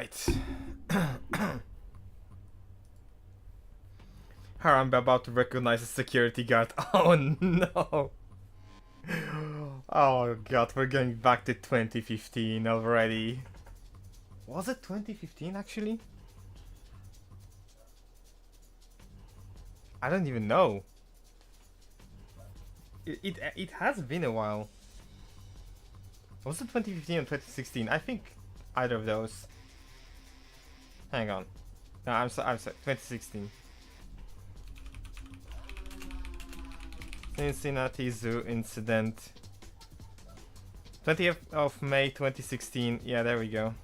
Alright. I'm about to recognize a security guard. Oh no! Oh god, we're going back to 2015 already. Was it 2015 actually? I don't even know. It has been a while. Was it 2015 or 2016? I think either of those. Hang on. No, I'm sorry, 2016. Cincinnati Zoo incident. 20th of May 2016. Yeah, there we go.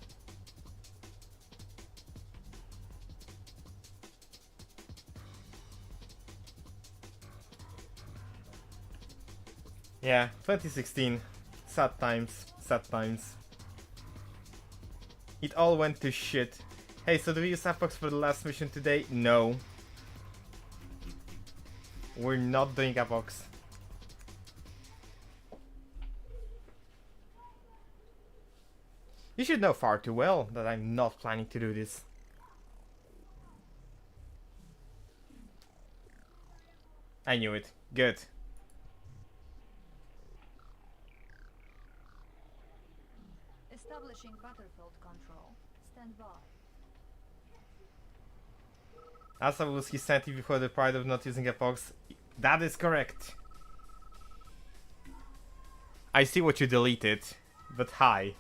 Yeah, 2016. Sad times. Sad times. It all went to shit. Hey, so do we use APRA for the last mission today? No. We're not doing APRA. You should know far too well that I'm not planning to do this. I knew it. Good. Establishing battlefield control. Stand by. Alstar was his sanity before the pride of not using epochs. That is correct. I see what you deleted, but hi.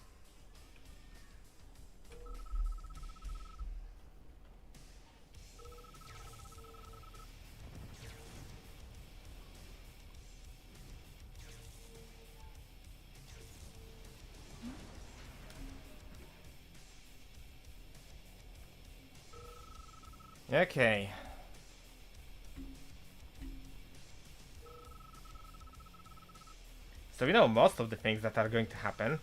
Okay. So we know most of the things that are going to happen.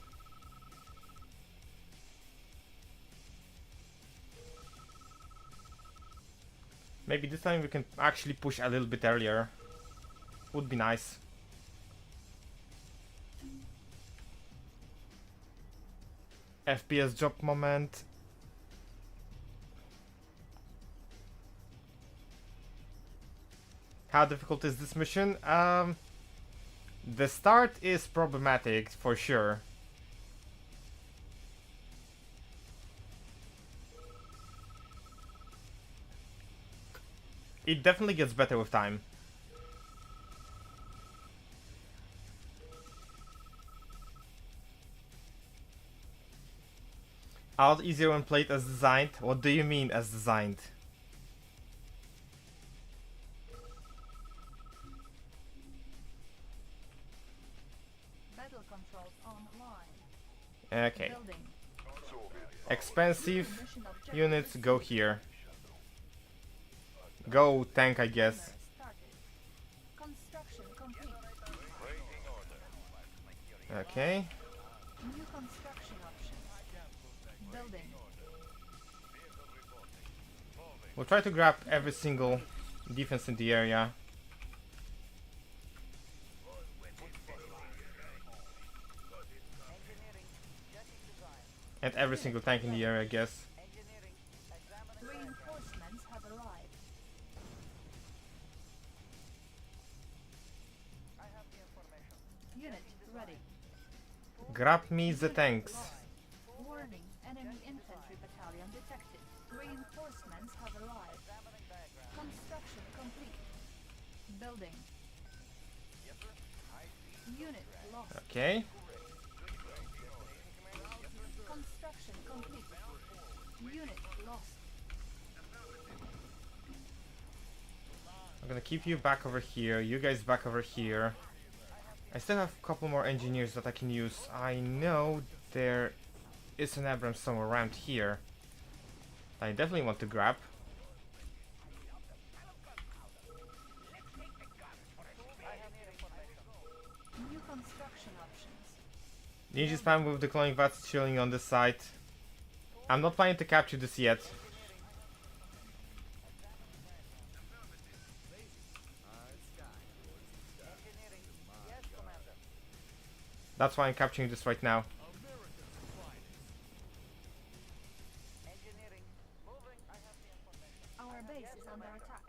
Maybe this time we can actually push a little bit earlier. Would be nice. FPS drop moment. How difficult is this mission? The start is problematic for sure. It definitely gets better with time. Alt easier when played as designed. What do you mean as designed? Battle controls online. Okay. Building. Expensive units go here. Go tank, I guess. Construction complete. Okay. New construction options. Building. We'll try to grab every single defense in the area. And every single tank in the area, I guess. Reinforcements have arrived. Unit ready. Grab me the tanks. Warning, enemy infantry battalion detected. Reinforcements have arrived. Construction complete. Building. Unit lost. Okay. Construction complete. Unit lost. I'm gonna keep you back over here, you guys back over here. I still have a couple more engineers that I can use. I know there is an Abrams somewhere around here that I definitely want to grab. New construction options. Ninja spam with the cloning vats chilling on this side. I'm not planning to capture this yet. That's why I'm capturing this right now. base is under attack.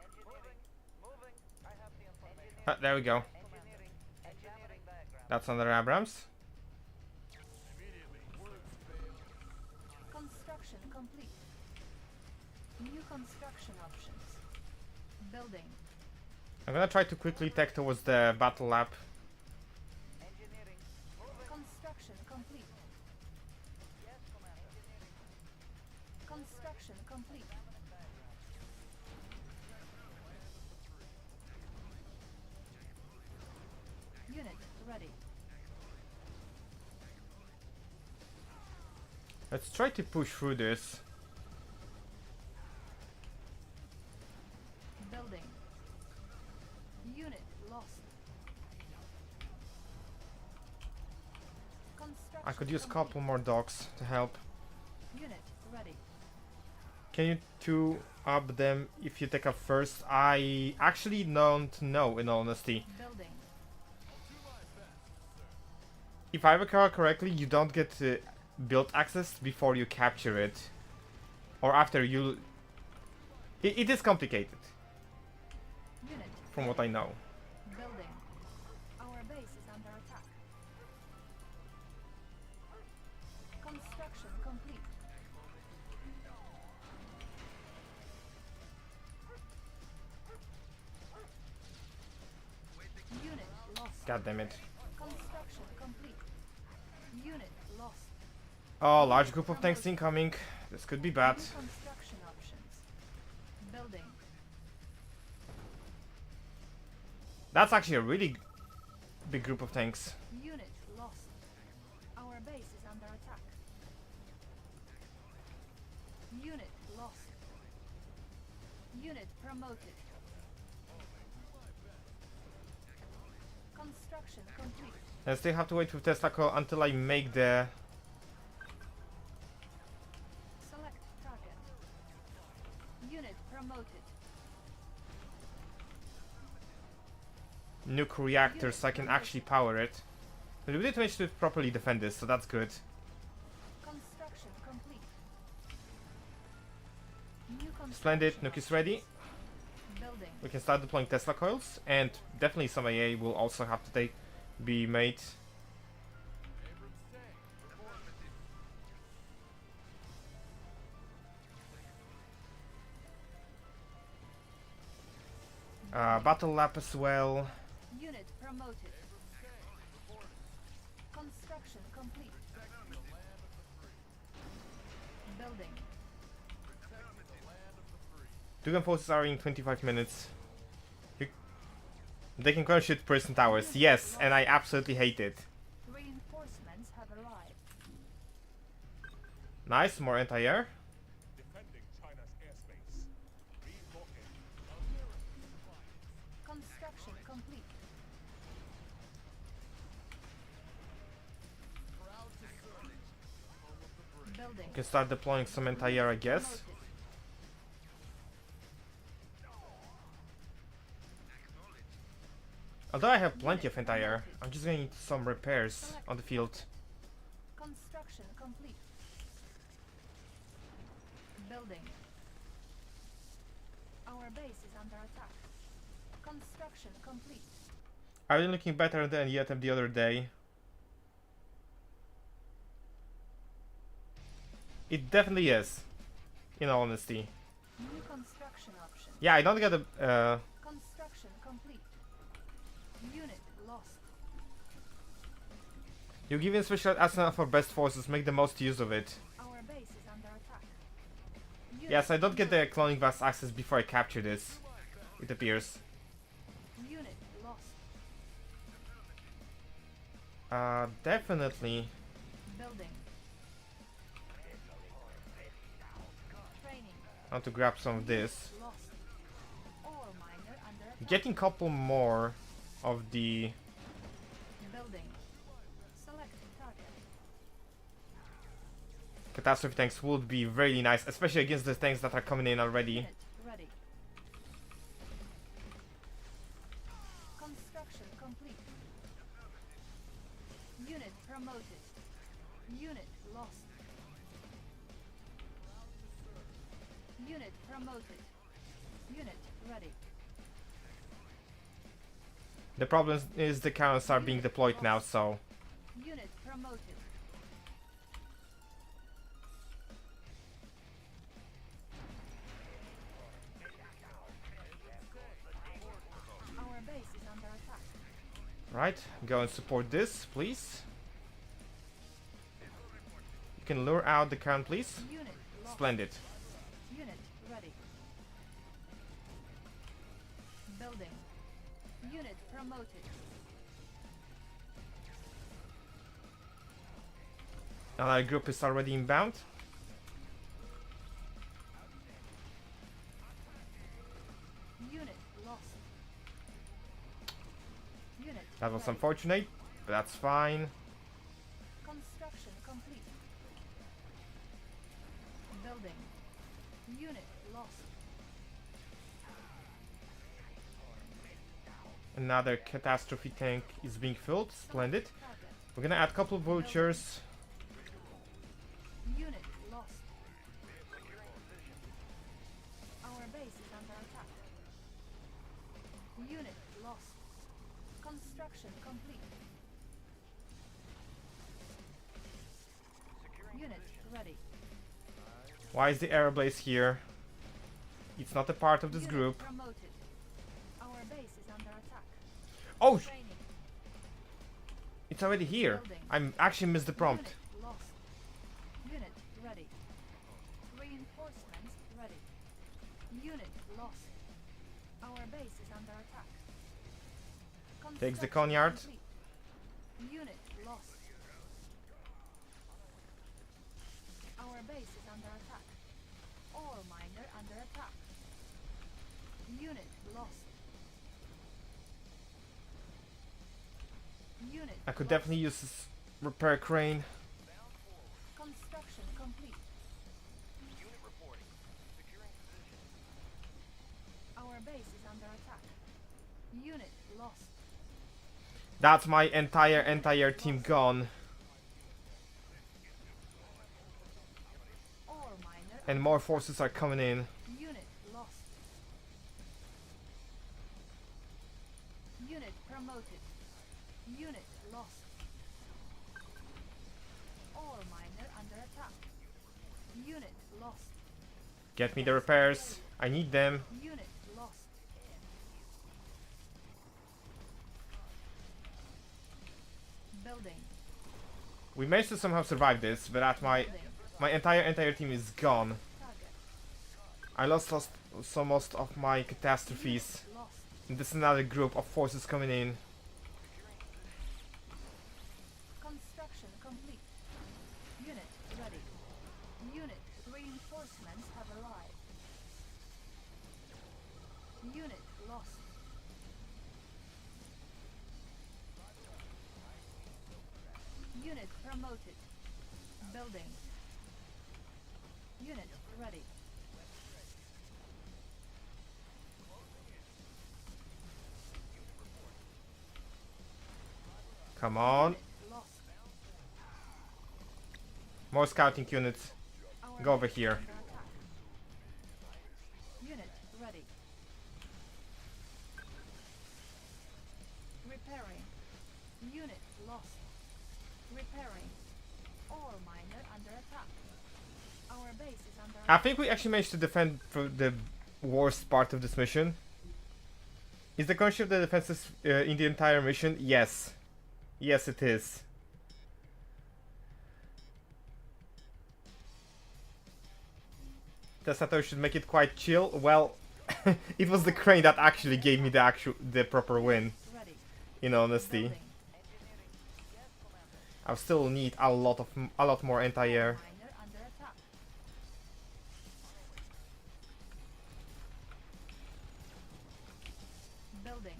There we go. That's another Abrams. Construction complete. New construction options. Building. I'm gonna try to quickly tech towards the battle lab. Construction complete. Construction complete. Unit ready. Let's try to push through this. Building. Unit lost. Construction I could use a complete. couple more dogs to help. Unit ready. Can you two up them if you take up first? I actually don't know, in all honesty. Building. If I recall correctly, you don't get build access before you capture it. Or after you... It is complicated, Unit from what I know. building. Our base is under attack. Construction complete. Unit lost. God damn it. Construction complete. Unit lost. Oh, large group of tanks incoming. This could be bad. New construction options. Building. That's actually a really big group of tanks. Unit lost. Our base is under attack. Unit lost. Unit promoted. Construction complete. I still have to wait with Tesla Coil until I make the Select target. Unit promoted. nuke reactor so I can actually power it. But we did manage to properly defend this, so that's good. Construction complete. New construction Splendid, nuke is ready. building. We can start deploying Tesla coils, and definitely some AA will also have to be made. Battle lap as well. Unit promoted. Construction complete. Building. Dugan forces are in 25 minutes. They can crush it person towers. Yes, and I absolutely hate it. Reinforcements have arrived. Nice, more anti-air. Defending China's airspace. Relocate. Construction complete. Building. Can start deploying some anti-air, I guess. Promoted. Although I have plenty of anti-air, I'm just gonna need some repairs on the field. Construction complete. Building. Our base is under attack. Construction complete. Are you looking better than yet the other day? It definitely is, in all honesty. New construction options. Yeah, I don't get a... Construction complete. Unit lost. you give in special arsenal for best forces, make the most use of it. Our base is under attack. Unit Yes, I don't get the promoted. cloning vast access before I capture this, it appears. Unit lost. Definitely. Building. Training. I want to grab some of this. Lost. Ore miner under attack. Getting a couple more of the... Building. Select target. catastrophe tanks would be really nice, especially against the tanks that are coming in already. Unit ready. Construction complete. Unit promoted. Unit lost. Unit promoted. ready. The problem is the cannons are being deployed now, so Unit promoted. Our base is under attack. right, go and support this, please. You can lure out the cannon, please. Unit lost. Splendid. Unit ready. Building. Unit promoted. Another group is already inbound. Unit lost. Unit That was ready. unfortunate, but that's fine. Construction complete. Building. Unit lost. Another catastrophe tank is being filled. Splendid. Target. We're gonna add a couple of vultures. Unit lost. Our base is under attack. Unit lost. Construction complete. Unit ready. Why is the Aeroblaze here? It's not a part of this Unit group. promoted. Our base is under attack. Oh, Training. it's already here. I actually missed the prompt. Unit lost. Unit ready. Reinforcements ready. Unit lost. Our base is under attack. Takes the Construction Conyard. complete. Unit lost. Our base is under attack. Ore miner under attack. Unit lost. Unit I could lost. definitely use this repair crane. Construction complete. Our base is under attack. Unit lost. That's my entire team gone. Ore miner And more forces are coming in. unit lost. Unit promoted. Unit lost. Ore miner under attack. Unit lost. Get me the repairs. I need them. Unit lost. Building. We managed to somehow survive this, but at my entire team is gone. Target. I lost so most of my catastrophes. Lost. And this is another group of forces coming in. Construction complete. Unit ready. Unit reinforcements have arrived. Unit lost. Unit promoted. Building. Unit ready. Come on. Unit lost. More scouting units. Our Go over base here. under attack. Unit ready. Repairing. Unit lost. Repairing. Ore miner under attack. Our base is under I attack. think we actually managed to defend for the worst part of this mission. Is the concept of the defenses in the entire mission? Yes. Yes, it is. Tesato should make it quite chill. Well, it was the crane that actually gave me the proper win. Ready. In honesty, Building. I still need a lot more anti-air. Miner under attack. Building.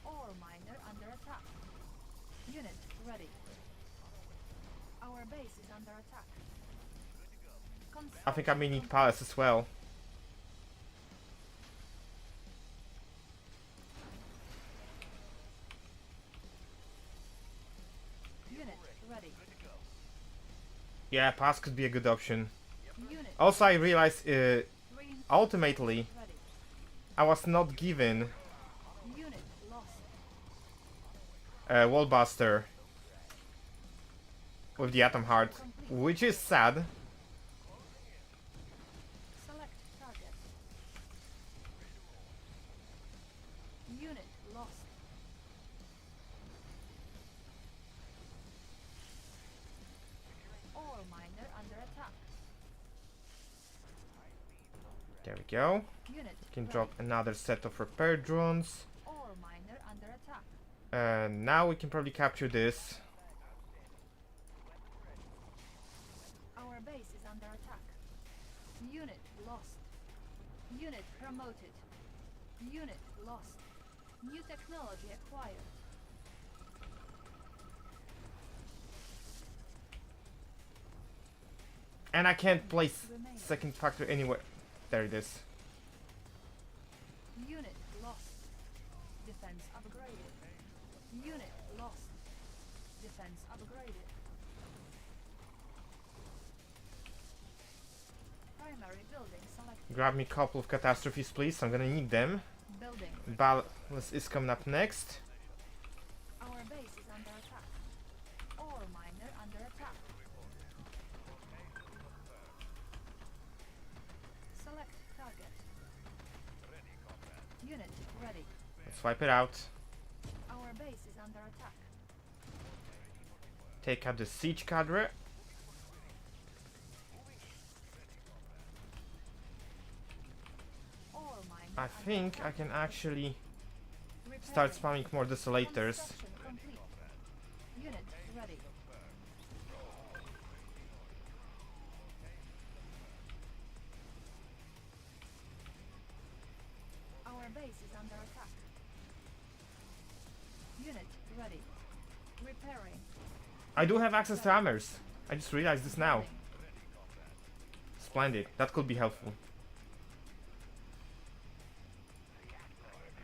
Ore miner under attack. Unit ready. Our base is under attack. I think I may need palace as well. Unit ready. Yeah, pass could be a good option. Unit Also, I realized reinforcements ultimately ready. I was not given Unit lost. a wallbuster with the atom heart, which is sad. Select target. Unit lost. Ore miner under attack. There we go. Unit Can ready. drop another set of repair drones. Ore miner under attack. And now we can probably capture this. Our base is under attack. Unit lost. Unit promoted. Unit lost. New technology acquired. And I can't place Remaining. second factor anywhere. There it is. Unit lost. Defense upgraded. Unit lost. Defense upgraded. Primary building selected. Grab me a couple of catastrophes, please. I'm gonna need them. Building. Balance is coming up next. Our base is under attack. Ore miner under attack. Select target. Unit ready. Let's wipe it out. Our base is under attack. Take out the siege cadre. Ore miner I under think I attack. can actually start Repairing. spamming more desolators. Construction complete. Unit ready. Our base is under attack. Unit ready. Repairing. I do have access to hammers. I just realized this now. Building. Splendid. That could be helpful.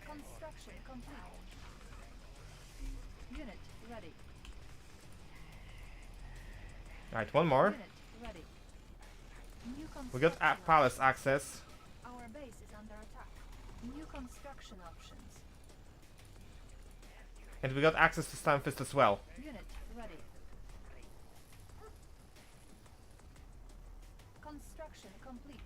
Construction complete. Unit ready. Right, one more. Unit ready. New We got construction palace access. Our base is under attack. New construction options. And we got access to Stamfist as well. Unit ready. Construction complete.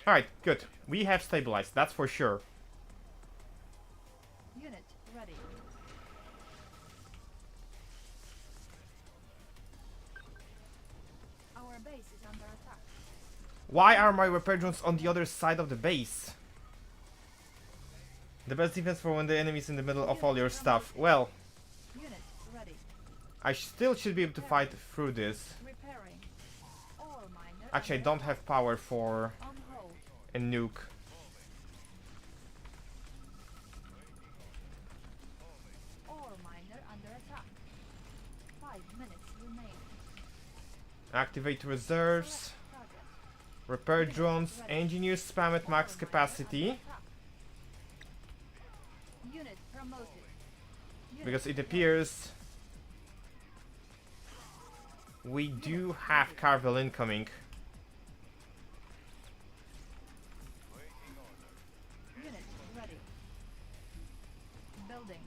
Alright, good. We have stabilized, that's for sure. Unit ready. Our base is under attack. Why are my repair drones on the other side of the base? The best defense for when the enemy's in the middle of all your stuff. Well, Unit ready. I still should be able to fight through this. Repairing. Ore miner Actually, I under don't have power for on hold. a nuke. Ore miner under attack. 5 minutes remain. Activate reserves. Select target. Repair drones. Engineers spam at max capacity. Unit promoted. Unit Because it appears we do have Carvel incoming. Unit ready. Building.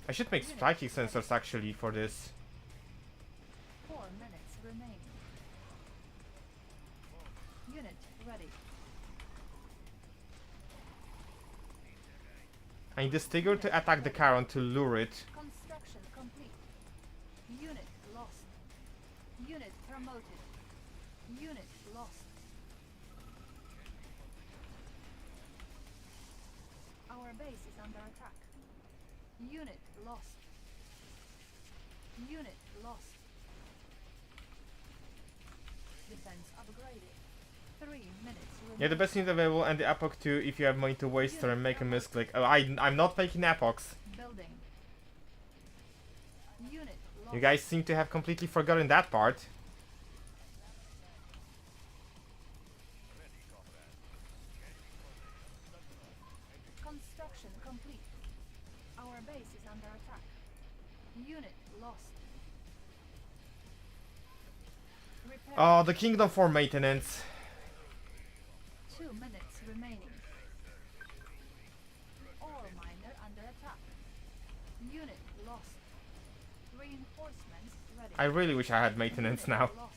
I should make striking sensors actually for this. 4 minutes remain. Unit ready. I need this Tigger to attack the Charon to lure it. Construction complete. Unit lost. Unit promoted. Unit lost. Our base is under attack. Unit lost. Unit lost. Defense upgraded. 3 minutes remain. Yeah, the best unit available and the APRA2 if you have money to waste or make a misclick. Oh, I'm not making epochs. Building. Unit lost. You guys seem to have completely forgotten that part. Construction complete. Our base is under attack. Unit lost. Repair. Oh, the kingdom for maintenance. 2 minutes remaining. Ore miner under attack. Unit lost. Reinforcements ready. I really wish I had maintenance Unit now. lost.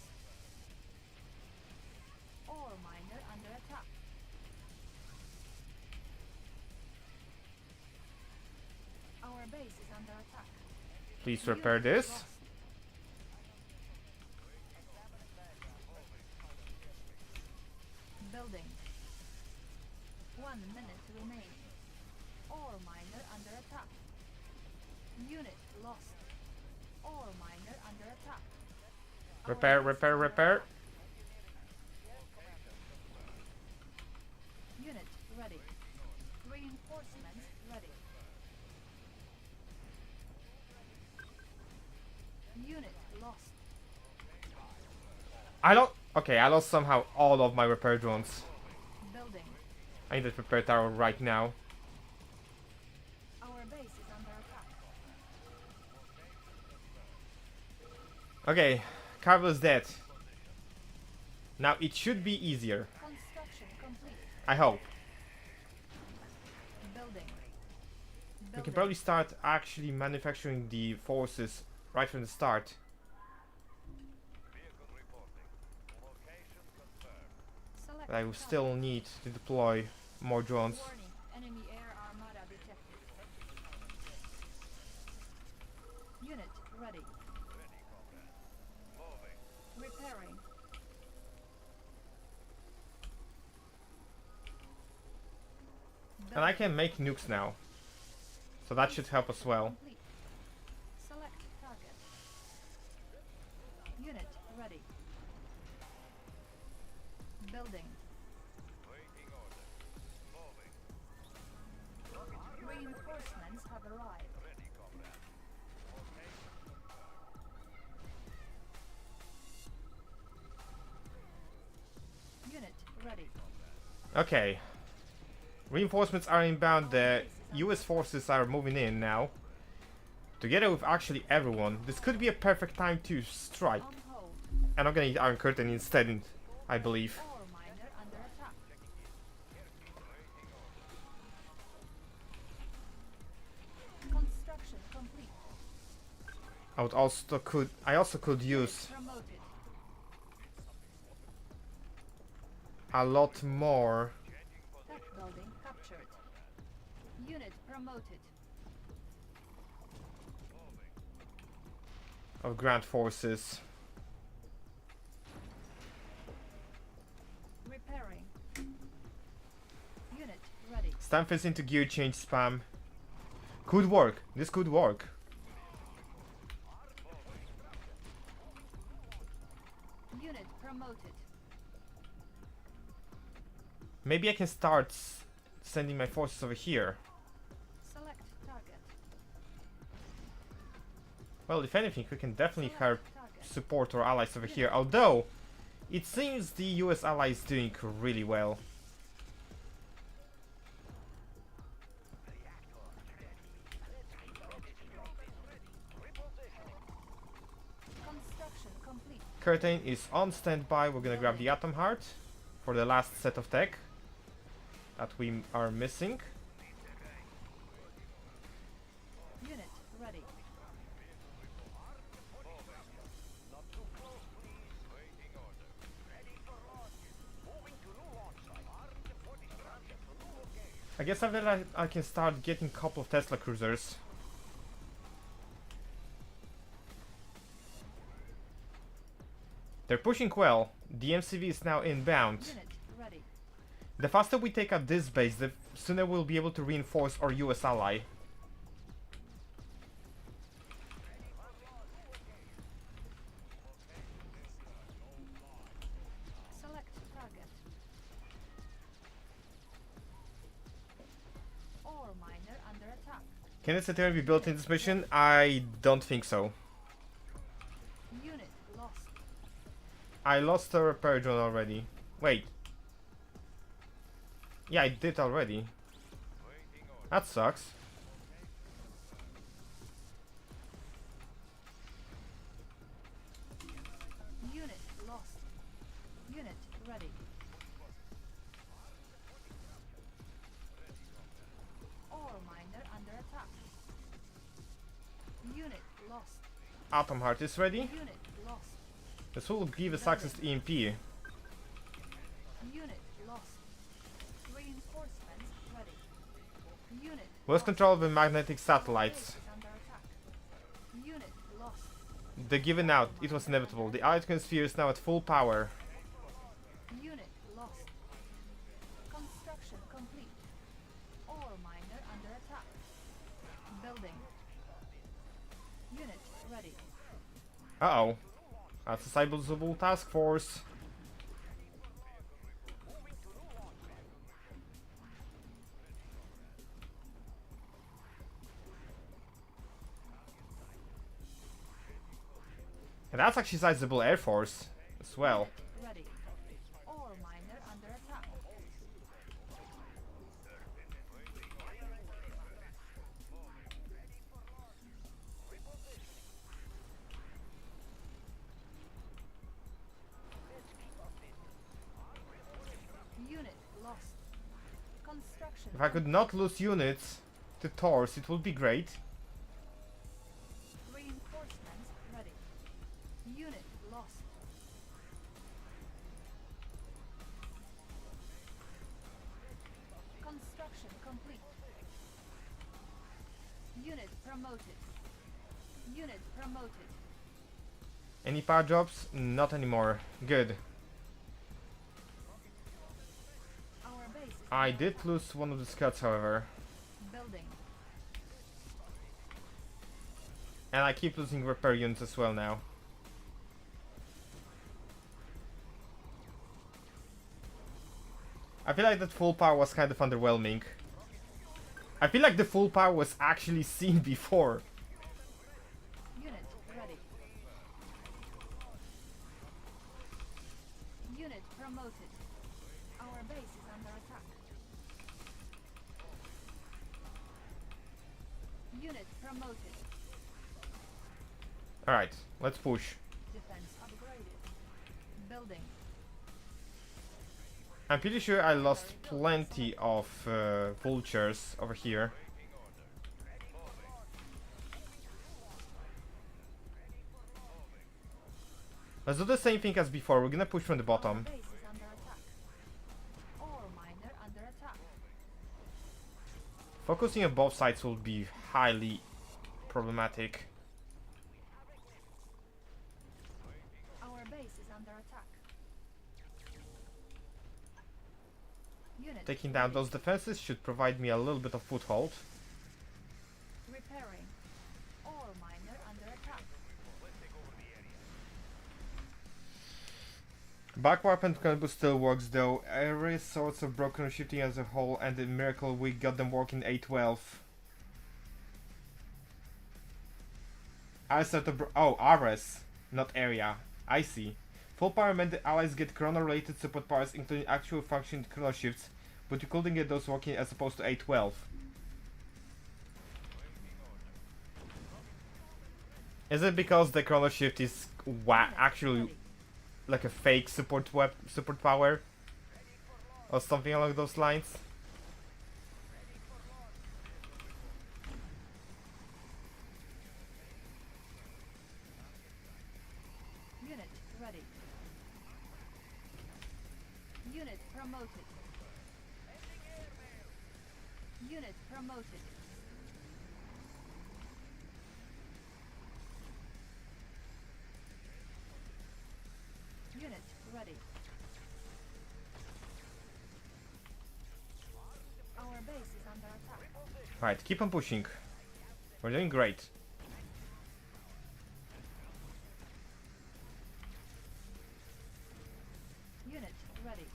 Ore miner under attack. Our base is under attack. Please repair Unit this. lost. Building. 1 minute remaining. Ore miner under attack. Unit lost. Ore miner under attack. Our Repair, base is repair, under repair. attack. Unit ready. Reinforcements ready. Unit lost. I don't. Okay, I lost somehow all of my repair drones. Building. I need a repair tower right now. Our base is under attack. Okay, Carvel is dead. Now it should be easier. Construction complete. I hope. Building. We can probably start actually manufacturing the forces right from the start. Select But I will target. still need to deploy more drones. Warning. Enemy air armada detected. Unit ready. Repairing. And I can make nukes now. So that should help as well. Complete. Select target. Unit ready. Building. Reinforcements have arrived. Unit ready. Okay. Reinforcements are inbound. The US forces are moving in now. Together with actually everyone. This could be a perfect time to strike. On hold. And I'm gonna use Iron Curtain instead, I believe. Ore miner under attack. Construction complete. I also could use Promoted. a lot more. Tech building captured. Unit promoted. Of Grand Forces. Repairing. Unit ready. Stamfist into gear change spam. Could work. This could work. Unit promoted. Maybe I can start sending my forces over here. Select target. Well, if anything, we can definitely help Select target. support our allies over here. Although, it seems the US ally is doing really well. Construction complete. Curtain is on standby. We're gonna grab the Atom Heart for the last set of tech that we are missing. Unit ready. I guess after that I can start getting a couple of Tesla cruisers. They're pushing well. The MCV is now inbound. Unit ready. The faster we take out this base, the sooner we'll be able to reinforce our US ally. Select target. Ore miner under attack. Can this artillery be built in this mission? I don't think so. Unit lost. I lost a repair drone already. Wait. Yeah, I did already. That sucks. Unit lost. ready. Ore miner under attack. Unit lost. Atom Heart is ready. Unit lost. This will give us access to EMP. Unit lost. Reinforcements ready. Unit Lost control of the magnetic satellites. under attack. Unit lost. They're given out. It was inevitable. The Allied sphere is now at full power. Unit lost. Construction complete. Ore miner under attack. Building. Unit ready. Uh-oh. That's a sizable task force. And that's actually sizable air force as well. Ready. Ore miner under attack. Unit lost. Construction. If I could not lose units to Taurus, it would be great. Reinforcements ready. Unit lost. Construction complete. Unit promoted. Unit promoted. Any power drops? Not anymore. Good. Our base is I did lose one of the scouts, however. building. And I keep losing repair units as well now. I feel like that full power was kind of underwhelming. I feel like the full power was actually seen before. Unit ready. Unit promoted. Our base is under attack. Unit promoted. Alright, let's push. Defense upgraded. Building. I'm pretty sure I lost plenty of vultures over here. Let's do the same thing as before. We're gonna push from the Our bottom. base is under attack. Ore miner under attack. Focusing on both sides will be highly problematic. Our base is under attack. Unit Taking down those defenses should provide me a little bit of foothold. repairing. Ore miner under attack. Back weapon combo still works though. Every sorts of broken shifting as a whole, and the miracle we got them working A12. Alstar to Ares, not area. I see. Full power meant the allies get chrono related support powers including actual functioning chrono shifts, but you couldn't get those working as opposed to A12. Is it because the chrono shift is actually like a fake support power? Or something along those lines? Unit ready. Unit promoted. Unit promoted. Unit ready. Our base is under attack. Right, keep on pushing. We're doing great. Unit ready.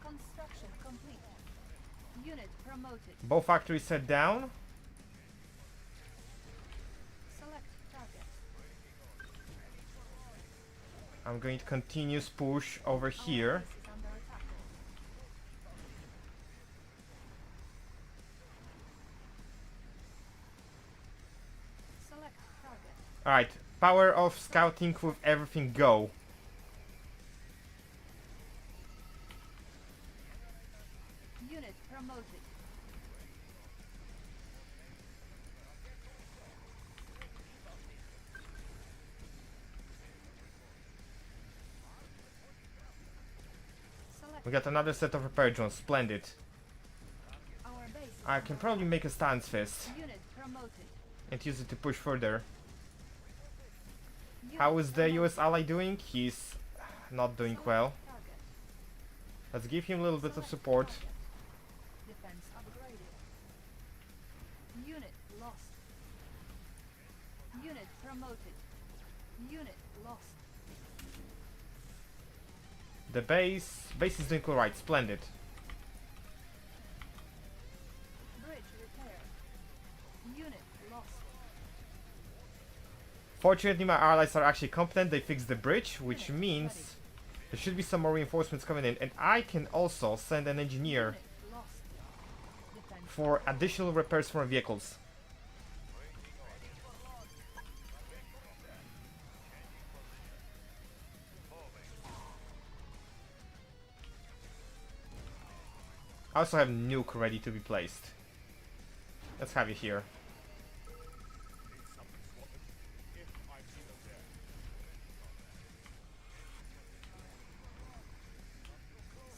Construction complete. Unit promoted. Both factories set down. Select target. I'm going to continuous push over Our here. base is under attack. Alright, power of scouting with everything go. Unit promoted. Select We got another set of repair drones, splendid. our base. Is I can under probably make a stance fist attack. Unit promoted. and use it to push further. Unit How is the promoted. US ally doing? He's not doing Select well. target. Let's give him a little bit of Select support. target. Defense upgraded. Unit lost. Unit promoted. Unit lost. The base is doing alright, splendid. Bridge repaired. Unit lost. Fortunately, my allies are actually competent. They fixed the bridge, which means there should be some more reinforcements coming in. And I can also send an engineer Unit lost. Defense for additional repairs for vehicles. I also have nuke ready to be placed. Let's have you here. Need something spotted. If I'm still there.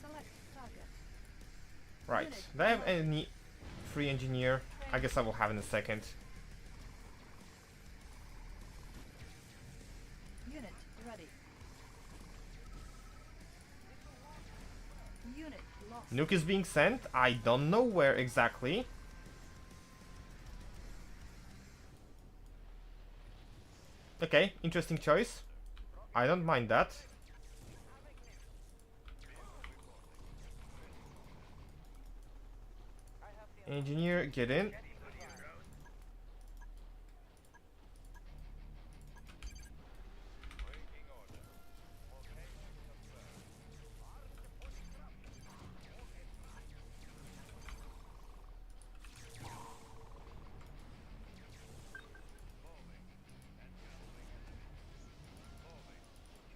select target. Right. Unit Do I have any free engineer? I guess I will have in a second. Unit ready. Unit lost. Nuke is being sent. I don't know where exactly. Okay, interesting choice. I don't mind that. Engineer, get in.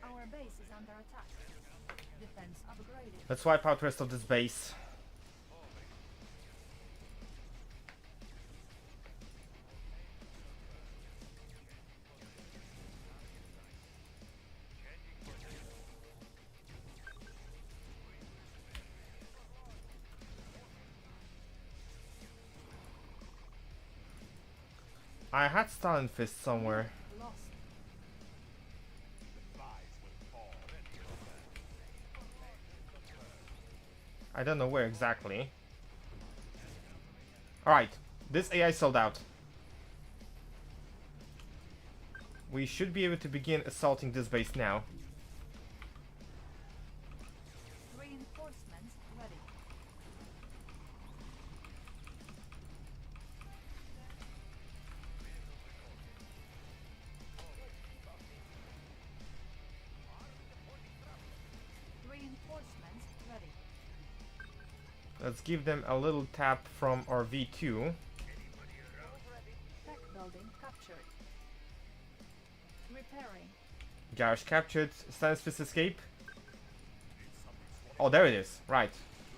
Our base is under attack. Defense upgraded. Let's wipe out rest of this base. I had Stalin Fist somewhere. Lost. Flies will fall. I don't know where exactly. Alright, this AI sold out. We should be able to begin assaulting this base now. Reinforcements ready. Reinforcements ready. Let's give them a little tap from our V2. Tech building captured. Repairing. Garage captured. Stance Fist escape. Oh, there it is. Right.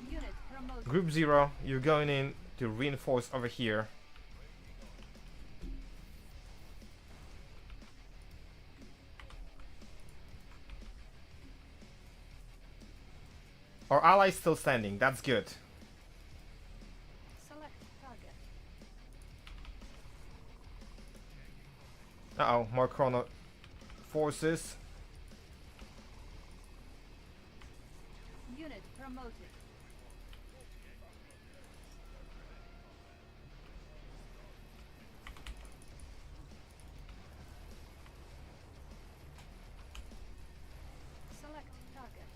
Unit promoted. Group 0, you're going in to reinforce over here. Our ally's still standing. That's good. Select target. Uh-oh, more chrono forces. Unit promoted. Select target.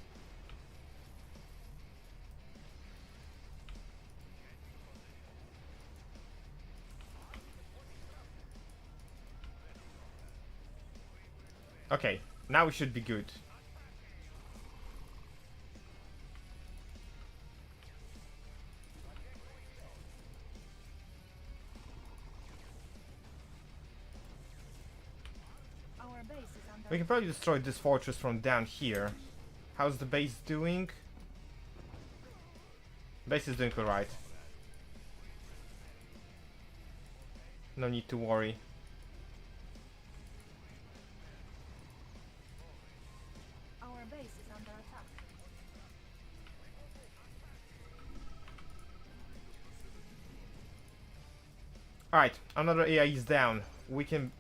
Okay, now we should be good. base is under We can probably destroy this fortress from down here. How's the base doing? Base is doing alright. No need to worry. Our base is under attack. Alright, another AI is down. We can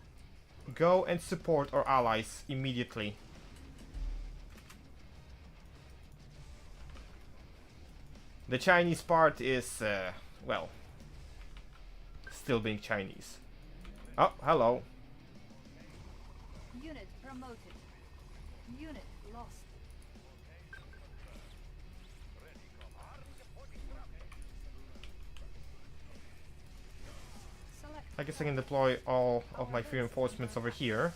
go and support our allies immediately. The Chinese part is, well, still being Chinese. Oh, hello. Unit promoted. Unit lost. Select. I guess I can deploy all of my reinforcements over here.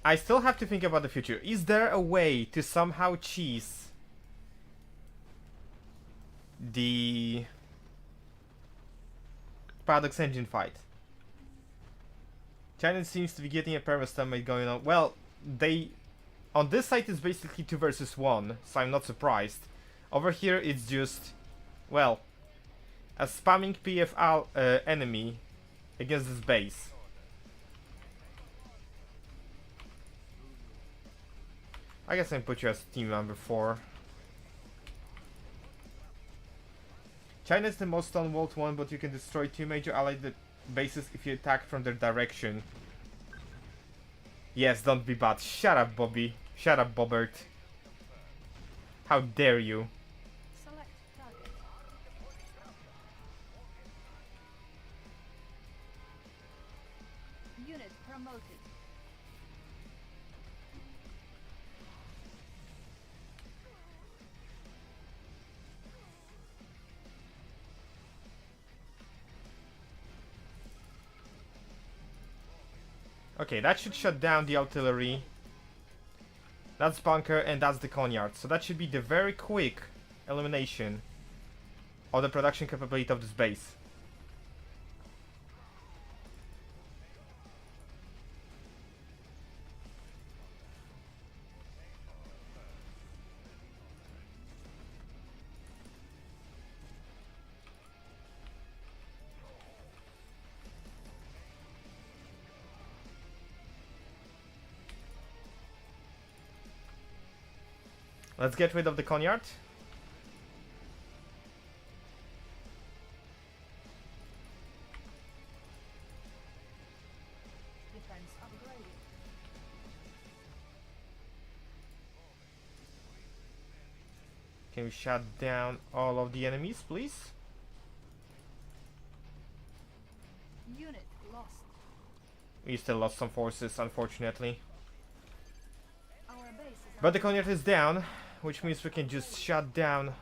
I still have to think about the future. Is there a way to somehow cheese the Paradox Engine fight? China seems to be getting a perma stalemate going on. Well, they... On this side it's basically 2 versus 1, so I'm not surprised. Over here it's just... Well... A spamming PF enemy against this base. I guess I can put you as team number 4. China is the most stonewalled one, but you can destroy 2 major allied bases if you attack from their direction. Yes, don't be bad. Shut up, Bobby. Shut up, Bobbert. How dare you? Select target. Unit promoted. Okay, that should shut down the artillery. That's bunker and that's the coneyard. So that should be the very quick elimination of the production capability of this base. Let's get rid of the coneyard. Defense upgraded. Can we shut down all of the enemies, please? Unit lost. We still lost some forces, unfortunately. Our base is But the coneyard is down, which means we can just shut down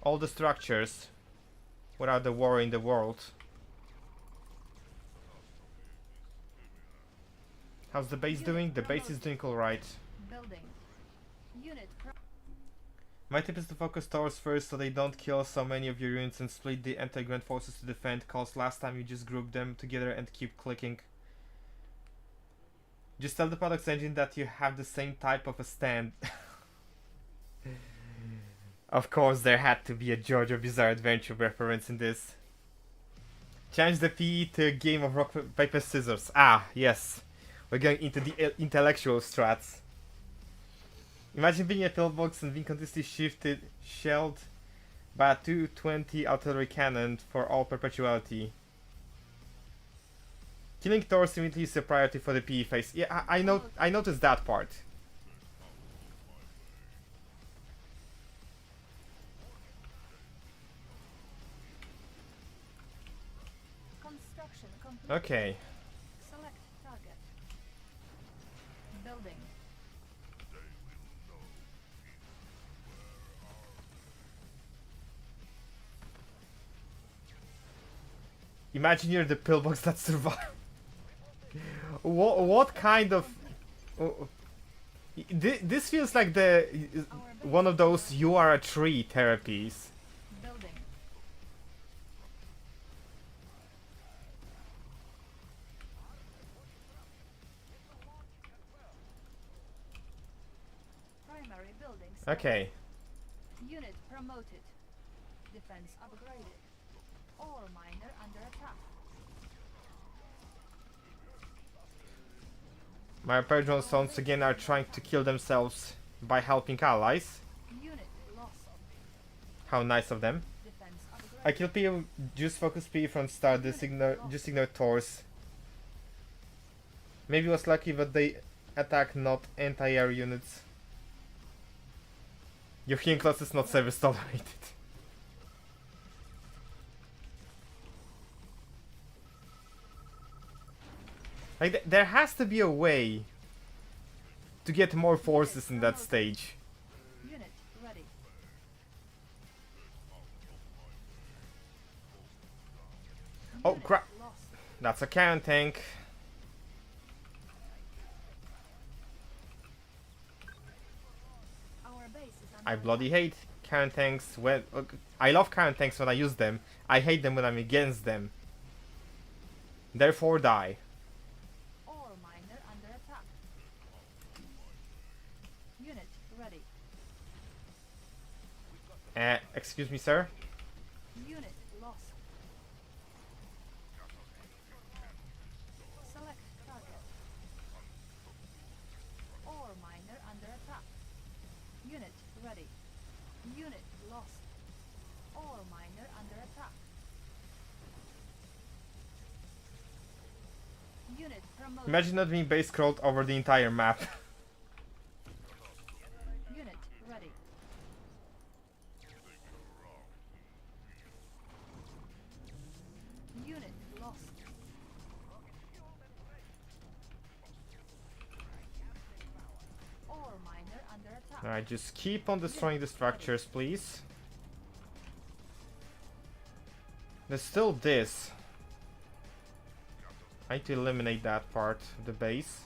all the structures without the war in the world. How's the base doing? The base is doing alright. building. Unit My tip is to focus towers first so they don't kill so many of your units and split the anti-ground forces to defend, cause last time you just grouped them together and keep clicking. Just tell the Paradox Engine that you have the same type of a stand. Of course, there had to be a JoJo Bizarre Adventure reference in this. Change the PE to a game of rock, paper, scissors. Ah, yes. We're going into the intellectual strats. Imagine being a pillbox and being continuously shelled by a 220 artillery cannon for all perpetuality. Killing Thors immediately is a priority for the PE phase. Yeah, I noticed that part. construction complete. Okay. Select target. Building. Imagine you're the pillbox that survived. What kind of... This feels like the one of those "you are a tree" therapies. Building. Secondary buildings. Okay. Unit promoted. Defense upgraded. Ore miner under attack. My Persians once again are trying to kill themselves by helping allies. Unit lost. How nice of them. Defense I upgraded. kill P, just focus P from start, just ignore Tors. Maybe it was lucky that they attack not anti-air units. Your healing class is not service tolerated. Like, there has to be a way to get more forces in that stage. Unit ready. Oh Unit crap! lost. That's a cannon tank. Our base is under I attack. bloody hate cannon tanks when... I love cannon tanks when I use them. I hate them when I'm against them. Therefore die. Ore miner under attack. Unit ready. Excuse me, sir? Unit lost. Select target. Ore miner under attack. Unit ready. Unit lost. Ore miner under attack. Unit promoted. Imagine not being base crawled over the entire map. Unit ready. Unit lost. Ore miner under attack. Alright, just keep on destroying the structures, please. There's still this. I need to eliminate that part of the base.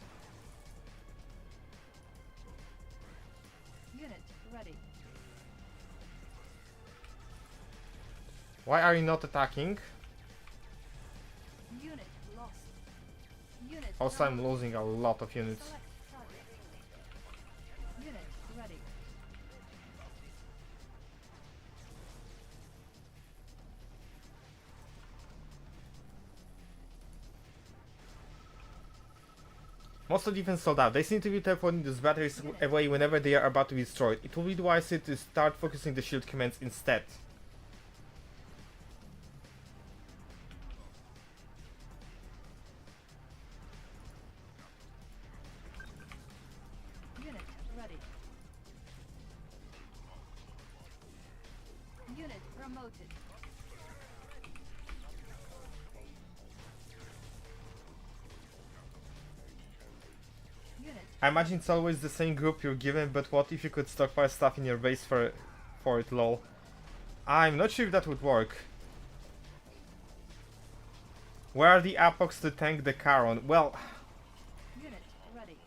Unit ready. Why are you not attacking? Unit lost. Unit Also, I'm promoted. losing a lot of units. Select target. Unit ready. Most of the defense sold out. They seem to be teleporting these batteries away whenever they are about to be destroyed. It will be wiser to start focusing the shield commands instead. Unit ready. Unit promoted. Unit I imagine it's always the same group you're given, but what if you could stockpile stuff in your base for it, lol? I'm not sure if that would work. Where are the Apocs to tank the Charon? Well, unit ready.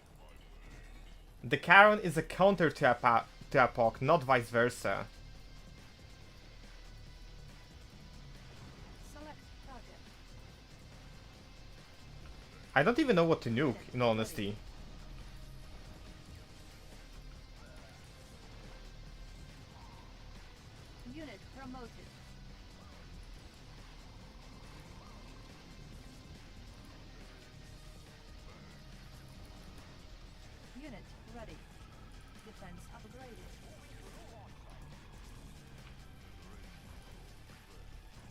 the Charon is a counter to Apoc, not vice versa. Select target. I don't even know what to nuke, in all honesty. Unit promoted. Unit ready. Defense upgraded.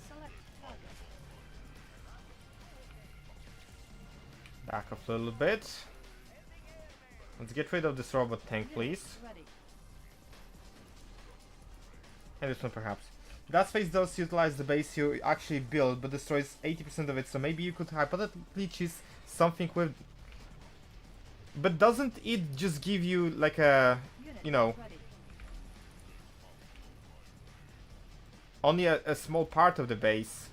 Select target. Back up a little bit. Let's get rid of this robot tank, Unit please. ready. And this one, perhaps. Gas phase does utilize the base you actually build, but destroys 80% of it, so maybe you could hypothetically choose something with... But doesn't it just give you, like, a... Unit you know, ready. only a small part of the base?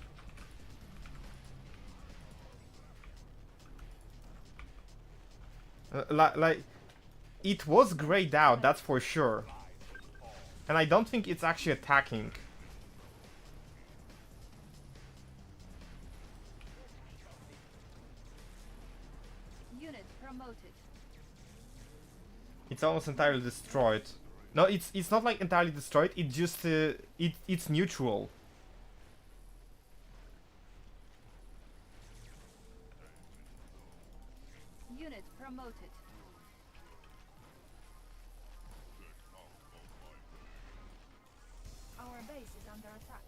Like, it was grayed out, that's for sure. And I don't think it's actually attacking. Unit promoted. It's almost entirely destroyed. No, it's not like entirely destroyed. It just it's neutral. Unit promoted. Our base is under attack.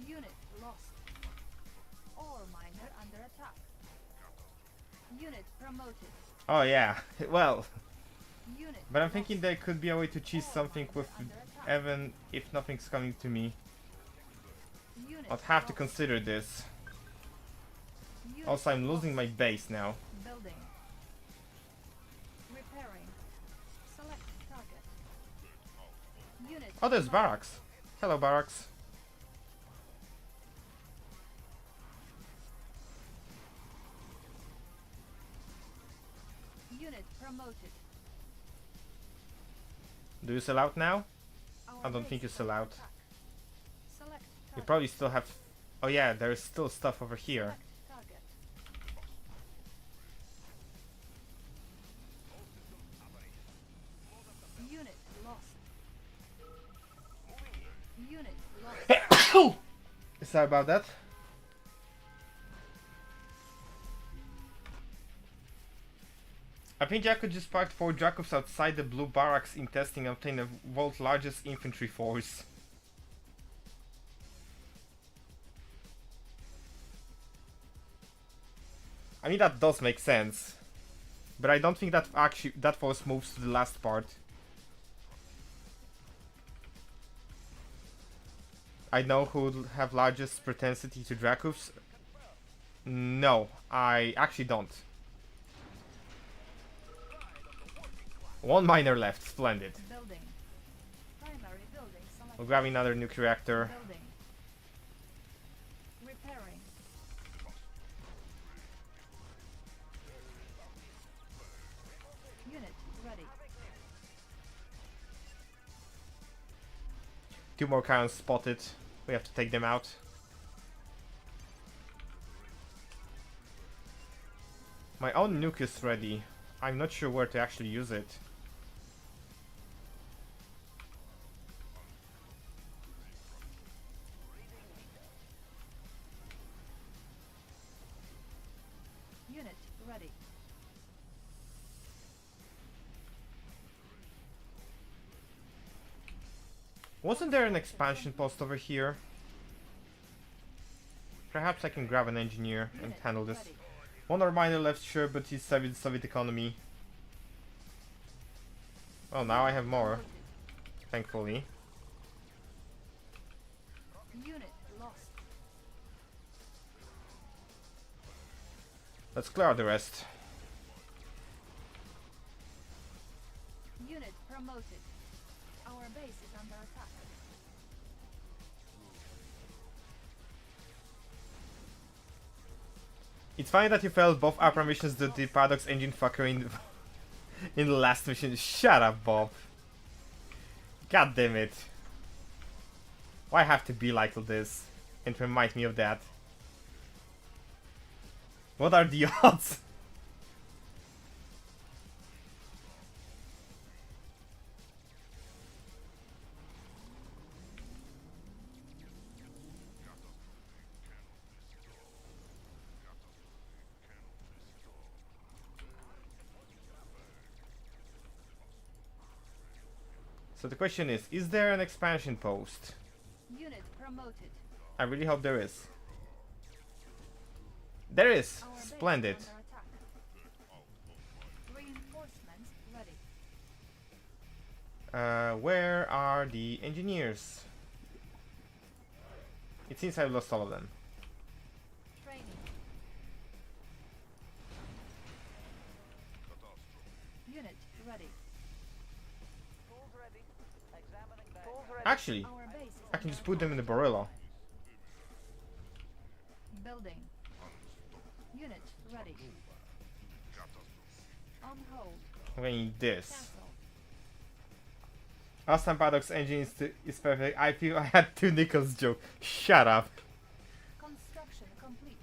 Unit lost. Ore miner under attack. Unit promoted. Oh yeah. Well, Unit but I'm thinking lost. there could be a way to cheese Ore something miner with under attack. even if nothing's coming to me. Unit I'd have to lost. consider this. Unit Also, I'm losing my lost. base now. Building. Repairing. Select target. Unit Oh, there's promoted. barracks. Hello, barracks. Unit promoted. Do you sell out now? Our I don't base think you is sell under out. attack. Select You target. probably still have. Oh yeah, there's still stuff over here. Select target. Unit lost. Unit lost. Sorry about that. I think I could just park 4 Dracovs outside the blue barracks in testing and obtain the world's largest infantry force. I mean, that does make sense. But I don't think that actually that force moves to the last part. I know who would have largest propensity to Dracovs. No, I actually don't. 1 miner left, splendid. Building. Primary building We'll selected. grab another nuke reactor. Building. Repairing. Unit ready. 2 more cannons spotted. We have to take them out. My own nuke is ready. I'm not sure where to actually use it. Unit ready. Wasn't there an expansion post over here? Perhaps I can grab an engineer and Unit handle this. ready. 1 more miner left, sure, but he's Soviet economy. Well, now I have more, Promoted. thankfully. Unit lost. Let's clear out the rest. Unit promoted. Our base is under attack. It's funny that you failed both APRA missions due to the Paradox engine fucker in the last mission. Shut up, Bob. God damn it. Why have to be like this and remind me of that? What are the odds? So the question is there an expansion post? Unit promoted. I really hope there is. There is! Our base is Splendid. under attack. Reinforcements ready. Where are the engineers? It seems I've lost all of them. Training. Unit ready. Tools ready. Examining back. Tools ready. Actually, Our base is I can under just put them in the attack. Barilla. Building. Unit ready. On hold. I'm gonna need this. Cancel. Alstar Paradox engine is perfect. I feel I had 2 nickels joke. Shut up. Construction complete.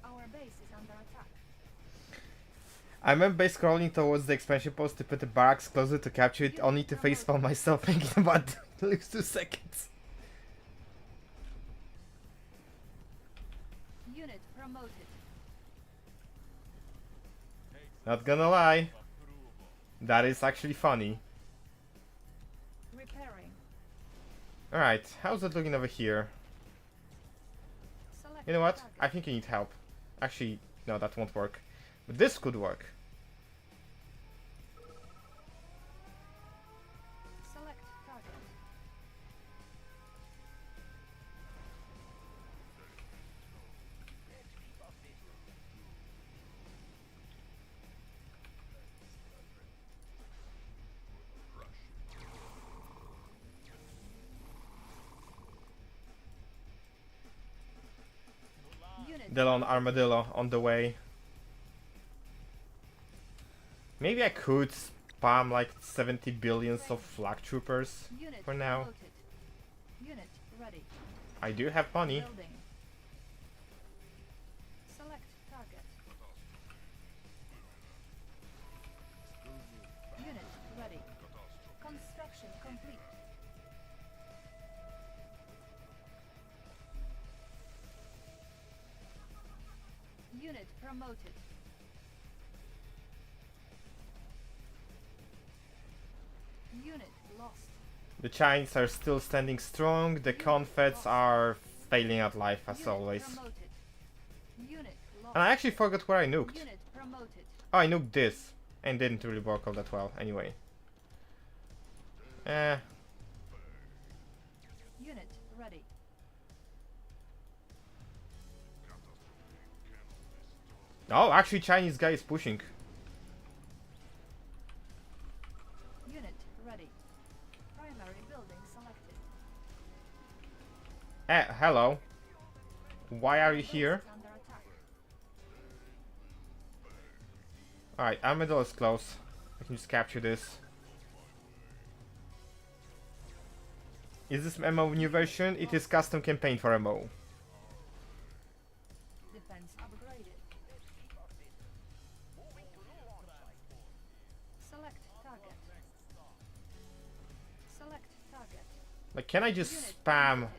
Our base is I remember scrolling towards the expansion post to put the barracks closer to capture it, only to facepalm myself thinking about lose 2 seconds. Unit promoted. Not gonna lie, that is actually funny. Repairing. Alright, how's it looking over here? Select You know what? target. I think you need help. Actually, no, that won't work. But this could work. Select target. Unit Delon Armadillo on the way. Maybe I could spam like 70 billions of flag troopers Unit for now. promoted. Unit ready. I do have money. Building. Select target. Unit ready. Construction complete. Unit promoted. Unit lost. The Chinese are still standing strong. The Confeds are failing at life as Unit always. promoted. Unit lost. And I actually forgot where I nuked. Unit promoted. Oh, I nuked this. And didn't really work all that well anyway. Unit ready. Oh, actually Chinese guy is pushing. Unit ready. Primary building selected. Hello. Why are you Base here? is under attack. Alright, Armadillo is close. I can just capture this. Is this MMO new version? It is custom campaign for MMO. Defense upgraded. Select target. Select target. Like, can I just Unit spam promoted.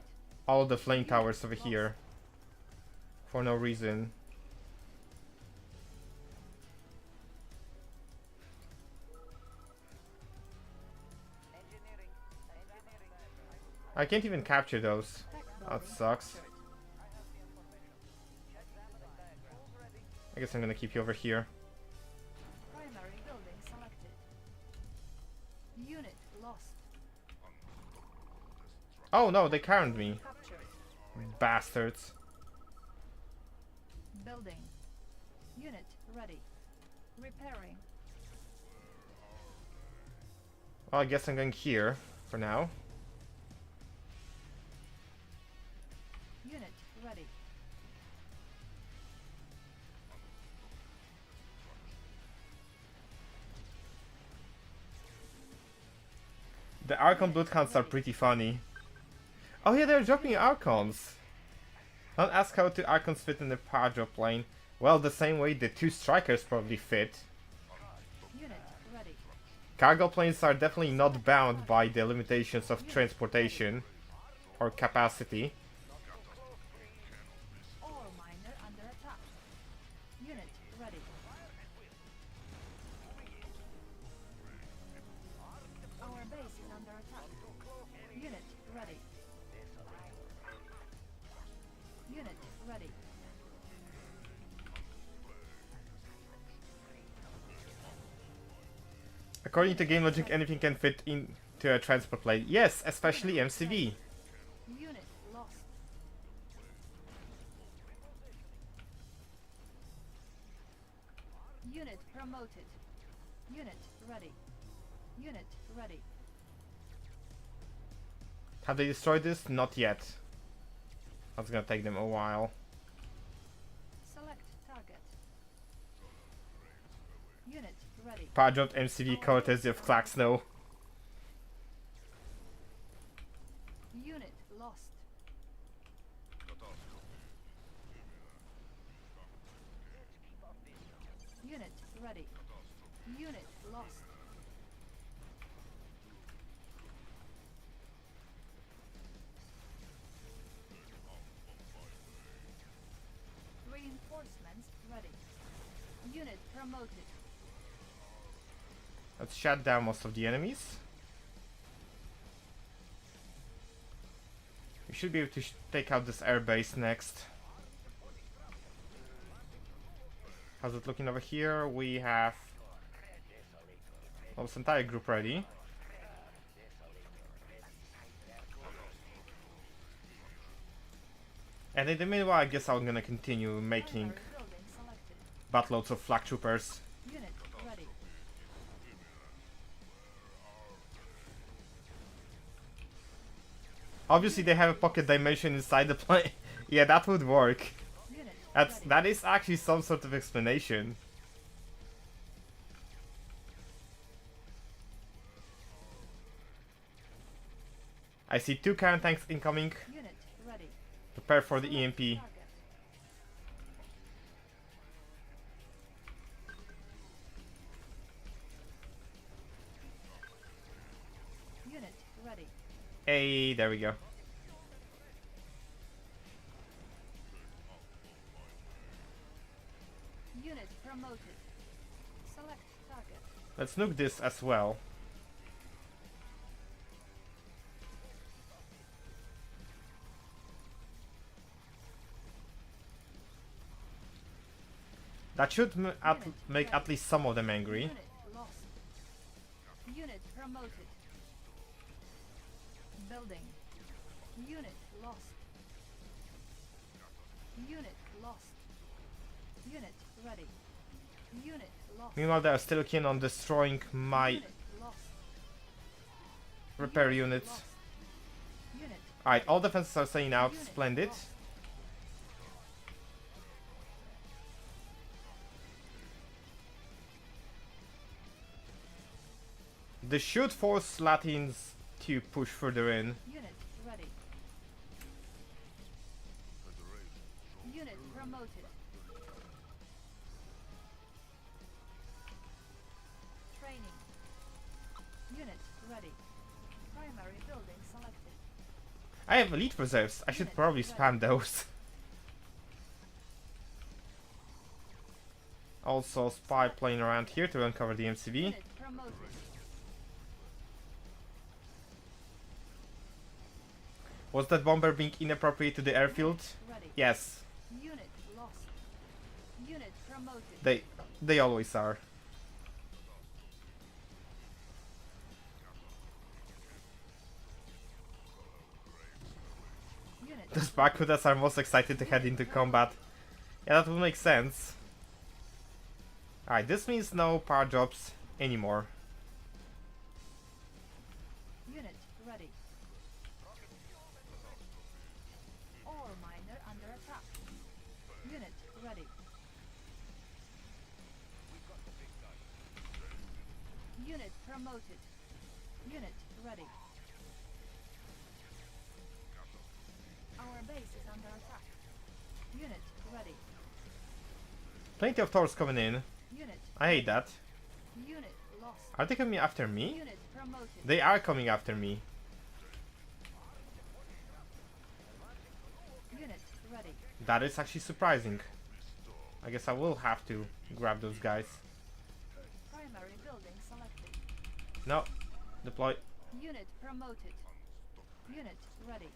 all the flame towers over here? For no reason. Engineering. I can't even capture those. Tech That building sucks. captured. I guess I'm gonna keep you over here. Primary building selected. Unit lost. Oh no, they carried me. Captured. Bastards. Building. Unit ready. Repairing. Well, I guess I'm going here for now. Unit ready. The Archon Bloodhounds are pretty funny. Oh yeah, they're dropping Archons. Don't ask how 2 Archons fit in the power drop lane. Well, the same way the 2 Strikers probably fit. Unit ready. Cargo planes are definitely not bound by the limitations of transportation or capacity. Ore miner under attack. Unit ready. Our base is under attack. Unit ready. Unit ready. According to game logic, anything can fit into a transport plane. Yes, especially MCV. Unit lost. Unit promoted. Unit ready. Unit ready. Have they destroyed this? Not yet. That's gonna take them a while. Select target. Unit ready. Power dropped MCV courtesy of Claxno. Unit lost. Unit ready. Unit lost. Reinforcements ready. Unit promoted. Let's shut down most of the enemies. We should be able to take out this airbase next. How's it looking over here? We have almost entire group ready. And in the meanwhile, I guess I'm gonna continue making Primary building selected. buttloads of flag troopers. Unit ready. Obviously, they have a pocket dimension inside the plane. Yeah, that would work. Unit ready. That is actually some sort of explanation. I see 2 current tanks incoming. Unit ready. Prepare for the Select EMP. target. Unit ready. Hey, there we go. Unit promoted. Select target. Let's nuke this as well. That should make at least some of them angry. Unit lost. Unit promoted. Building. Unit lost. Unit lost. Unit ready. Unit lost. Meanwhile, they are still keen on destroying my Unit lost. repair units. Lost. Unit Alright, all defenses are staying out. Unit Splendid. lost. This should force Latins to push further in. Unit ready. Unit promoted. Training. Unit ready. Primary building selected. I have elite reserves. I should probably spam those. Also, spy plane around here to uncover the MCV. Unit promoted. Was that bomber being inappropriate to the airfield? Ready. Yes, Unit lost. Unit promoted. they always are. Unit The Spakutas are most excited to head into combat. Yeah, that would make sense. Alright, this means no power drops anymore. Unit ready. Ore miner under attack. Unit ready. Unit promoted. Unit ready. Our base is under attack. Unit ready. Plenty of Taurs coming in. Unit. I hate that. Unit lost. Are they coming after me? Unit promoted. They are coming after me. Unit ready. That is actually surprising. I guess I will have to grab those guys. Primary building selected. No. Deploy. Unit promoted. Unit ready.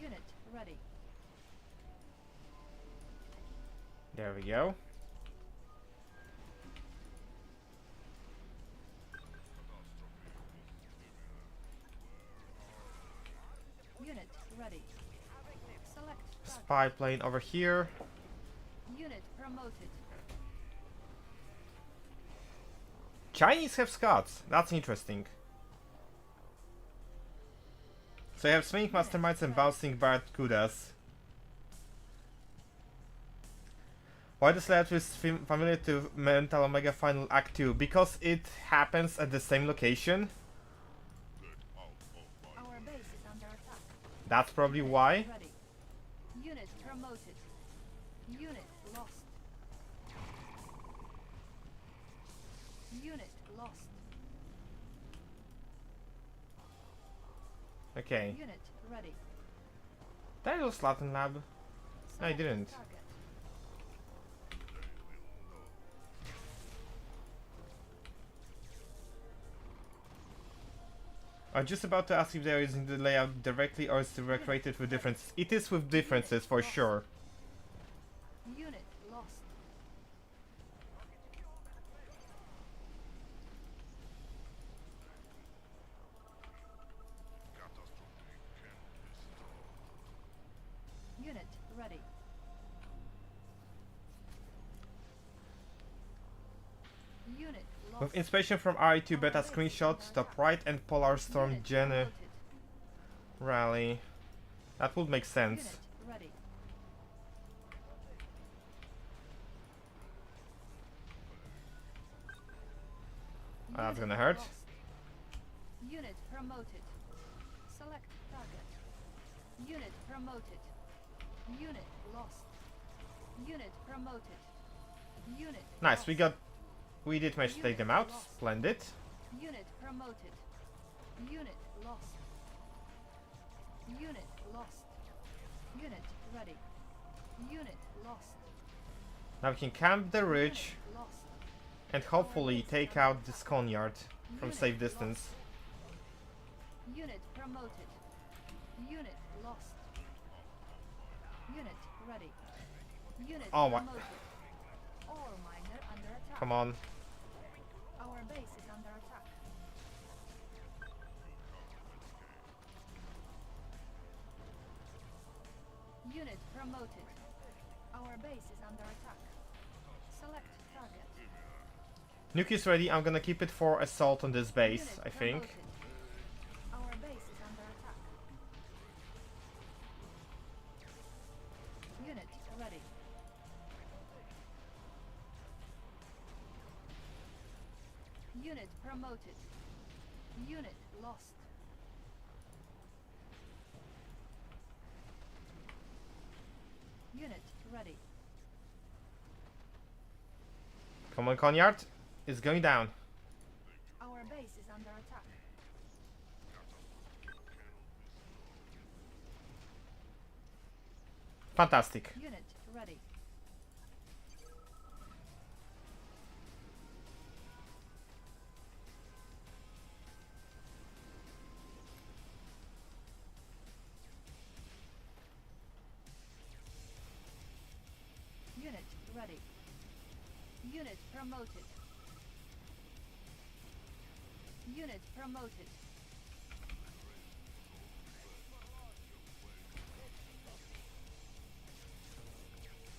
Unit ready. There we go. Unit ready. Select target. Spy plane over here. Unit promoted. Chinese have Scots. That's interesting. So you have swinging masterminds and bouncing barracudas. Why does layout is familiar to Mental Omega Final Act 2? Because it happens at the same location. Our base is under attack. That's probably why. Ready. Unit promoted. Unit lost. lost. Okay. Unit ready. Did I lose Latin Lab? No, I Select didn't. target. I'm just about to ask if they're using the layout directly or is it recreated with differences. It is with differences for sure. Unit lost. Unit ready. Unit lost. With inspiration from RE2 beta screenshots, the Pride and Polar Storm Unit generally promoted. that would make sense. Unit ready. That's Unit gonna hurt. lost. Unit promoted. Select target. Unit promoted. Unit lost. Unit promoted. Unit Nice, lost. we did manage to take them out. Splendid. Unit promoted. Unit lost. Unit lost. Unit ready. Unit lost. Now we can camp the ridge Unit lost. and hopefully take out this coneyard from Unit safe distance. lost. Unit promoted. Unit lost. Unit ready. Unit Oh my- promoted. Ore miner under attack. Come on. Our base is under attack. Unit promoted. Our base is under attack. Select target. Nuke is ready. I'm gonna keep it for assault on this base, Unit I think. promoted. Our base is under attack. Unit ready. Unit promoted. Unit lost. Unit ready. Come on, coneyard. It's going down. Our base is under attack. Fantastic. Unit ready. Unit ready. Unit promoted. Unit promoted.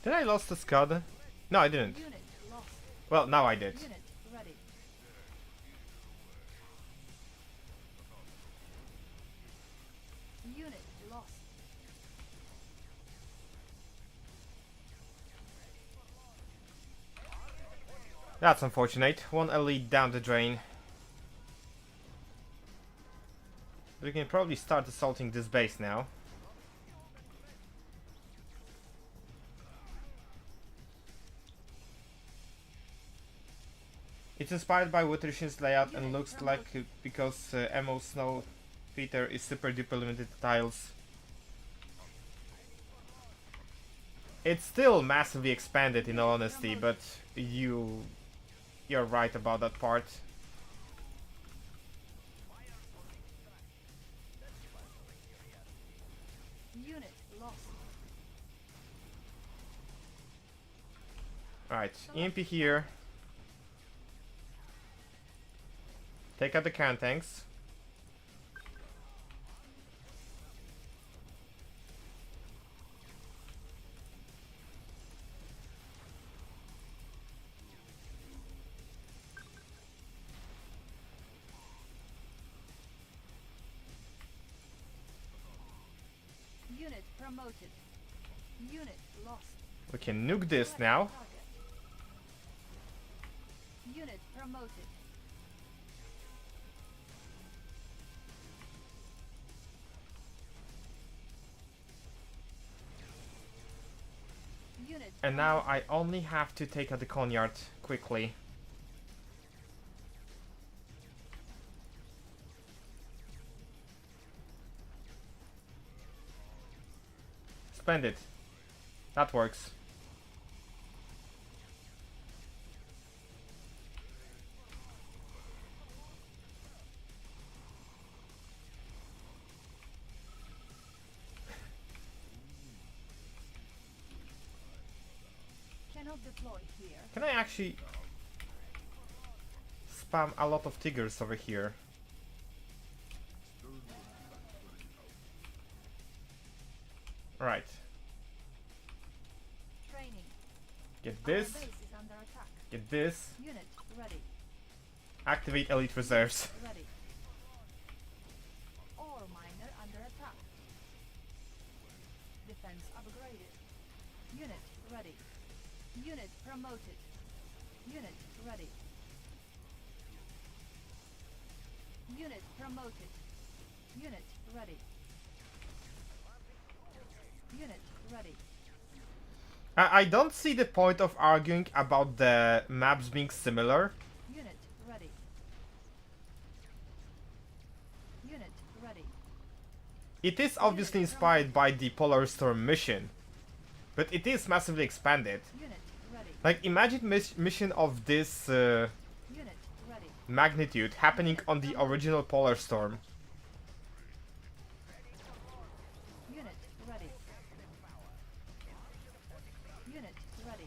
Did I lost the Scud? No, I didn't. Unit lost. Well, now I did. Unit ready. Unit lost. That's unfortunate. One elite down the drain. We can probably start assaulting this base now. It's inspired by Witterishin's layout and looks like because Ammo Snow Peter is super duper limited tiles. It's still massively expanded in all honesty, but you're right about that part. Unit lost. Alright, EMP here. Take out the can tanks. Unit promoted. Unit lost. We can nuke this Select now. target. Unit promoted. Unit And now promoted. I only have to take out the coneyard quickly. expand it. That works. Cannot deploy here. Can I actually spam a lot of tigers over here? Right. Training. Get Our this. base is under attack. Get this. Unit ready. Activate elite reserves. Ready. Ore miner under attack. Defense upgraded. Unit ready. Unit promoted. Unit ready. Unit promoted. Unit ready. Unit ready. I don't see the point of arguing about the maps being similar. Unit ready. Unit ready. It is obviously inspired by the Polar Storm mission, but it is massively expanded. Unit ready. Like, imagine mission of this Unit ready. magnitude happening on the original Polar Storm. Unit ready. Unit ready.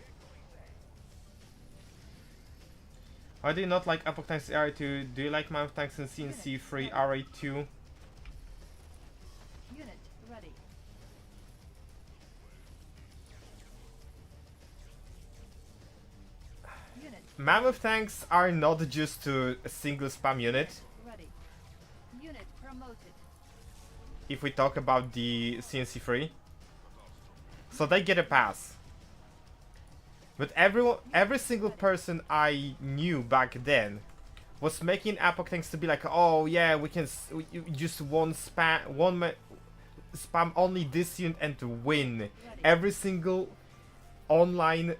Why do you not like Epoch Tanks ARA2? Do you like Mammoth Tanks and CNC free RA2? Unit ready. Unit Mammoth Tanks are not just a single spam unit. ready. Unit promoted. If we talk about the CNC free, so they get a pass. But every single person I knew back then was making Epoch Tanks to be like, oh yeah, we can just spam only this unit and to win. Every single online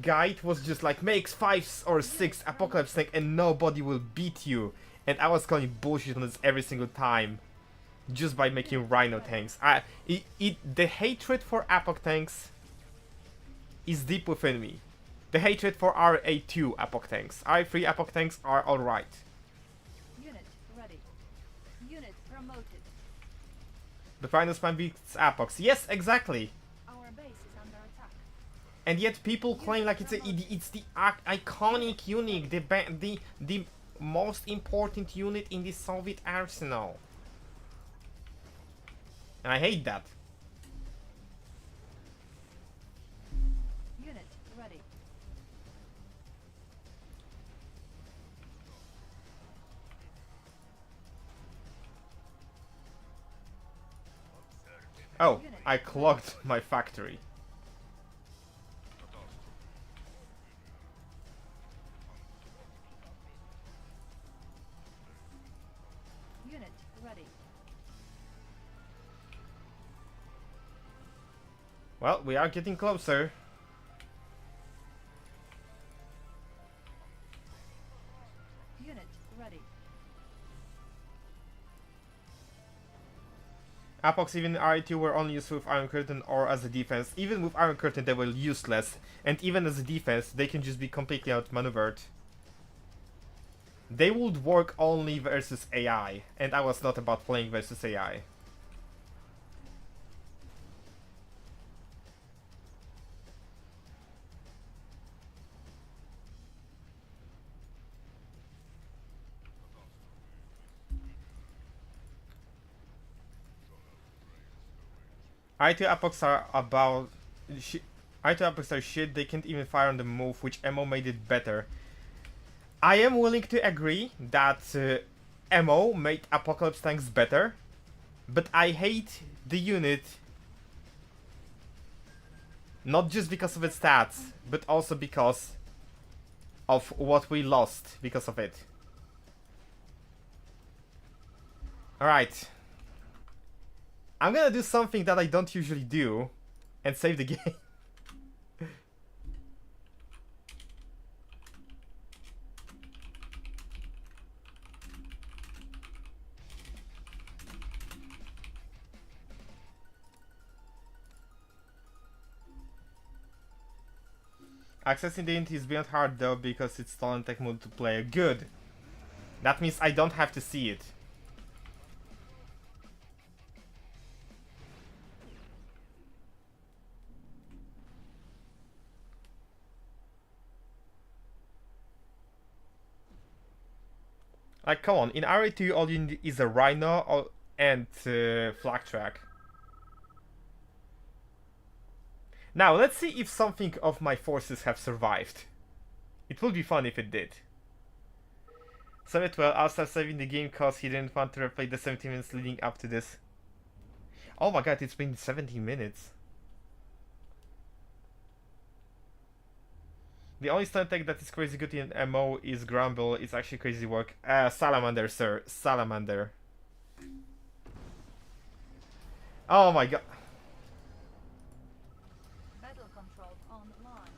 guide was just like, makes 5 or 6 Apocalypse Tank and nobody will beat you. And I was calling bullshit on this every single time, just by making Rhino tanks. The hatred for Epoch Tanks is deep within me. The hatred for RA2 Epoch Tanks. RA3 Epoch Tanks are alright. Unit ready. Unit promoted. The final spam beats Epochs. Yes, exactly. Our base is under attack. And yet people claim like it's the iconic unit, the most important unit in the Soviet arsenal. And I hate that. Unit ready. Oh, I clogged my factory. Unit ready. Well, we are getting closer. Unit ready. Apox even RA2 were only useful with Iron Curtain or as a defense. Even with Iron Curtain they were useless. And even as a defense they can just be completely outmaneuvered. They would work only versus AI. And I was not about playing versus AI. I2 Apox are about... I2 Apox are shit, they can't even fire on the move, which MO made it better. I am willing to agree that MO made Apocalypse Tanks better, but I hate the unit not just because of its stats, but also because of what we lost because of it. Alright. I'm gonna do something that I don't usually do and save the game. Accessing the unit is beyond hard though because it's stolen tech multiplayer. Good. That means I don't have to see it. Like, come on, in APRA2 all you need is a Rhino and flag track. Now, let's see if something of my forces have survived. It would be fun if it did. Soviet well, Alstar saving the game cause he didn't want to replay the 17 minutes leading up to this. Oh my god, it's been 17 minutes. The only stun tech that is crazy good in MO is Grumble. It's actually crazy work. Salamander, sir. Salamander. Oh my god. Battle control online.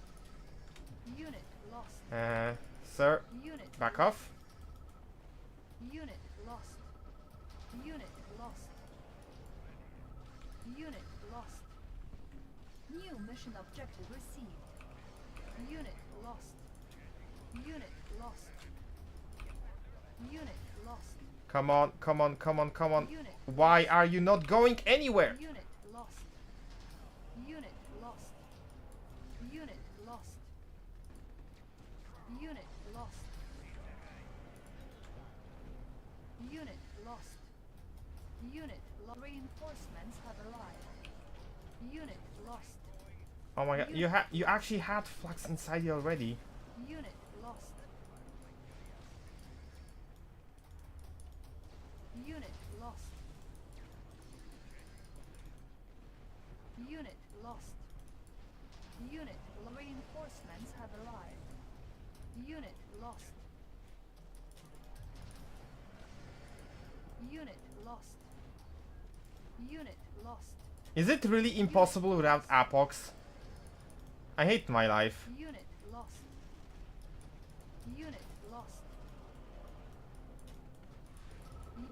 Unit lost. Sir, Unit back lost. off. Unit lost. Unit lost. Unit lost. New mission objective received. Unit lost. Unit lost. Unit lost. Come on, come on, come on, come on. Unit Why are you not going anywhere? Unit lost. Unit lost. Unit lost. Unit lost. Unit lost. Unit lost. Reinforcements have arrived. Unit lost. Oh my god, you actually had flags inside you already. Unit lost. Unit lost. Unit lost. Unit reinforcements have arrived. Unit lost. Unit lost. Unit lost. Is it really impossible without Apox? I hate my life. Unit lost. Unit lost.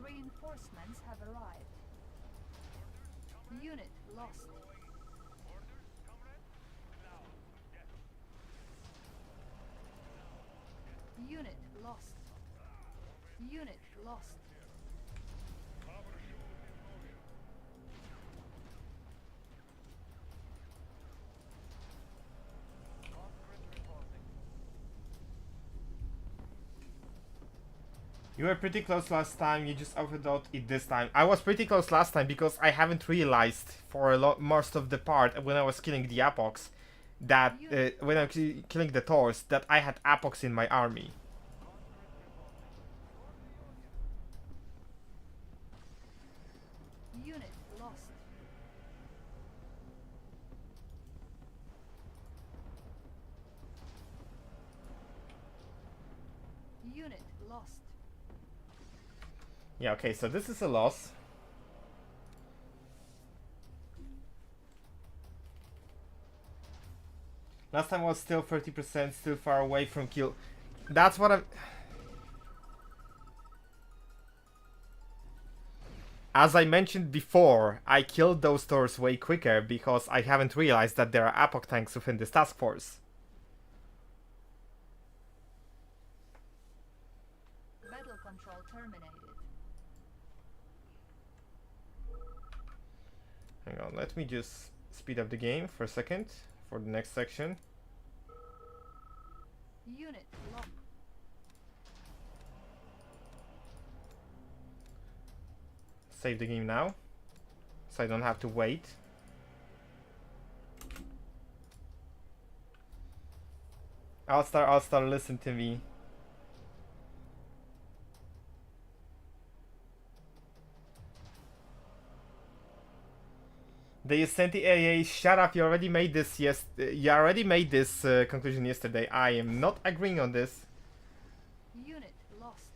Reinforcements have arrived. Unit lost. Unit lost. Unit lost. You were pretty close last time, you just overdosed it this time. I was pretty close last time because I haven't realized for most of the part when I was killing the Apox that when I was killing the Taurs that I had Apox in my army. Unit lost. Unit lost. Yeah, okay, so this is a loss. Last time was still 30%, still far away from kill. That's what I'm... As I mentioned before, I killed those Taurs way quicker because I haven't realized that there are Apoc tanks within this task force. Battle control terminated. Hang on, let me just speed up the game for a second for the next section. Unit lost. Save the game now, so I don't have to wait. Alstar, listen to me. The Ascenti AA, shut up, you already made this, you already made this conclusion yesterday. I am not agreeing on this. Unit lost.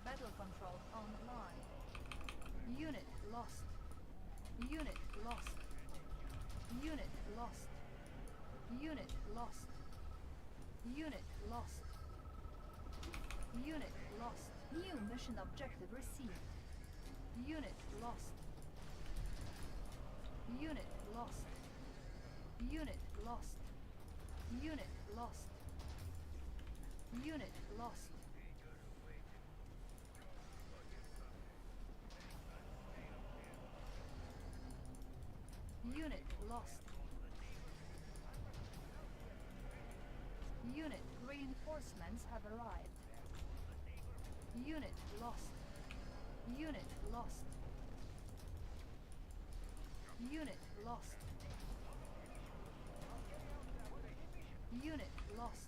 Battle control online. Unit lost. Unit lost. Unit lost. Unit lost. Unit lost. Unit lost. New mission objective received. Unit lost. Unit lost. Unit lost. Unit lost. Unit lost. Unit lost. Unit reinforcements have arrived. Unit lost. Unit lost. Unit lost. Unit lost.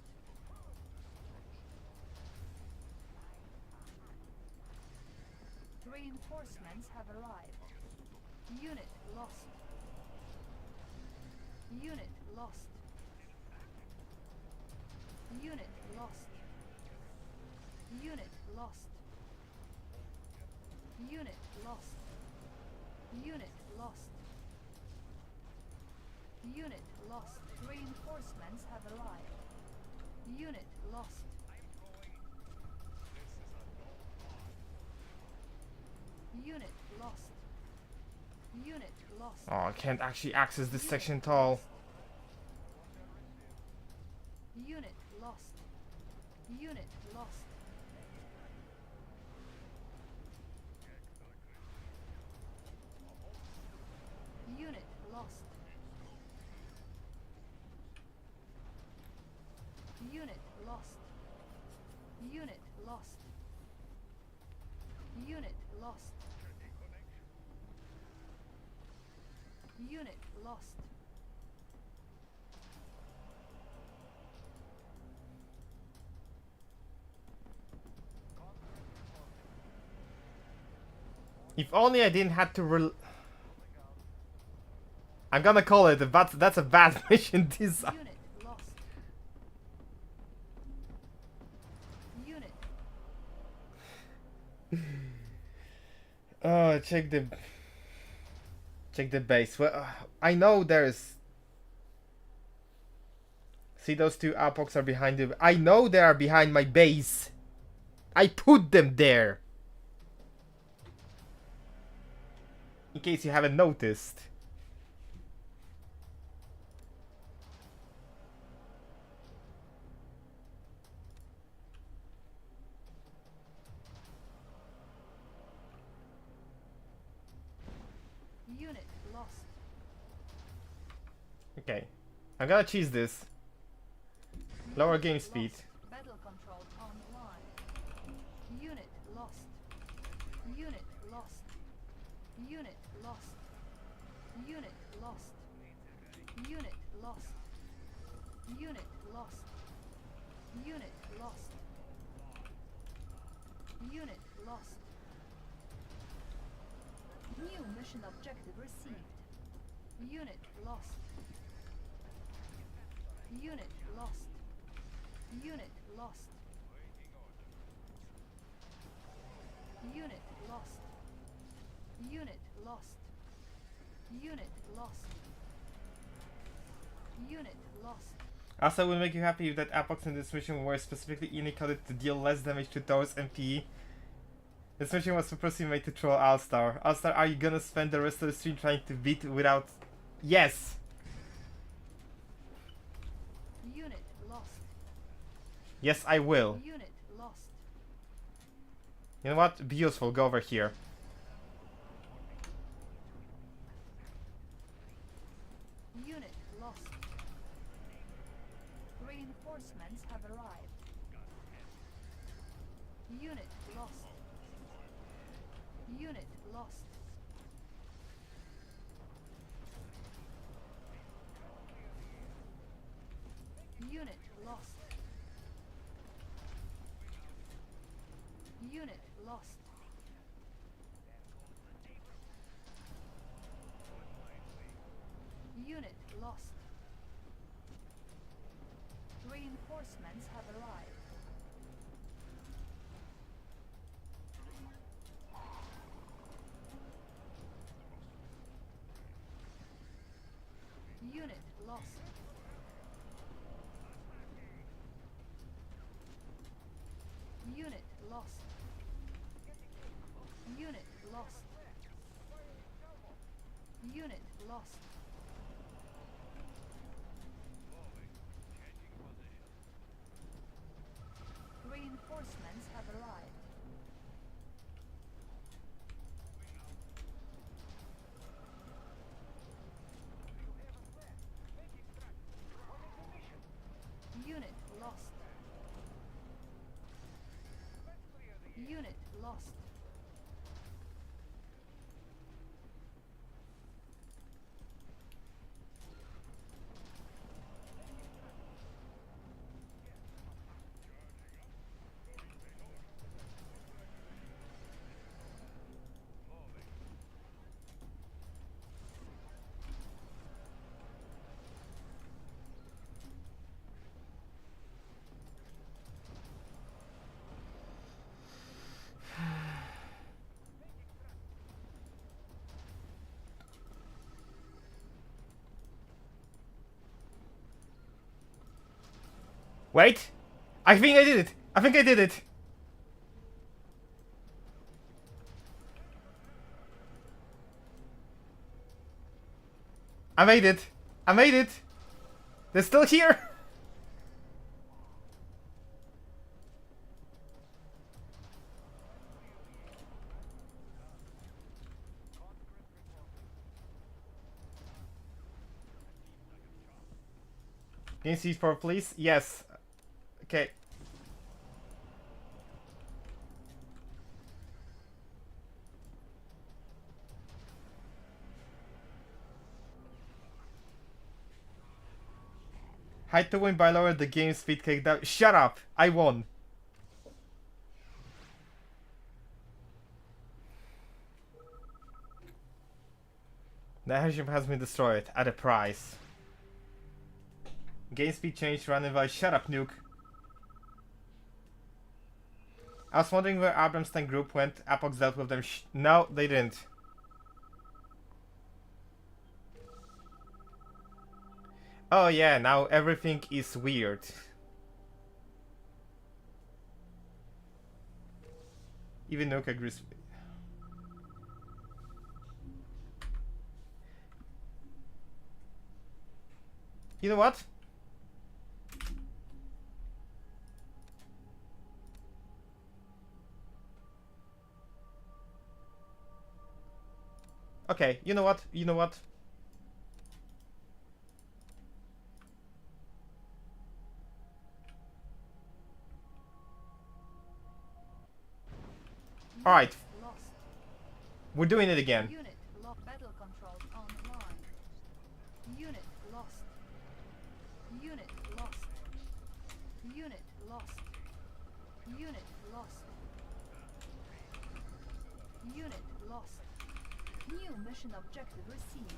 Reinforcements have arrived. Unit lost. Unit lost. Unit lost. Unit lost. Unit lost. Unit lost. Unit lost. Reinforcements have arrived. Unit lost. Unit lost. Unit lost. Oh, I can't actually access this section at all. Unit lost. Unit lost. Unit lost. Unit lost. Unit lost. Unit lost. Unit lost. If only I didn't have to I'm gonna call it that's a bad mission design. Unit lost. Unit. Oh, check the base. Well, I know there's. See, those two apocs are behind you. I know they are behind my base. I put them there. In case you haven't noticed. Unit lost. Okay. I'm gonna cheese this. Lower game Lost. speed. Battle control online. Unit lost. Unit lost. Unit lost. Unit lost. Unit lost. Unit lost. Unit lost. Unit lost. New mission objective received. Unit lost. Unit lost. Unit lost. Unit lost. Unit lost. Unit lost. Unit lost. Also, will make you happy if that apocs in this mission were specifically indicated to deal less damage to Thor's MP. This mission was supposed to be made to troll Alstar. Alstar, are you gonna spend the rest of the stream trying to beat without... Yes! Unit lost. Yes, I will. Unit lost. You know what? Be useful, go over here. Unit lost. Reinforcements have arrived. Unit lost. Unit lost. Unit lost. Unit lost. Unit lost. Reinforcements have arrived. Unit lost. Unit lost. Unit lost. Unit lost. Unit lost. Wait! I think I did it! I think I did it! I made it! I made it! They're still here! Can you see for please? Yes. Okay. Height to win by lower the game speed kick down. Shut up! I won. The airship has been destroyed at a price. Game speed change running by. Shut up, nuke. I was wondering where Abrams' tank group went. Apox dealt with them. No, they didn't. Oh yeah, now everything is weird. Even Nuke agrees. You know what? Okay, you know what? You know what? Alright. We're doing it again. Unit lost. Battle controls online. Unit lost. Unit lost. Unit lost. Unit lost. Unit lost. New mission objective received.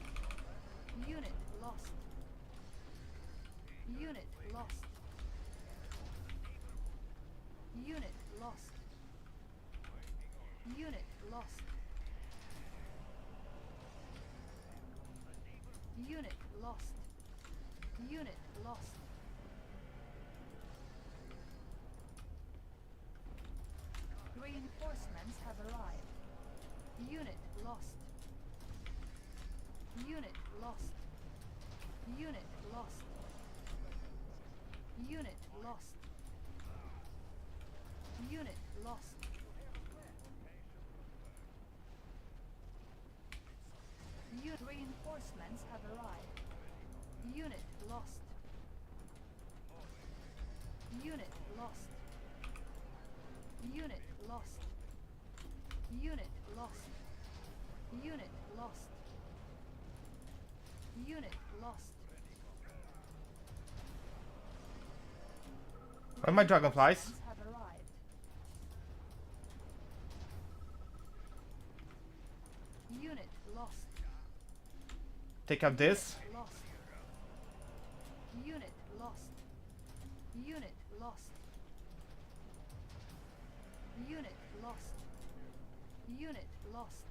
Unit lost. Unit lost. Unit lost. Unit lost. Unit lost. Unit lost. Reinforcements have arrived. Unit lost. Unit lost. Unit lost. Unit lost. Unit lost. Reinforcements have arrived. Unit lost. Unit lost. Unit lost. Unit lost. Unit lost. Unit lost. Where are my dragonflies? Have arrived. Unit lost. Take out this. Lost. Unit lost. Unit lost. Unit lost. Unit lost.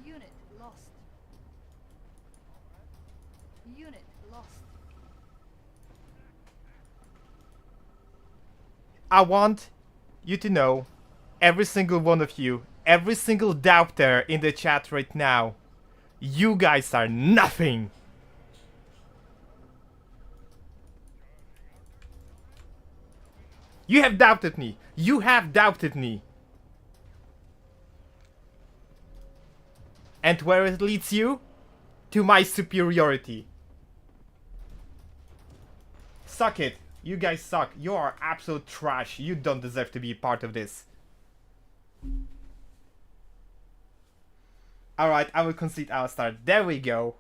Unit lost. Unit lost. I want you to know, every single one of you, every single doubter in the chat right now, you guys are nothing. You have doubted me. You have doubted me. And where it leads you? to my superiority. Suck it. You guys suck. You are absolute trash. You don't deserve to be part of this. Alright, I will concede Alstar. There we go.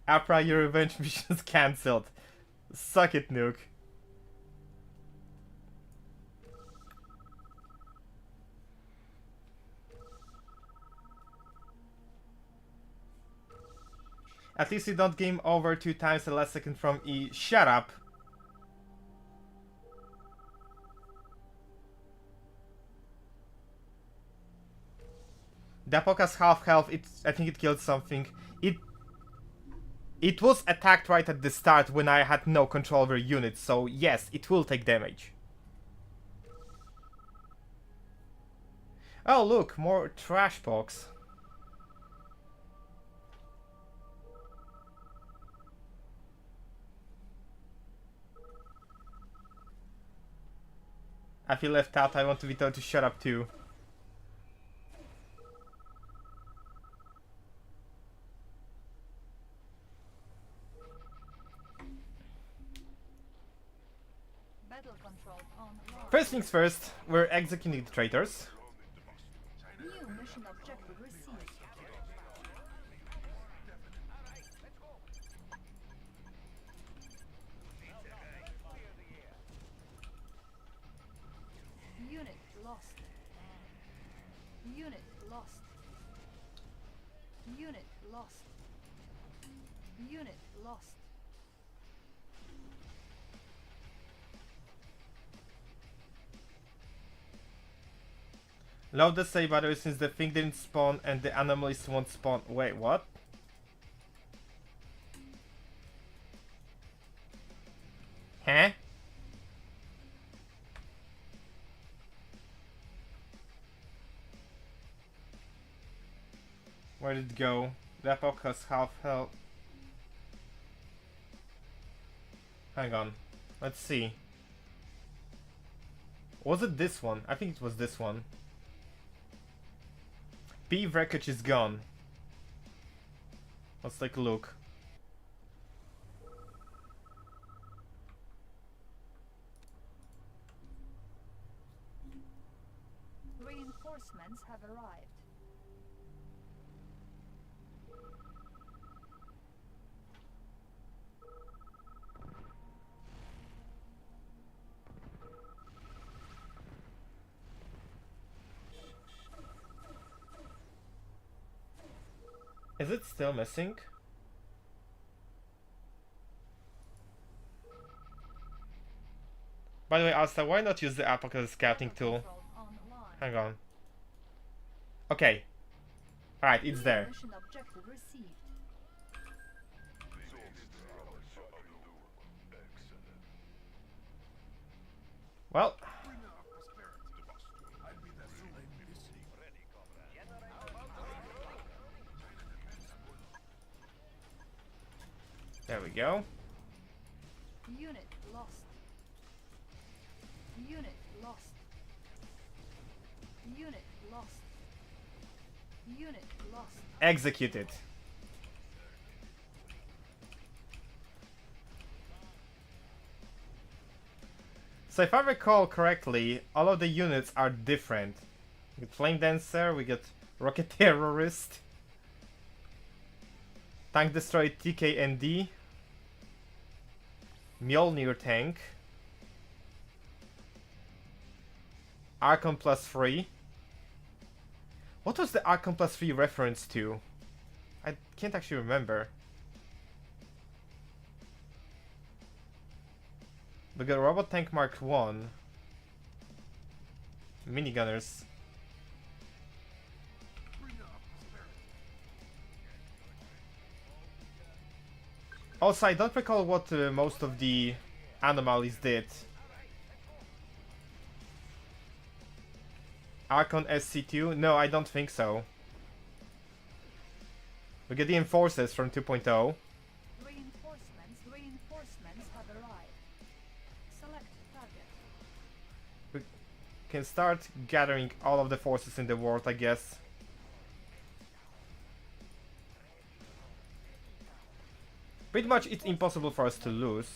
APRA, your revenge mission is cancelled. Suck it, Nuke. At least you don't game over 2 times the last second from E. Shut up. The Apoc has half health. I think it killed something. It was attacked right at the start when I had no control over units, so yes, it will take damage. Oh look, more trash box. I feel left out. I want to be told to shut up too. Battle control online. First things first, we're executing the traitors. New mission objective received. Unit lost. Unit lost. Unit lost. Unit lost. Load the save battery since the thing didn't spawn and the anomalies won't spawn. Wait, what? Huh? Where did it go? The Epoch has half health. Hang on. Let's see. Was it this one? I think it was this one. B wreckage is gone. Let's take a look. Reinforcements have arrived. Is it still missing? By the way, Alstar, why not use the Apoc as a scouting tool? Control online. Hang on. Okay. Alright, it's there. Mission objective received. Well, there we go. Unit lost. Unit lost. Unit lost. Unit lost. Executed. So if I recall correctly, all of the units are different. We get Flame Dancer, we get Rocket Terrorist, Tank Destroyer TKND, Mjolnir Tank, Archon plus 3. What was the Archon plus 3 reference to? I can't actually remember. We got Robot Tank Mark 1. Minigunners. Also, I don't recall what most of the anomalies did. Archon SC2? No, I don't think so. We get the Enforcers from 2.0. Reinforcements have arrived. Select target. We can start gathering all of the forces in the world, I guess. Pretty much it's impossible for us to lose.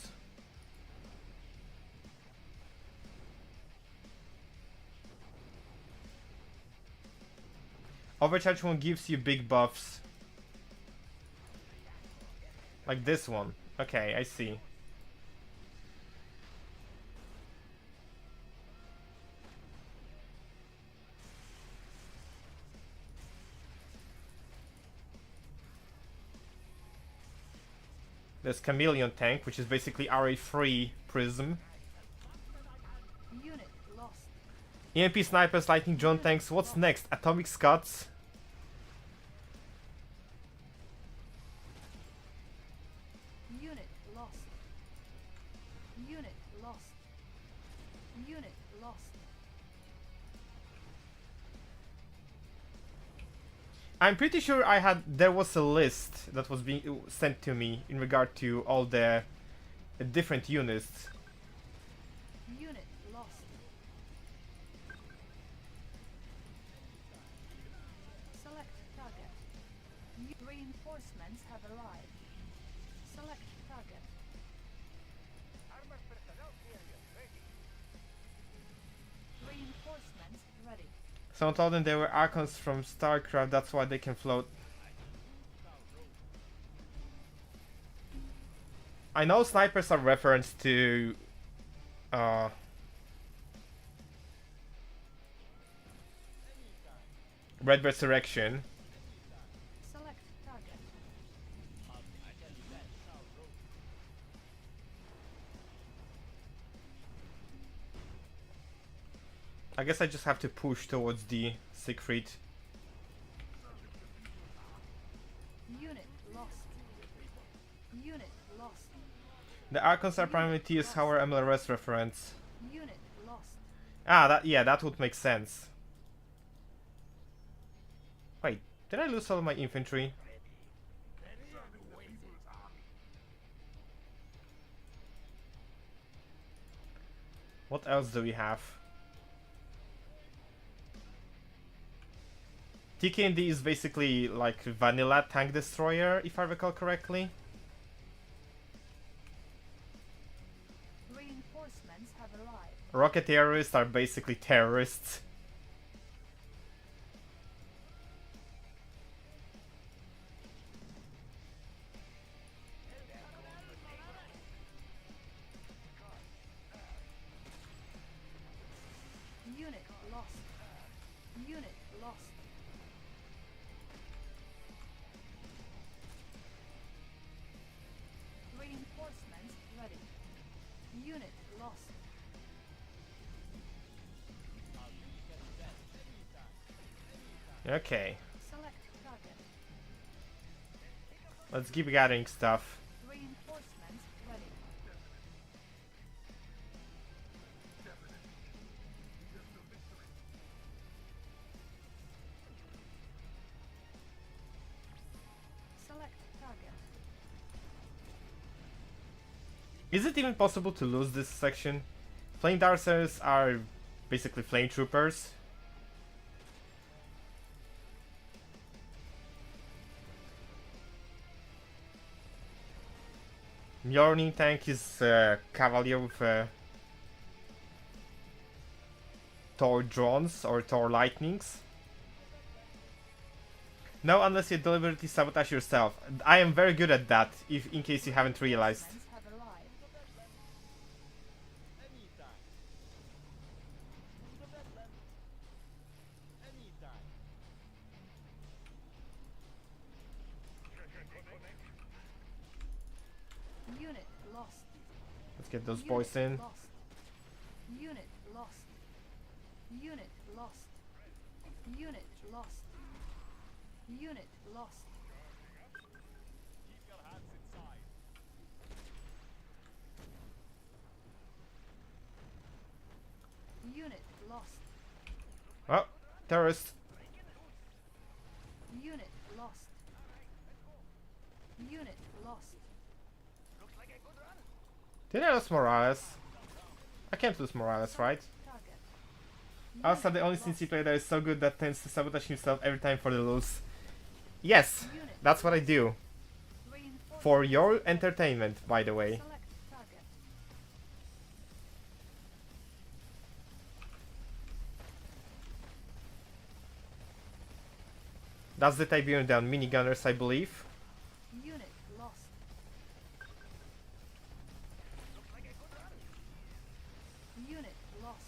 Overcharge one gives you big buffs. Like this one. Okay, I see. There's Chameleon Tank, which is basically RA3 Prism. Unit lost. EMP Snipers, Lightning Drone Tanks. What's next? Atomic Scuds? Unit lost. Unit lost. Unit lost. I'm pretty sure there was a list that was being sent to me in regard to all the different units. Unit lost. Select target. Reinforcements have arrived. Select target. Armored personnel carrier ready. Reinforcements ready. Someone told them they were icons from StarCraft, that's why they can float. I know snipers are referenced to Red Resurrection. Select target. I guess I just have to push towards the Siegfried. Unit lost. Unit lost. The icons are primarily TS Howard MLRS reference. Unit lost. Ah, that would make sense. Wait, did I lose all of my infantry? What else do we have? TKND is basically like vanilla tank destroyer, if I recall correctly. Reinforcements have arrived. Rocket terrorists are basically terrorists. Unit lost. Unit lost. Reinforcements ready. Unit lost. Okay, Select target. let's keep gathering stuff. Reinforcements ready. Select target. Is it even possible to lose this section? Flame Darcers are basically flame troopers. Mjolnir tank is Cavalier with Thor drones or Thor lightnings. No, unless you deliberately sabotage yourself. I am very good at that, if in case you haven't realized. Reinforcements have arrived. Unit lost. Let's get those boys in. Lost. Unit lost. Unit lost. Unit lost. Unit lost. Keep your hands inside. Unit lost. Oh, terrorists. Unit lost. Unit lost. Did I lose Morales? I can't lose Morales, right? Target. Alstar, the only CNC player that is so good that tends to sabotage himself every time for the lose. Yes, Unit that's what I do. reinforcements For your entertainment, by the way. Select target. That's the Tiberian down. Minigunners, I believe. Unit lost. Unit lost.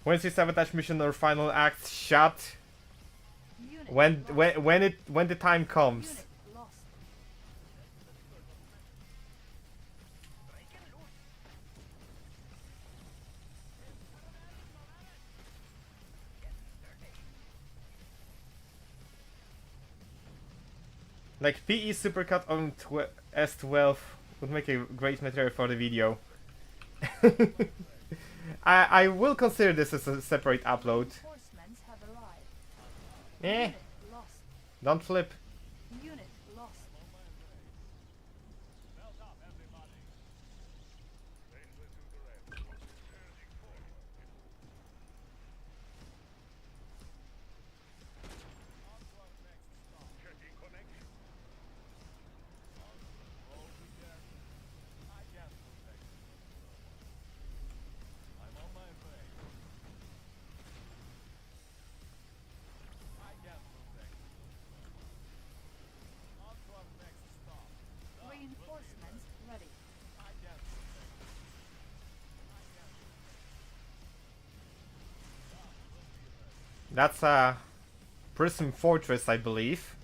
When's the sabotage mission or final act shot? Unit When lost. when the time comes. Unit lost. Like PE Supercut on S12 would make a great material for the video. I will consider this as a separate upload. Reinforcements have arrived. Eh, Unit lost. don't flip. Unit lost. Melt up, everybody. Danger to the left. Heading forward. On to our next stop. Checking connection. Over here. I can't protect you. I'm on my way. I can't protect you. On to our next stop. Reinforcements ready. I can't protect you. That's a Prism Fortress, I believe.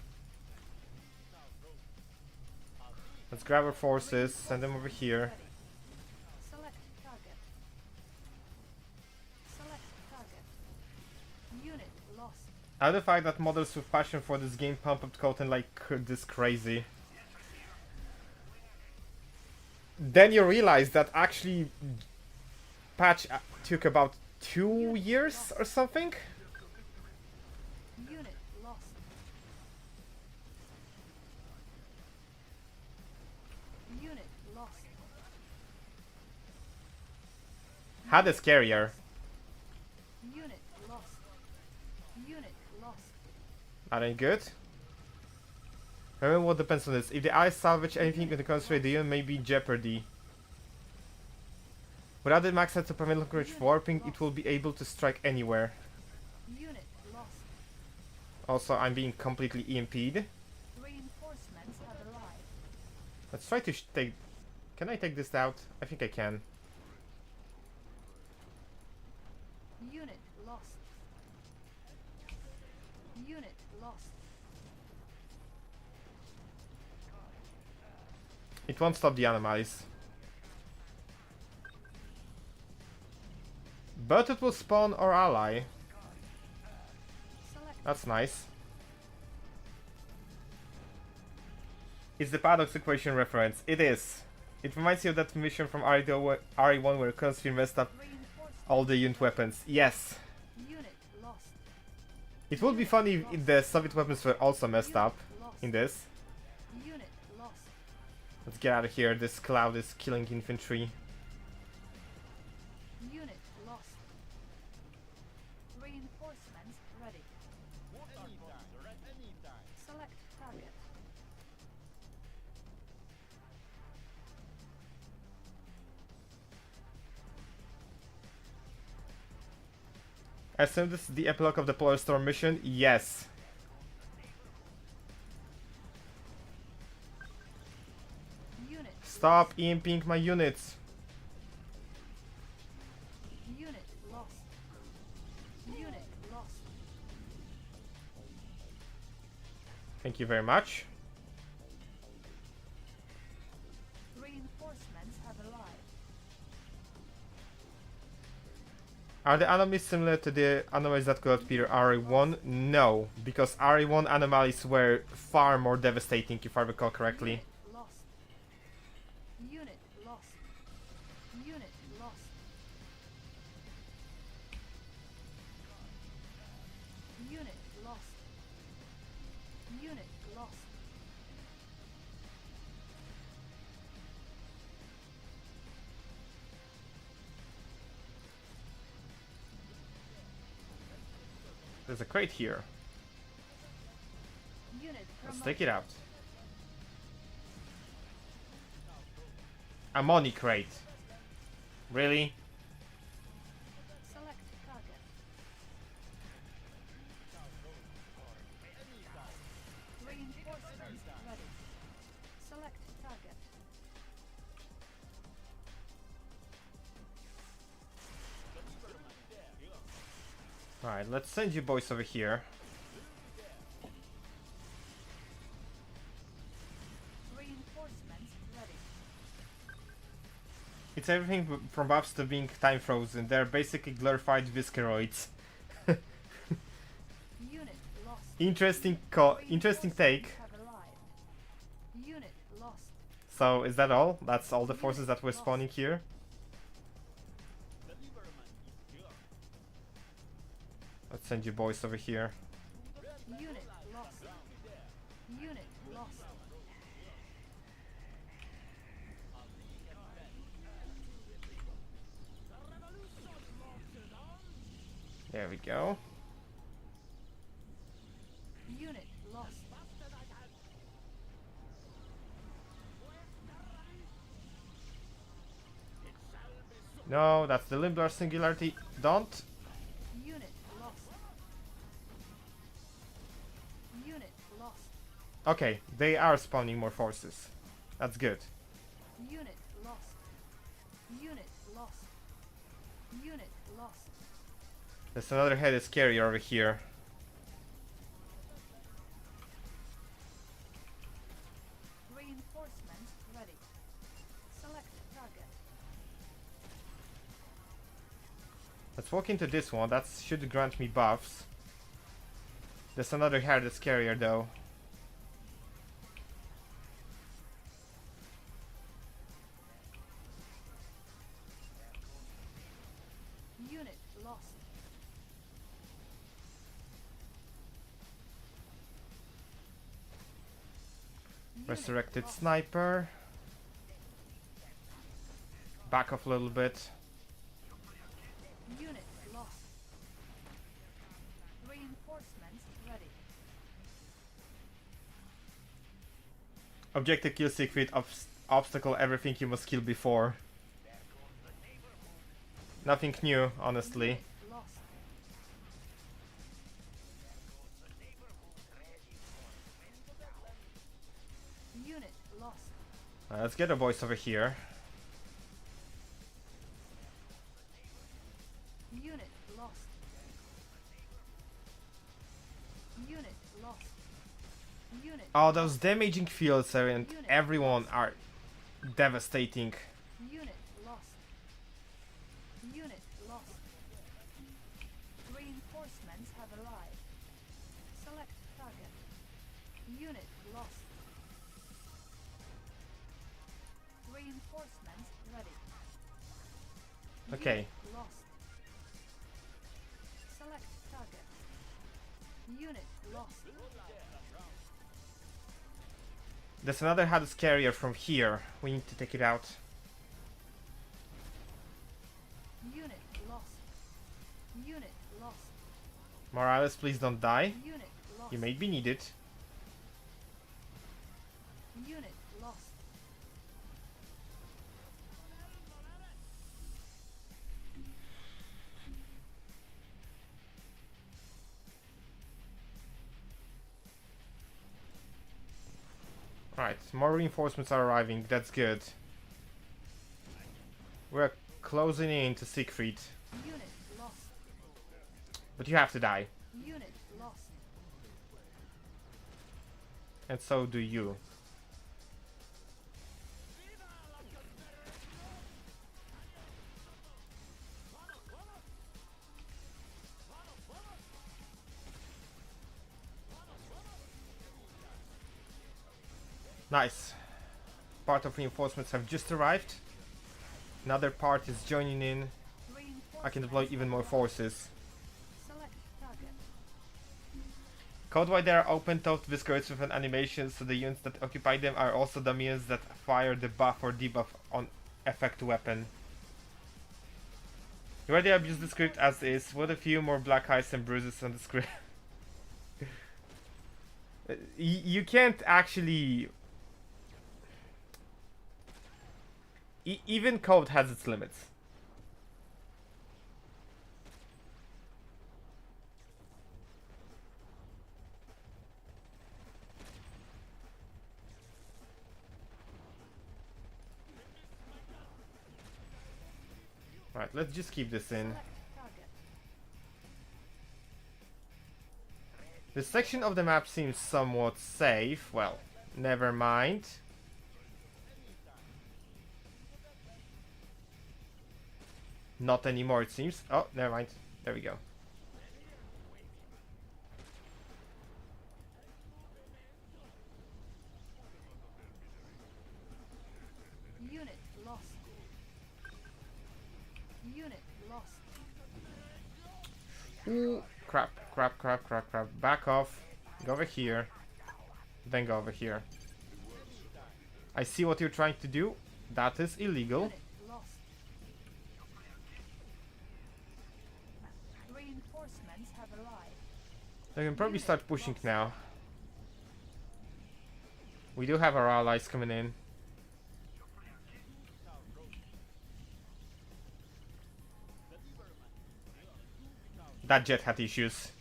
Let's grab our forces, send them over here. Ready. Select target. Select target. Unit lost. I love the fact that models with passion for this game pump up content like this crazy. Then you realize that actually patch took about 2 years or something. Unit lost. Unit lost. Hades carrier. Unit lost. Unit lost. That ain't good. Remember what depends on this. If the eyes salvage anything in the concentrate, the unit may be in jeopardy. Without the max set to prevent long-range warping, it will be able to strike anywhere. Unit lost. Also, I'm being completely EMP'd. Reinforcements have arrived. Let's try to take... Can I take this out? I think I can. Unit lost. Unit lost. It won't stop the anomalies. But it will spawn our ally. Select That's nice. It's the paradox equation reference. It is. It reminds you of that mission from RE1 where Consphere messed up reinforcement. all the unit weapons. Yes. Unit lost. It would be funny if the Soviet weapons were also messed Unit up lost. in this. Unit lost. Let's get out of here. This cloud is killing infantry. Unit lost. Reinforcements ready. Select target. I assume this is the epilogue of the Polar Storm mission? Yes. Unit. Stop EMPing my units. Unit lost. Unit lost. Thank you very much. Reinforcements have arrived. Are the anomalies similar to the anomalies that could appear RE1? No, because RE1 anomalies were far more devastating if I recall correctly. Unit lost. Unit lost. Unit lost. Unit lost. Unit lost. There's a crate here. Unit Let's promoted. take it out. A money crate. Really? Select target. Reinforcements ready. Select target. Alright, let's send you boys over here. Reinforcements ready. It's everything from buffs to being time frozen. They're basically glorified visceroids. Unit lost. Interesting take. Have arrived. Unit lost. So, is that all? That's all the forces that we're spawning here? Let's send you boys over here. Unit lost. Unit lost. There we go. Unit lost. No, that's the Limblar Singularity. Don't. Unit lost. Unit lost. Okay, they are spawning more forces. That's good. Unit lost. Unit lost. Unit lost. There's another headless carrier over here. Reinforcements ready. Select target. Let's walk into this one. That should grant me buffs. There's another headless carrier though. Unit lost. Unit Resurrected lost. sniper. Back off a little bit. Unit lost. Reinforcements ready. Objective kill secret obstacle everything you must kill before. Nothing new, honestly. Unit lost. Unit lost. Let's get the boys over here. Unit lost. Unit lost. Unit Oh, those damaging fields and everyone are devastating. Unit lost. Unit lost. Reinforcements have arrived. Select target. Unit lost. Reinforcements ready. Okay. Unit lost. Select target. Unit lost. There's another Hades carrier from here. We need to take it out. Unit lost. Unit lost. Morales, please don't die. Unit lost. You may be needed. Unit lost. Right, more reinforcements are arriving. That's good. We're closing in to Siegfried. Unit lost. But you have to die. Unit lost. And so do you. Nice. Part of reinforcements have just arrived. Another part is joining in. I can deploy even more forces. Select target. Code-wide there are open-toed viscerates with an animation, so the units that occupy them are also the minions that fire the buff or debuff on effect weapon. You already abused the script as is, with a few more black eyes and bruises on the script. You can't actually... Even code has its limits. Right, let's just keep this in. Select target. This section of the map seems somewhat safe. Well, never mind. Not anymore, it seems. Oh, never mind. There we go. Unit lost. Unit lost. Ooh, crap, crap, crap, crap, crap. Back off. Go over here. Then go over here. I see what you're trying to do. That is illegal. Unit lost. Reinforcements have arrived. I can probably start pushing now. We do have our allies coming in. That jet had issues.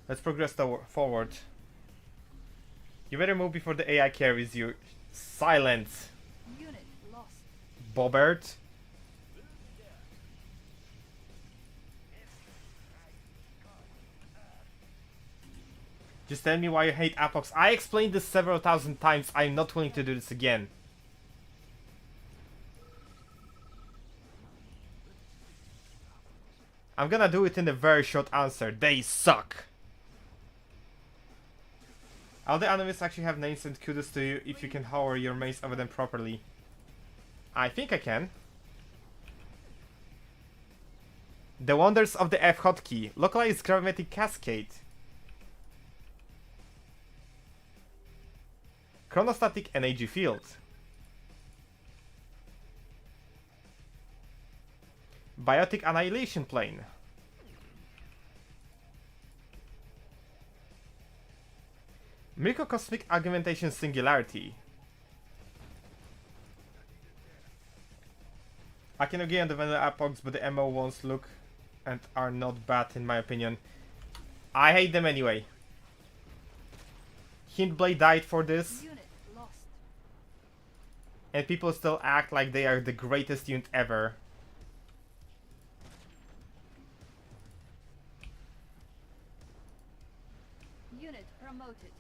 Let's progress forward. You better move before the AI carries you. Silence, Unit lost. Bobbert. Just tell me why you hate Apox. I explained this several thousand times. I'm not willing to do this again. I'm gonna do it in a very short answer. They suck. All the enemies actually have names, and kudos to you if you can hover your maze over them properly. I think I can. The wonders of the F hotkey. Localized gravity cascade. Chronostatic energy field. Biotic annihilation plane. Microcosmic augmentation singularity. I can agree on the vanilla Apox, but the MO ones look and are not bad in my opinion. I hate them anyway. Hintblade died for this, Unit lost. and people still act like they are the greatest unit ever. Unit promoted.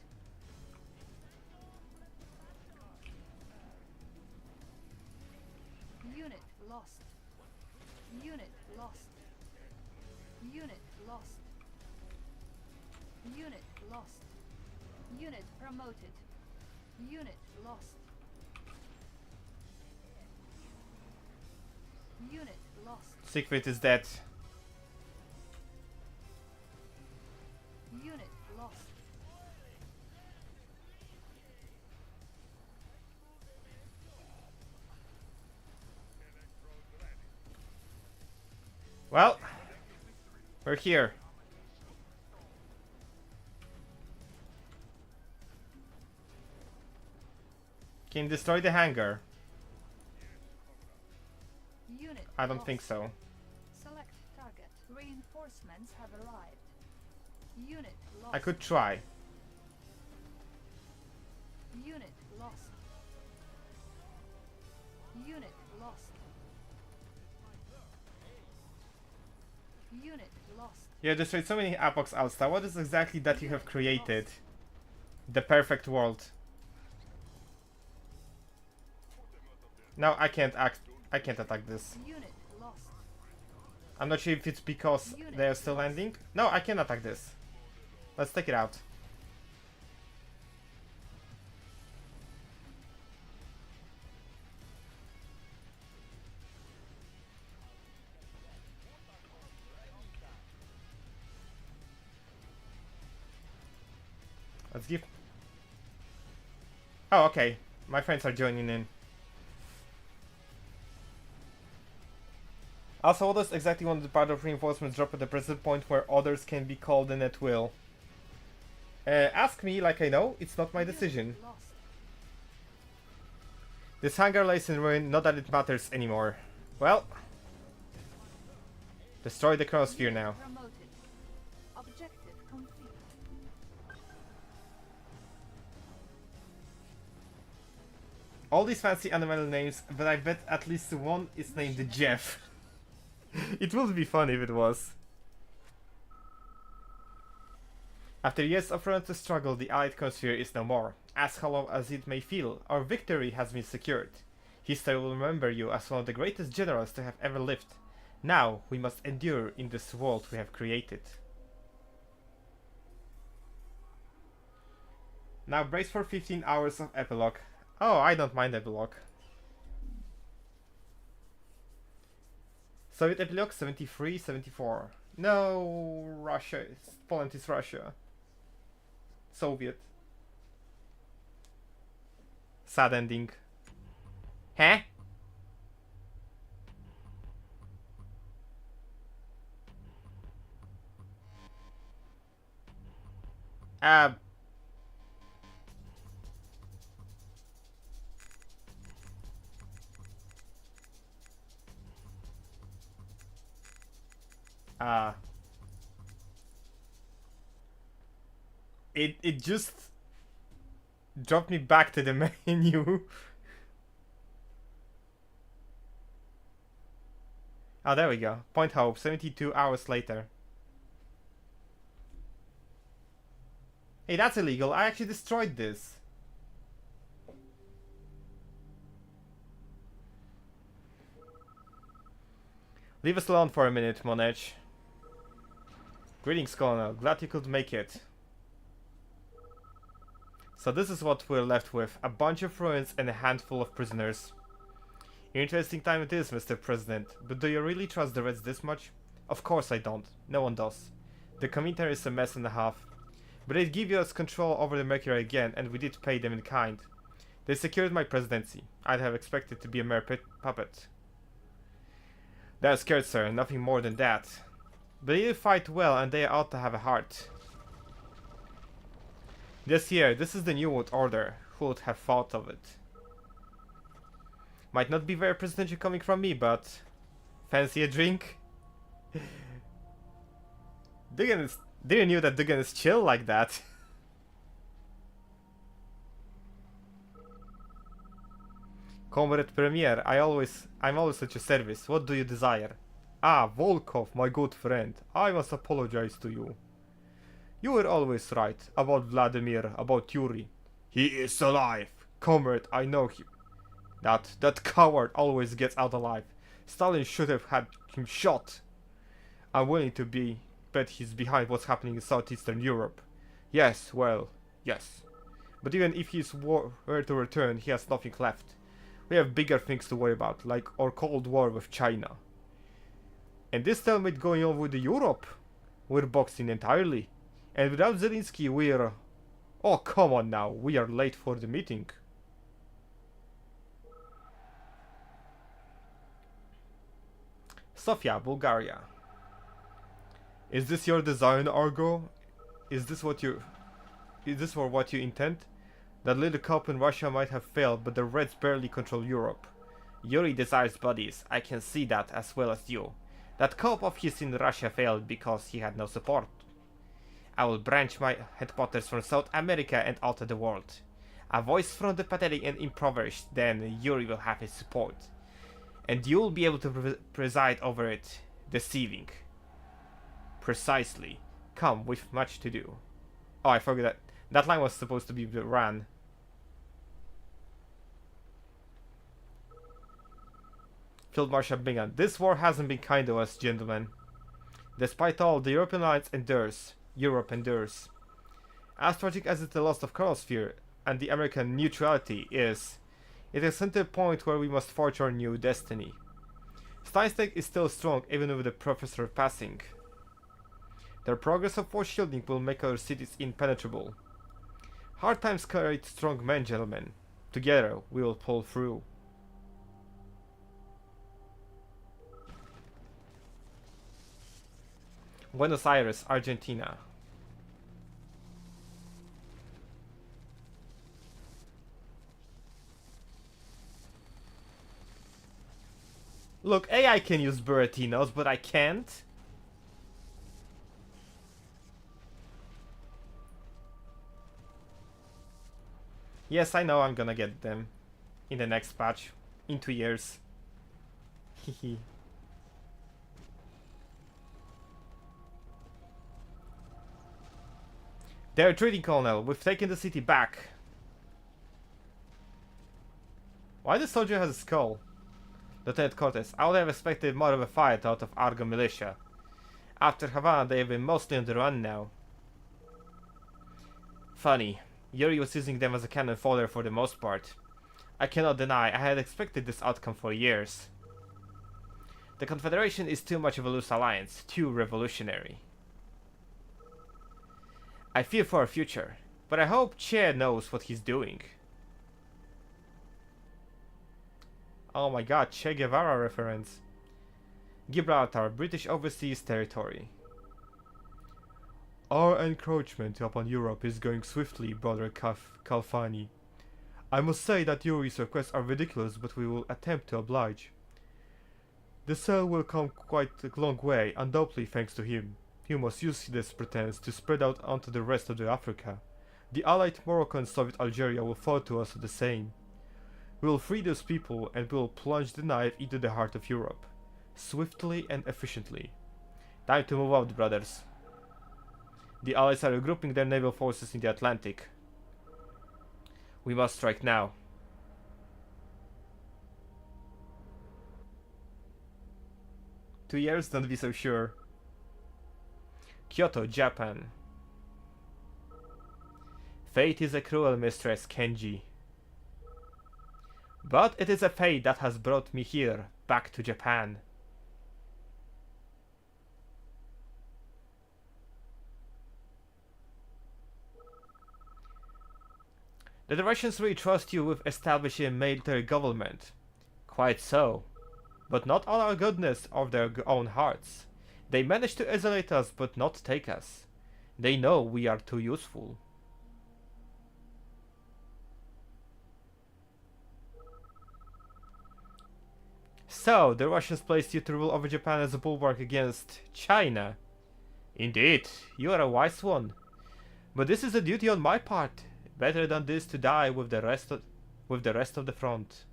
Unit lost. Unit lost. Unit lost. Unit lost. Unit promoted. Unit lost. Unit lost. Siegfried is dead. Unit lost. Well, we're here. Can you destroy the hangar? Unit I don't lost. think so. Select target. Reinforcements have arrived. Unit lost. I could try. Unit lost. Unit lost. Unit lost. You have destroyed so many Apox Alstar. What is exactly that you have created? The perfect world. No, I can't attack this. Unit lost. I'm not sure if it's because they are still landing. No, I can attack this. Let's take it out. Let's give... Oh, okay. My friends are joining in. Also, what is exactly one of the part of reinforcements drop at the present point where others can be called in at will? Ask me like I know, it's not my Unit decision. lost. This hangar lies in ruin, not that it matters anymore. Well, destroy the chronosphere Unit now. promoted. Objective complete. All these fancy animal names, but I bet at least one is named Jeff. It would be fun if it was. After years of relentless struggle, the Allied chronosphere is no more. As hollow as it may feel, our victory has been secured. History will remember you as one of the greatest generals to have ever lived. Now, we must endure in this world we have created. Now brace for 15 hours of Epilogue. Oh, I don't mind Epilogue. Soviet Epilogue 73, 74. No, Russia is... Poland is Russia. Soviet. Sad ending. Huh? Uh... Uh... It just dropped me back to the menu. Oh, there we go. Point Hope, 72 hours later. Hey, that's illegal. I actually destroyed this. Leave us alone for a minute, Monech. Greetings, Colonel. Glad you could make it. So this is what we're left with. A bunch of ruins and a handful of prisoners. Interesting time it is, Mr. President. But do you really trust the Reds this much? Of course I don't. No one does. The Comintern is a mess and a half. But they give us control over the Mercury again, and we did pay them in kind. They secured my presidency. I'd have expected to be a mere puppet. They're scared, sir. Nothing more than that. But they fight well, and they ought to have a heart. This is the New World Order. Who would have thought of it? Might not be very presidential coming from me, but... Fancy a drink? Didn't knew that Dugan is chill like that. Comrade Premier, I'm always at your service. What do you desire? Ah, Volkov, my good friend. I must apologize to you. You were always right. About Vladimir, about Yuri. He is alive. Comrade, I know him. That coward always gets out alive. Stalin should have had him shot. I'm willing to bet he's behind what's happening in southeastern Europe. Yes, well, yes. But even if he's were to return, he has nothing left. We have bigger things to worry about, like our Cold War with China. And this stalemate going on with Europe? We're boxed in entirely. And without Zelensky, we're... Oh, come on now, we are late for the meeting. Sofia, Bulgaria. Is this your design, Argo? Is this for what you intend? That little cop in Russia might have failed, but the Reds barely control Europe. Yuri desires bodies, I can see that as well as you. That cop of his in Russia failed because he had no support. I will branch my headquarters from South America and alter the world. A voice from the pathetic and impoverished, then Yuri will have his support. And you'll be able to preside over it, deceiving. Precisely. Come, we've much to do. Oh, I forgot that. That line was supposed to be ran. Field Marshal Bingham. This war hasn't been kind to us, gentlemen. Despite all, the European alliance endures. Europe endures. As tragic as the loss of Chronosphere and the American neutrality is, it is a center point where we must forge our new destiny. Steinstech is still strong even with the professor passing. Their progress of force shielding will make our cities impenetrable. Hard times create strong men, gentlemen. Together we will pull through. Buenos Aires, Argentina. Look, AI can use Buratinos, but I can't. Yes, I know I'm gonna get them in the next patch. In 2 years. Hehe. They're retreating, Colonel. We've taken the city back. Why the soldier has a skull? Lieutenant Cortes, I would have expected more of a fight out of Argo militia. After Havana, they have been mostly on the run now. Funny. Yuri was using them as a cannon fodder for the most part. I cannot deny I had expected this outcome for years. The Confederation is too much of a loose alliance, too revolutionary. I fear for our future, but I hope Che knows what he's doing. Oh my god, Che Guevara reference. Gibraltar, British Overseas Territory. Our encroachment upon Europe is going swiftly, Brother Calfani. I must say that Yuri's requests are ridiculous, but we will attempt to oblige. The sale will come quite a long way, undoubtedly thanks to him. You must use this pretense to spread out onto the rest of the Africa. The allied Morocco and Soviet Algeria will fall to us the same. We will free those people and we will plunge the knife into the heart of Europe. Swiftly and efficiently. Time to move out, brothers. The Allies are regrouping their naval forces in the Atlantic. We must strike now. Two years? Don't be so sure. Kyoto, Japan. Fate is a cruel mistress, Kenji. But it is a fate that has brought me here, back to Japan. The Russians really trust you with establishing a military government. Quite so. But not all our goodness of their own hearts. They manage to isolate us but not take us. They know we are too useful. So, the Russians placed you to rule over Japan as a bulwark against China. Indeed, you are a wise one. But this is a duty on my part. Better than this to die with the rest of the front.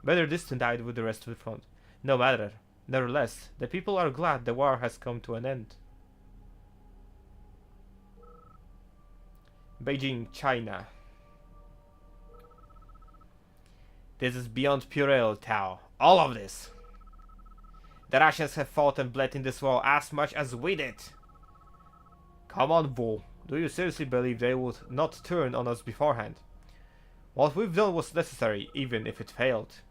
Better this to die with the rest of the front. No matter. Nevertheless, the people are glad the war has come to an end. Beijing, China. This is beyond puerile, Tao. All of this. The Russians have fought and bled in this war as much as we did. Come on, Bull. Do you seriously believe they would not turn on us beforehand? What we've done was necessary, even if it failed.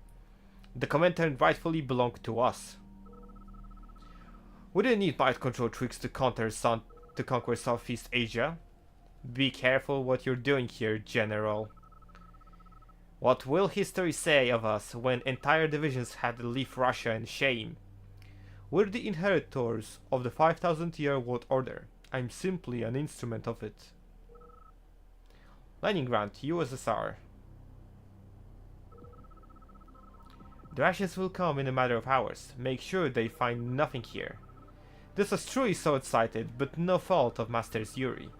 The Comintern rightfully belonged to us. We didn't need mind control tricks to conquer Southeast Asia. Be careful what you're doing here, General. What will history say of us when entire divisions had to leave Russia in shame? We're the inheritors of the 5,000-year world order. I'm simply an instrument of it. Leningrad, USSR. The Russians will come in a matter of hours. Make sure they find nothing here. This was truly short-sighted, but no fault of Masters Yuri.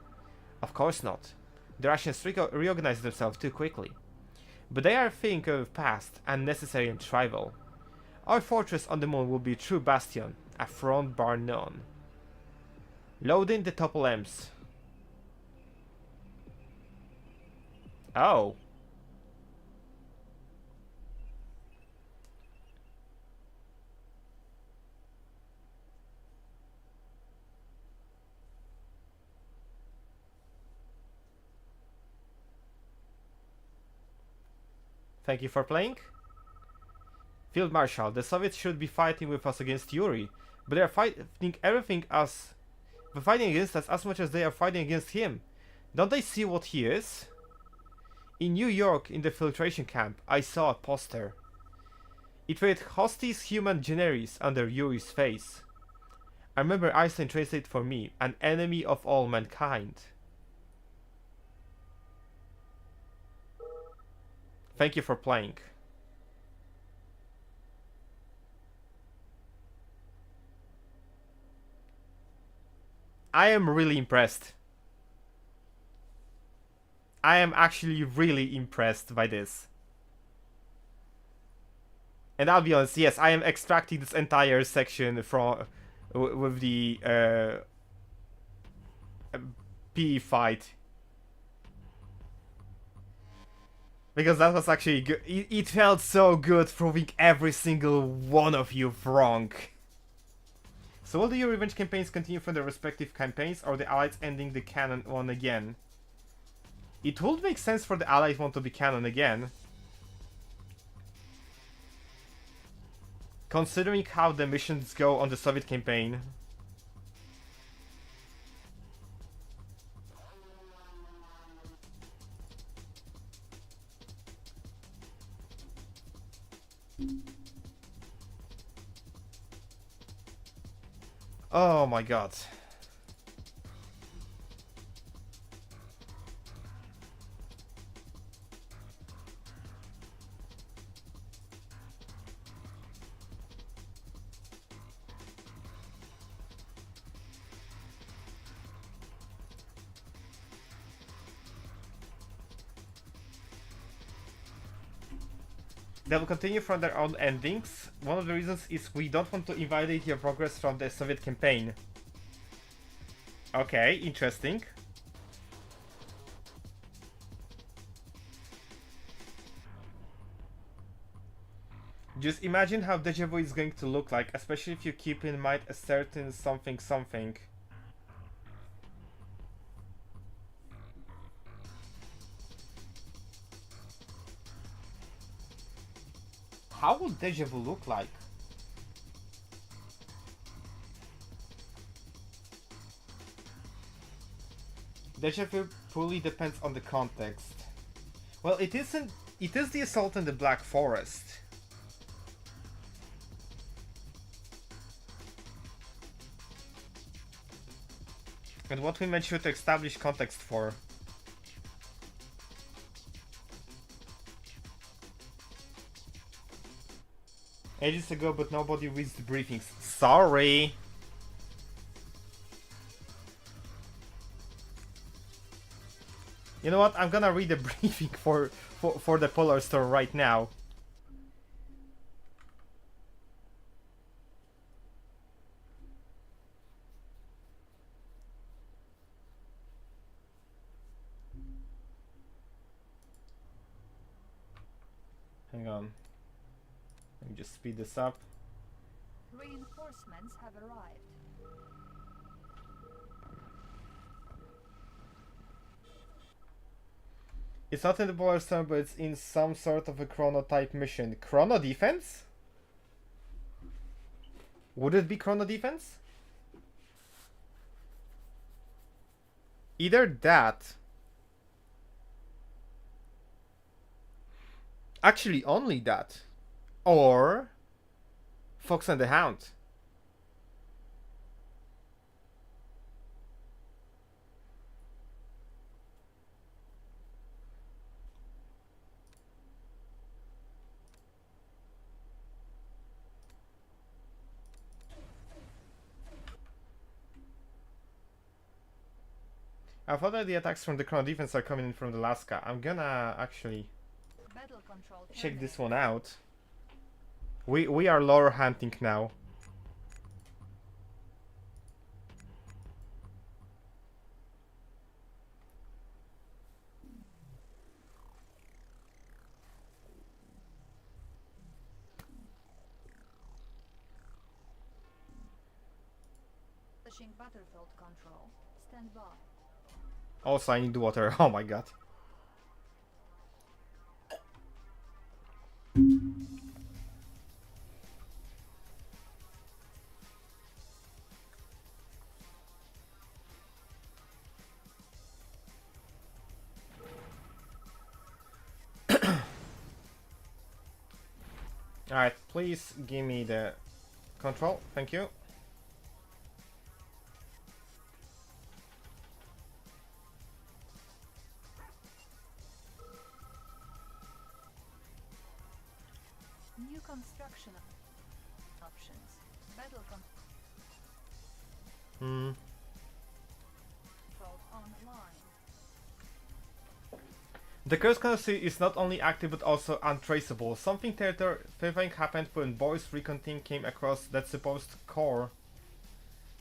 Of course not. The Russians reorganized themselves too quickly. But they are thinking of past, unnecessary and trivial. Our fortress on the moon will be a true bastion, a front bar none. Loading the Topple M's. Oh. Thank you for playing. Field Marshal, the Soviets should be fighting with us against Yuri, but they are fighting against us as much as they are fighting against him. Don't they see what he is? In New York, in the filtration camp, I saw a poster. It read Hostis Human Generis under Yuri's face. I remember Einstein translated for me, an enemy of all mankind. Thank you for playing. I am really impressed. I am actually really impressed by this. And I'll be honest, yes, I am extracting this entire section from with the PE fight. Because that was actually good. It felt so good proving every single one of you wrong. So will the revenge campaigns continue from their respective campaigns, or the allies ending the canon one again? It would make sense for the allies one to be canon again. Considering how the missions go on the Soviet campaign. Oh my god. They will continue from their own endings. One of the reasons is we don't want to invalidate your progress from the Soviet campaign. Okay, interesting. Just imagine how Deja Vu is going to look like, especially if you keep in mind a certain something something. How would Deja Vu look like? Deja Vu fully depends on the context. Well, it isn't. It is the assault in the Black Forest. And what we meant sure to establish context for. Ages ago, but nobody reads the briefings. Sorry! You know what? I'm gonna read the briefing for the Polar Store right now. Hang on. Let me just speed this up. Reinforcements have arrived. It's not in the Polar Storm, but it's in some sort of a chrono-type mission. Chrono Defense? Would it be Chrono Defense? Either that. Actually, only that. Or Fox and the Hound. I thought that the attacks from the Chrono Defense are coming in from Alaska. I'm gonna actually Battle control check this terminated. one out. We are lore hunting now. Establishing battlefield control. Stand by. Also, I need water. Oh my god. Alright, please give me the control. Thank you. New construction options. Battle con. The curse currency is not only active but also untraceable. Something terrifying happened when Boris recon team came across that supposed core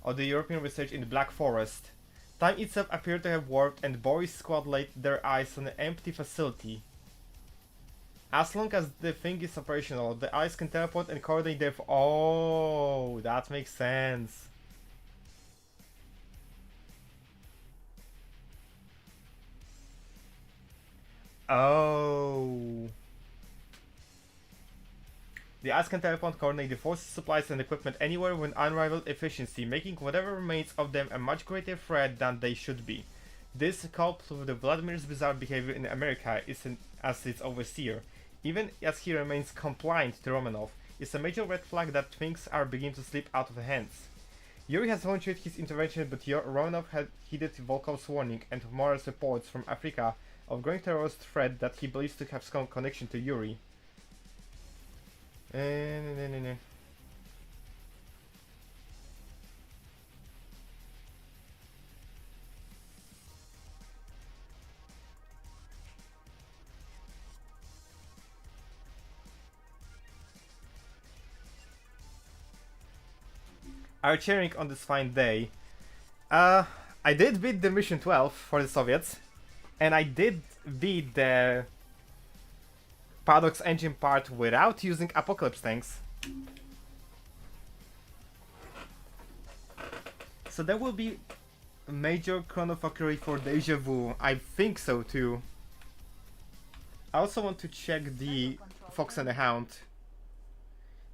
of the European research in the Black Forest. Time itself appeared to have warped and Boris' squad laid their eyes on an empty facility. As long as the thing is operational, the eyes can teleport and coordinate their oh, that makes sense. Oh. The eyes can teleport, coordinate the forces, supplies, and equipment anywhere with unrivaled efficiency, making whatever remains of them a much greater threat than they should be. This coupled with the Vladimir's bizarre behavior in America as its overseer, even as he remains compliant to Romanov, is a major red flag that things are beginning to slip out of hands. Yuri has volunteered his intervention, but Romanov had heeded Volkov's warning and Morales reports from Africa of growing terrorist threat that he believes to have some connection to Yuri. Are cheering on this fine day. I did beat the mission 12 for the Soviets, and I did beat the Paradox engine part without using Apocalypse tanks. So that will be a major chronofactory for Deja Vu. I think so too. I also want to check the Fox and the Hound,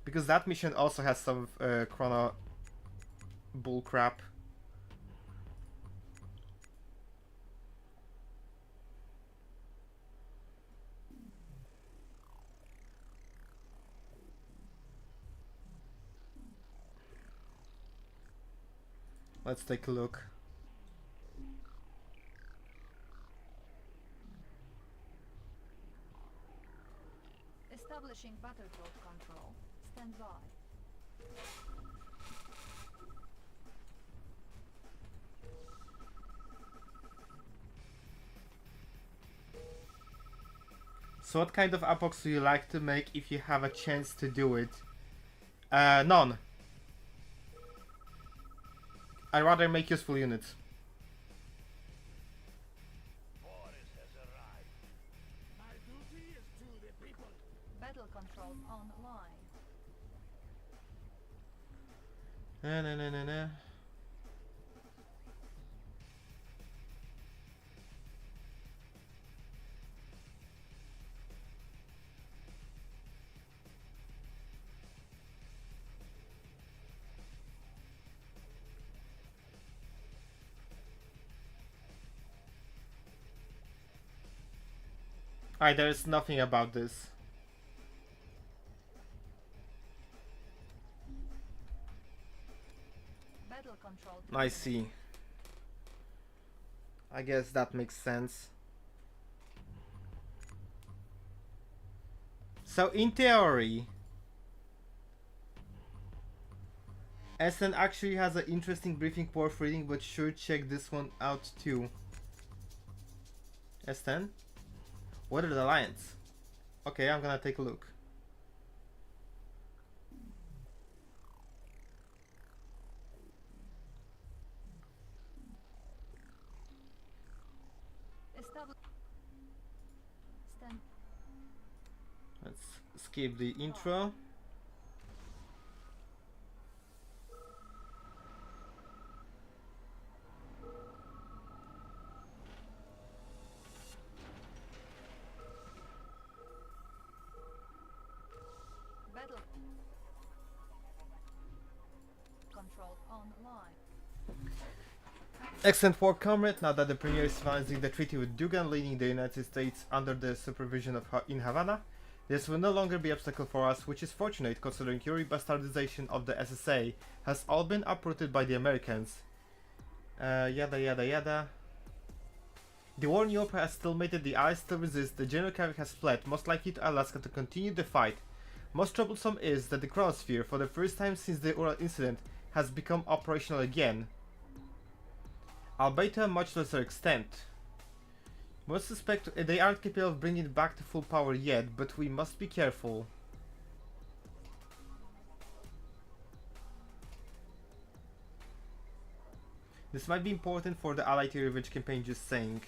because that mission also has some chrono bullcrap. Let's take a look. Establishing battlefield control. Stand by. So what kind of apox do you like to make if you have a chance to do it? None. I'd rather make useful units. Boris has arrived. My duty is to the people. Battle control online. Na. There's nothing about this. Battle control. I see. I guess that makes sense. So in theory, SN actually has an interesting briefing worth reading, but should check this one out too. S10? What are the Alliance? Okay, I'm gonna take a look. Stand. Let's skip the intro. Battle control online. Excellent work, comrade. Now that the Premier is finalizing the treaty with Dugan, leading the United States under the supervision of in Havana, this will no longer be an obstacle for us, which is fortunate considering Yuri bastardization of the SSA has all been uprooted by the Americans. Yada yada yada. The war in Europe has stalemated, the Allies still resist, the General Cavic has fled, most likely to Alaska to continue the fight. Most troublesome is that the chronosphere, for the first time since the Ural incident, has become operational again, albeit to a much lesser extent. Most suspect they aren't capable of bringing it back to full power yet, but we must be careful. This might be important for the Allied revenge campaign, just saying.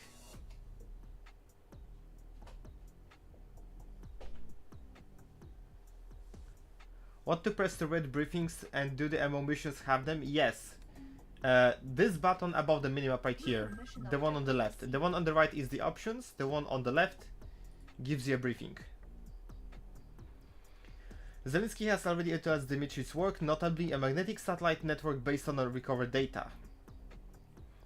Want to press the red briefings and do the MO missions have them? Yes. This button above the minimap right here. The one on the left. The one on the right is the options. The one on the left gives you a briefing. Zelensky has already utilized Dimitri's work, notably a magnetic satellite network based on recovered data.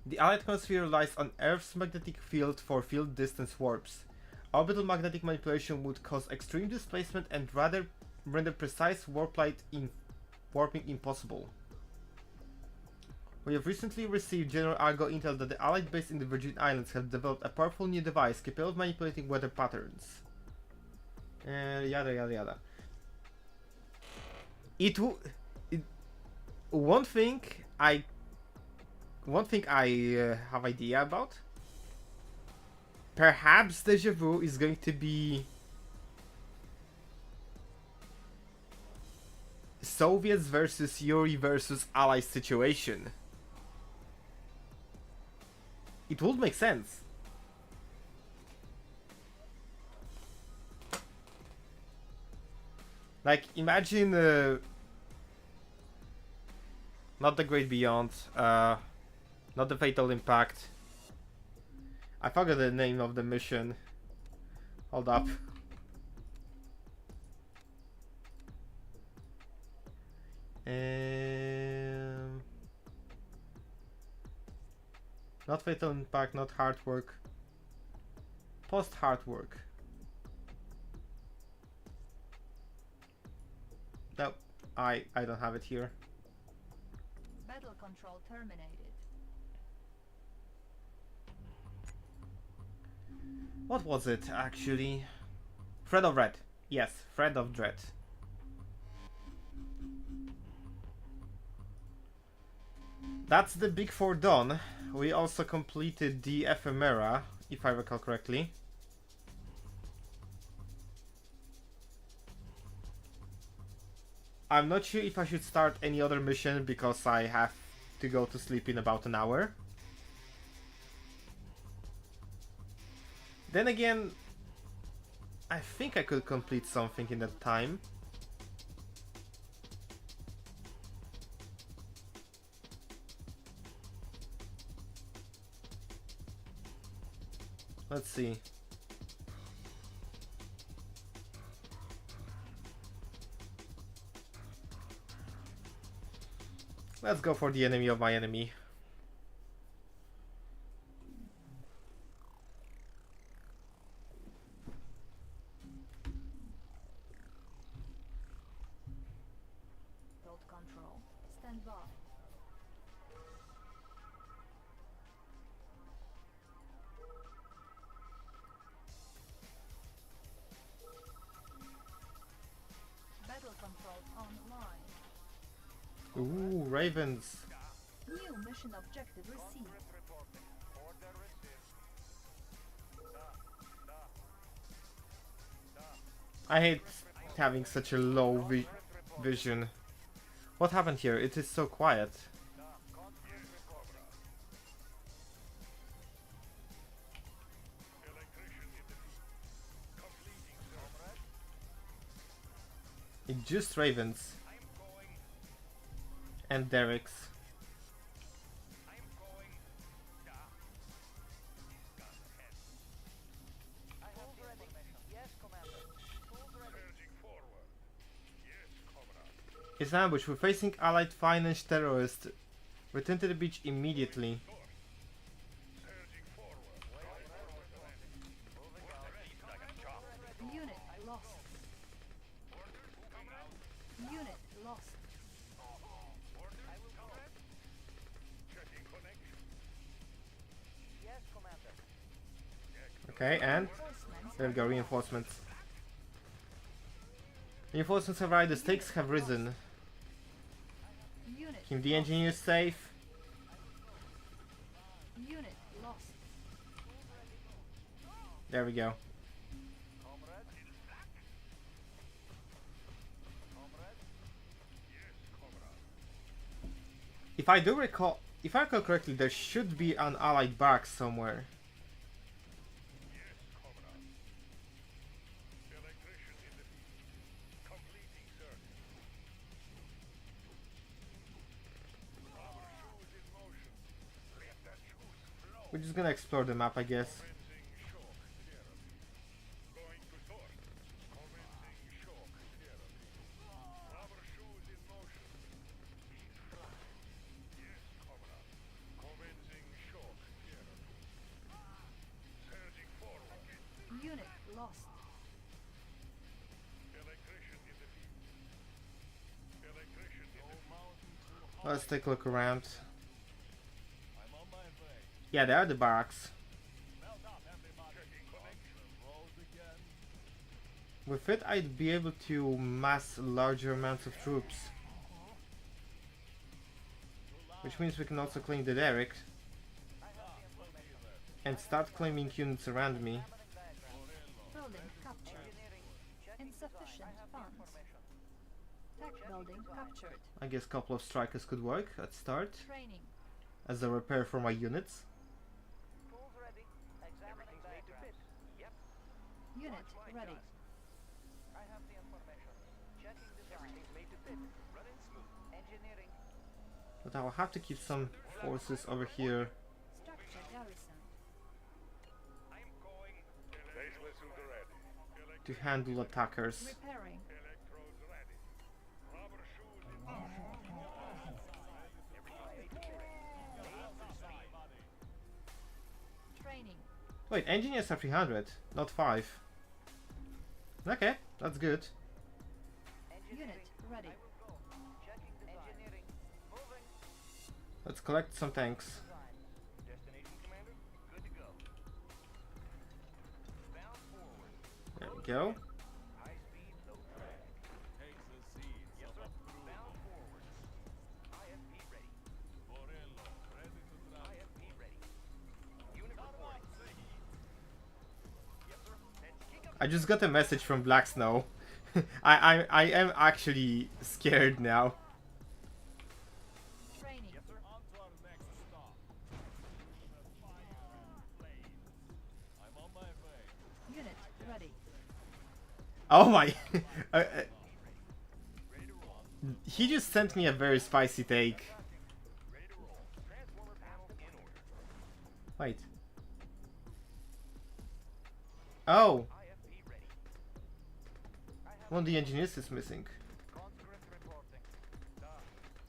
The Allied Hemisphere relies on Earth's magnetic field for field distance warps. Orbital magnetic manipulation would cause extreme displacement and render precise warping impossible. We have recently received General Argo intel that the Allied base in the Virgin Islands have developed a powerful new device capable of manipulating weather patterns. Yada yada yada. One thing I have idea about. Perhaps Deja Vu is going to be Soviets versus Yuri versus Allies situation. It would make sense. Like, imagine not the Great Beyond, not the Fatal Impact. I forgot the name of the mission. Hold up. Not Fatal Impact, not Hard Work. Post Hard Work. No, I don't have it here. Battle control terminated. What was it actually? Thread of Red. Yes, Thread of Dread. That's the Big Four done. We also completed the Ephemera, if I recall correctly. I'm not sure if I should start any other mission because I have to go to sleep in about an hour. Then again, I think I could complete something in that time. Let's see. Let's go for the enemy of my enemy. Build control. Stand by. Battle control online. Ooh, Ravens. New mission objective received. Reporting. Order received. I hate having such a low vision. What happened here? It is so quiet. Electrician in the lead. Completing comrade. It's just Ravens I'm going. and Derek's. I'm going. Gun ahead. I have the information. Yes, Commander. Tools ready. Surging forward. Yes, comrade. It's an ambush. We're facing Allied finance terrorists. Return to the beach immediately. Surging forward. Unit lost. Unit lost. Checking connection. Yes, Commander. Okay, and Reinforcements. there we go, reinforcements. Reinforcements have arrived, the stakes have risen. Unit Keep the lost. engineers safe. Unit lost. There we go. Comrade? Comrade? If I recall correctly, there should be an allied barracks somewhere. Electrician in the field. Completing search. Rubber shoes in motion. Let the shoes flow. We're just gonna explore the map, I guess. Commencing shock therapy. Going to source. Commencing shock therapy. Rubber shoes in motion. He's flying. Yes, comrade. Commencing shock therapy. Surging forward. Unit lost. Electrician in the field. Electrician in the field. Let's take a look around. I'm on my way. Yeah, there are the barracks. Melt up, everybody. Checking connection. Road again. With it, I'd be able to mass larger amounts of troops. Which means we can also claim the derrick. And start claiming units around me. Building captured. Insufficient funds. Tech building captured. I guess a couple of strikers could work at start. Training. As a repair for my units. Tools ready. Examining diagrams. Yep. Unit ready. I have the information. Checking design. Everything's made to fit. Running smooth. Engineering. But I'll have to keep some forces over here Structure garrison. I'm going. Basement suit ready. to handle attackers. Repairing. Electrodes ready. Rubber shoes in motion. Training. Wait, engineers are 300, not 5. Okay, that's good. Unit ready. Go. Checking design. Engineering. Moving. Let's collect some tanks. Design. Destination, Commander. Good to go. Bound forward. There we go. High speed, low drag. Take the seeds. Yes, sir. Bound forward. IFP ready. Borello, ready to drive. IFP ready. Unit reporting. Yes, sir. Let's kick up. I just got a message from Black Snow. I am actually scared now. Training. Yes, sir. On to our next stop. The fire and flames. I'm on my way. Unit ready. Oh my! Uh, Ready to roll. he just sent me a very spicy take. Ready to roll. Transformer panel in order. Wait. Oh! IFP ready. I have One of the engineers is missing. conscript reporting.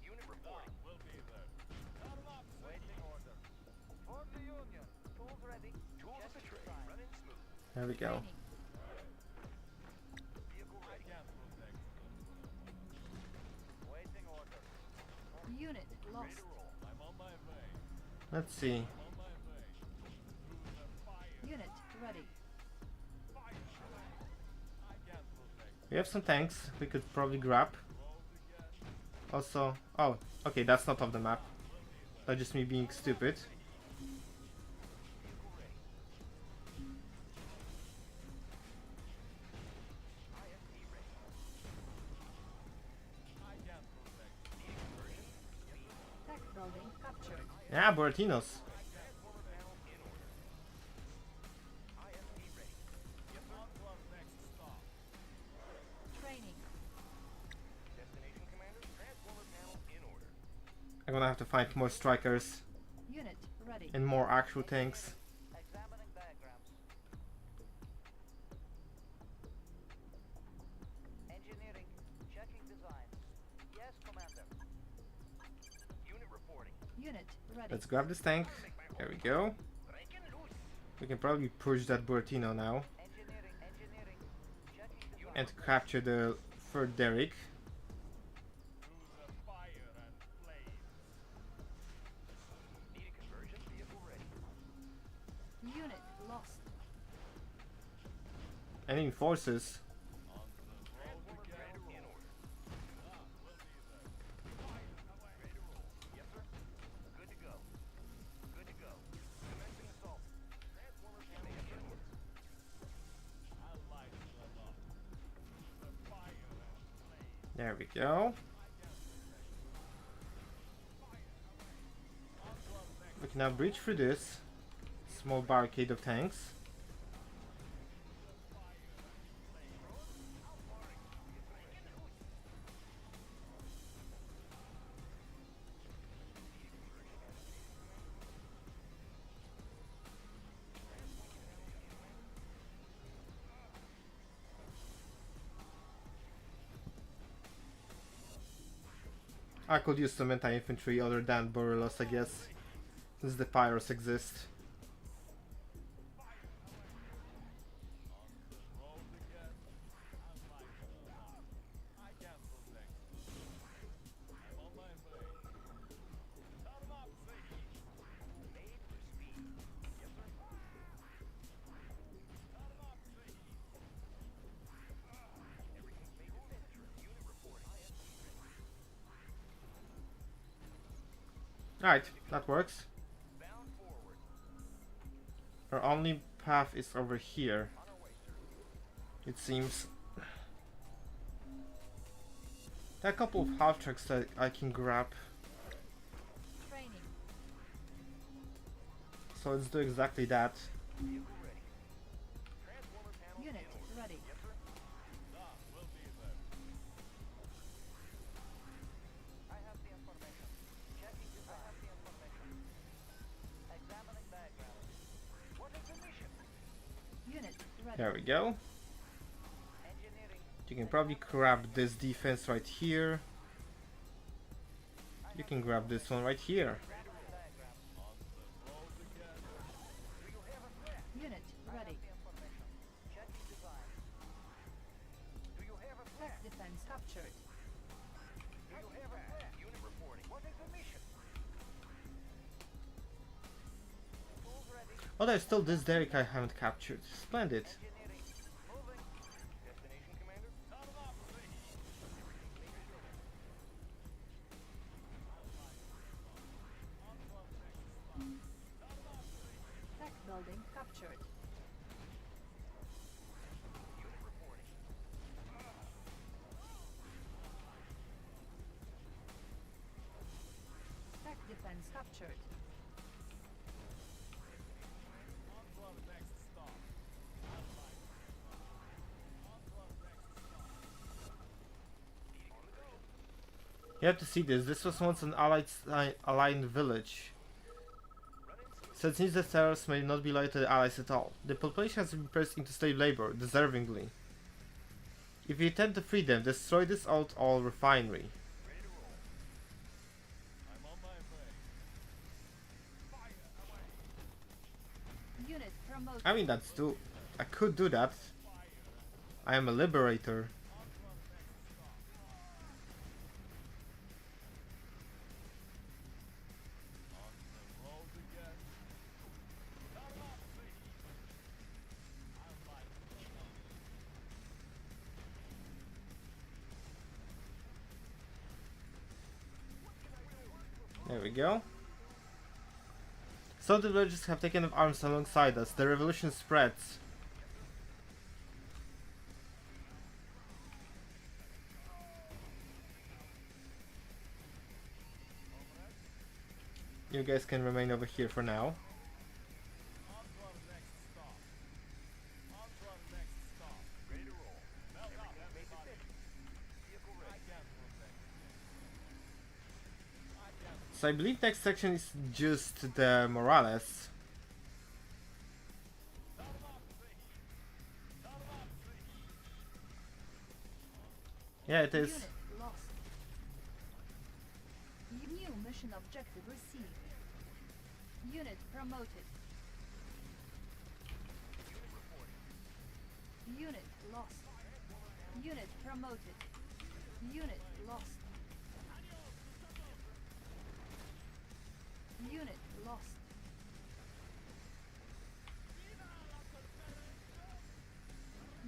Unit reporting. We'll be there. Saddle up, Waiting order. For the Union. Tools ready. Tools of the trade. Running smooth. There we go. Training. Vehicle ready. can't protect. Waiting order. Unit lost. Ready to roll. I'm on my way. Let's see. On my way. Through the fire. Unit ready. Fire. I can't protect. We have some tanks we could probably grab. Road again. Also, oh, okay, that's not off the map. That's just me being stupid. Vehicle ready. IFP ready. I can't protect. Needing conversion. Tech building captured. Yeah, Boratinos. Transformer panel in order. IFP ready. Yes, sir. On to our next stop. Training. Destination, Commander. Transformer panel in order. I'm gonna have to find more strikers Unit ready. and more actual tanks. Examining diagrams. Engineering. Checking designs. Yes, Commander. Unit reporting. Unit ready. Let's grab this tank. There we go. Breaking loose. We can probably push that Buratino now Engineering. Engineering. Checking design. and capture the third derrick. Through the fire and flames. Needing conversion. Vehicle ready. Unit lost. Enemy forces. On the road Transformer again. panel in order. We'll be there. Fire away. Ready to roll. Yes, sir. Good to go. Good to go. Commencing assault. Transformer panel in order. There we go. We can now breach through this small barricade of tanks. I could use some anti-infantry other than Borealos, I guess, since the pyros exist. Alright, that works. Our only path is over here, it seems. There are a couple of half tracks that I can grab. Training. So let's do exactly that. Unit ready. I have the information. Checking design. I have the information. Examining background. What is the mission? Unit ready. There we go. Engineering. You can probably grab this defense right here. You can grab this one right here. Unit ready. Information. Checking design. Do you have a plan? Tech defense captured. Do you have a plan? Unit reporting. What is the mission? Tools ready. Oh, there's still this derrick I haven't captured. Splendid. Engineering. Moving. Destination, Commander. Tech building captured. Unit reporting. Tech defense captured. You have to see this. This was once an allied village. Since the terrorists may not be loyal to the allies at all, the population has been pressed into slave labor, deservingly. If you attempt to free them, destroy this all refinery. Unit promoted. I mean, I could do that. I am a liberator. There we go. Some of the villagers have taken up arms alongside us. The revolution spreads. You guys can remain over here for now. So I believe next section is just the Morales. Yeah, it is. Unit lost. New mission objective received. Unit promoted. Unit lost. Unit promoted. Unit lost. Unit lost.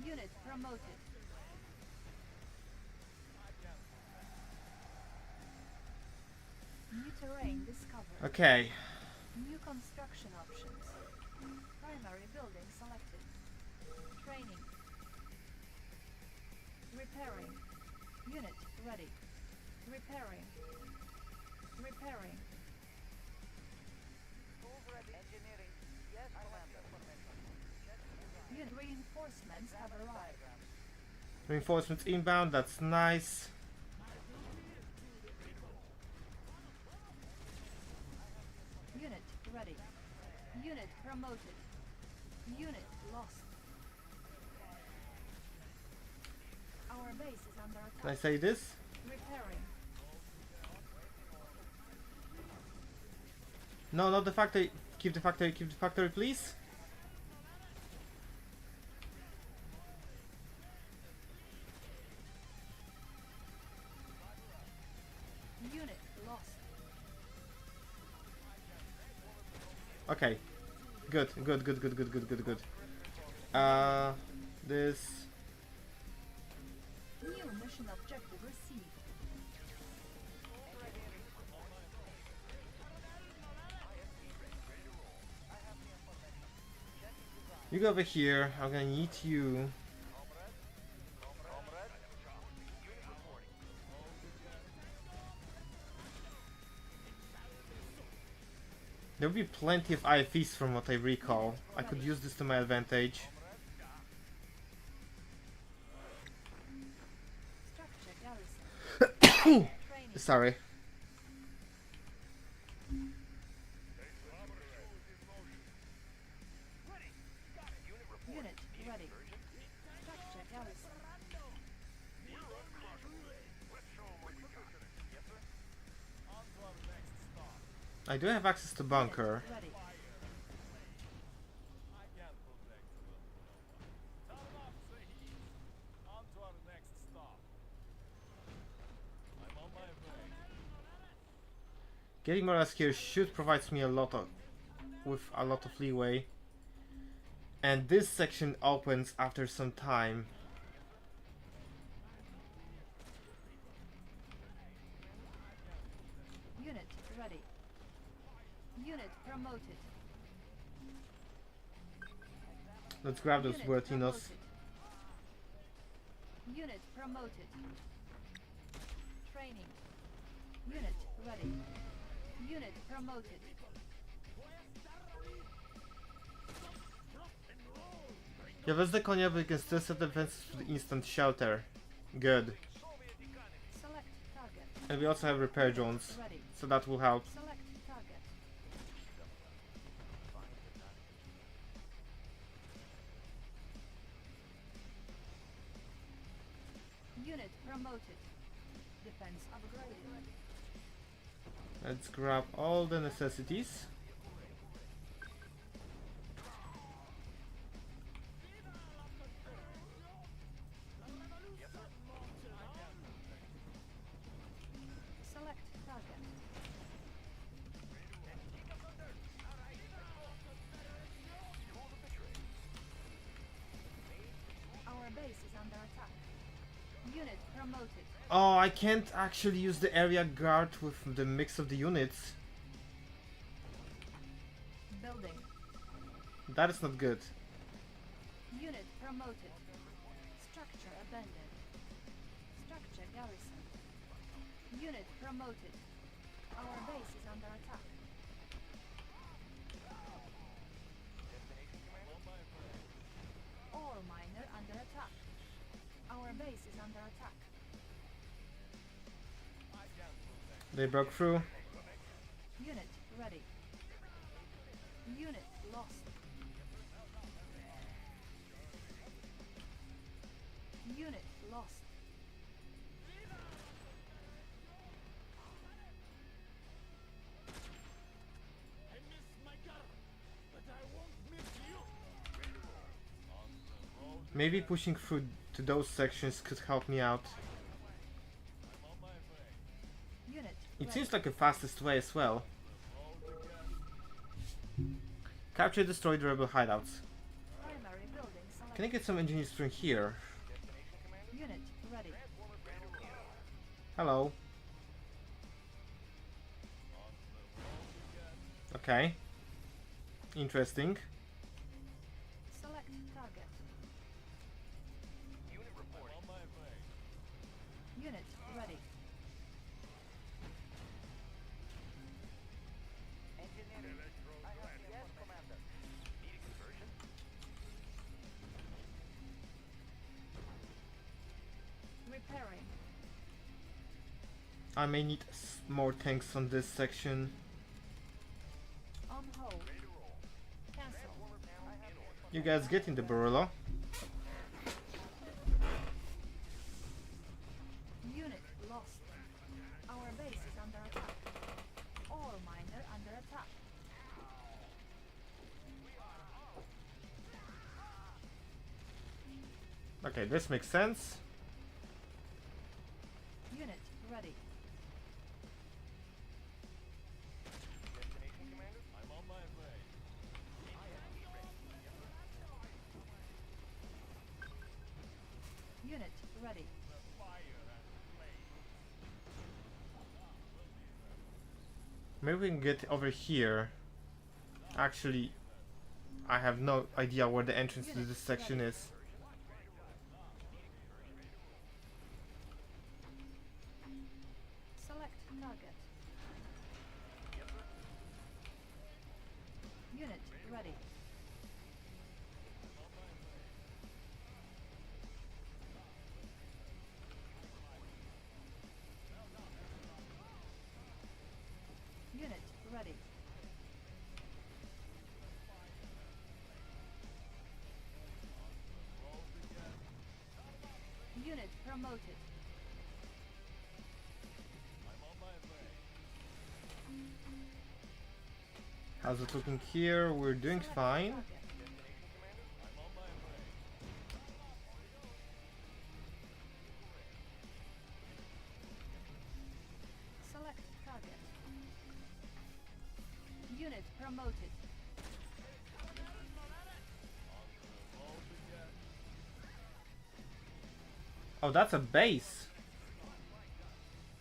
Unit promoted. New terrain discovered. Okay. New construction options. Primary building selected. Training. Repairing. Unit ready. Repairing. Repairing. Tools ready. Engineering. Yes, Commander. Information. Checking design. Unit reinforcements have arrived. Reinforcements inbound, that's nice. Unit ready. Unit promoted. Unit lost. Our base is under Can I attack. say this? Repairing. No, not the factory. Keep the factory, please. Unit lost. Okay. Good. This. New mission objective received. You go over here. I'm gonna need you. There will be plenty of IFEs from what I recall. I could use this to my advantage. Structure garrison. Training. Sorry. Unit ready. Structure garrison. On to our next stop. I do have access to bunker. Ready. I can't protect you. Turn off the heat. On to our next stop. I'm on my way. Getting more else here should provide me a lot of leeway. And this section opens after some time. Unit ready. Unit promoted. Let's grab those Unit Buatinos. promoted. Unit promoted. Training. Unit ready. Unit promoted. Yeah, that's the konia, but we can still set defenses for the instant shelter. Good. Select target. And we also have repair drones, Ready. so that will help. Select target. Unit promoted. Defense upgraded. Let's grab all the necessities. Select target. Our base is under attack. Unit promoted. Oh, I can't actually use the area guard with the mix of the units. Building. That is not good. Unit promoted. Structure abandoned. Structure garrison. Unit promoted. Our base is under attack. Ore miner under attack. Our base is under attack. They broke through. Unit ready. Unit lost. Unit lost. I miss my car, but I won't miss you. On the road. Maybe pushing through to those sections could help me out. I'm on my way. Unit It ready. seems like the fastest way as well. Road again. Capture, destroy the rebel hideouts. Primary building select. Can I get some engineers from here? Unit ready. Hello. Okay. Interesting. Select target. I'm on my way. Unit ready. Engineering. I have the yes, Commander. Need a conversion? Repairing. I may need more tanks on this section. On hold. Cancel. You guys get in the Barilla. Unit lost. Our base is under attack. Ore miner under attack. Okay, this makes sense. Unit ready. Destination, Commander? I'm on my way. Unit ready. The fire and flame. Maybe we can get over here. Actually, I have no idea where the entrance to this section is. Select target. Unit ready. Unit ready. Unit promoted. I'm on my way. How's it looking here? We're doing Select fine. target. I'm on my way. Select target. Unit promoted. Oh, that's a base.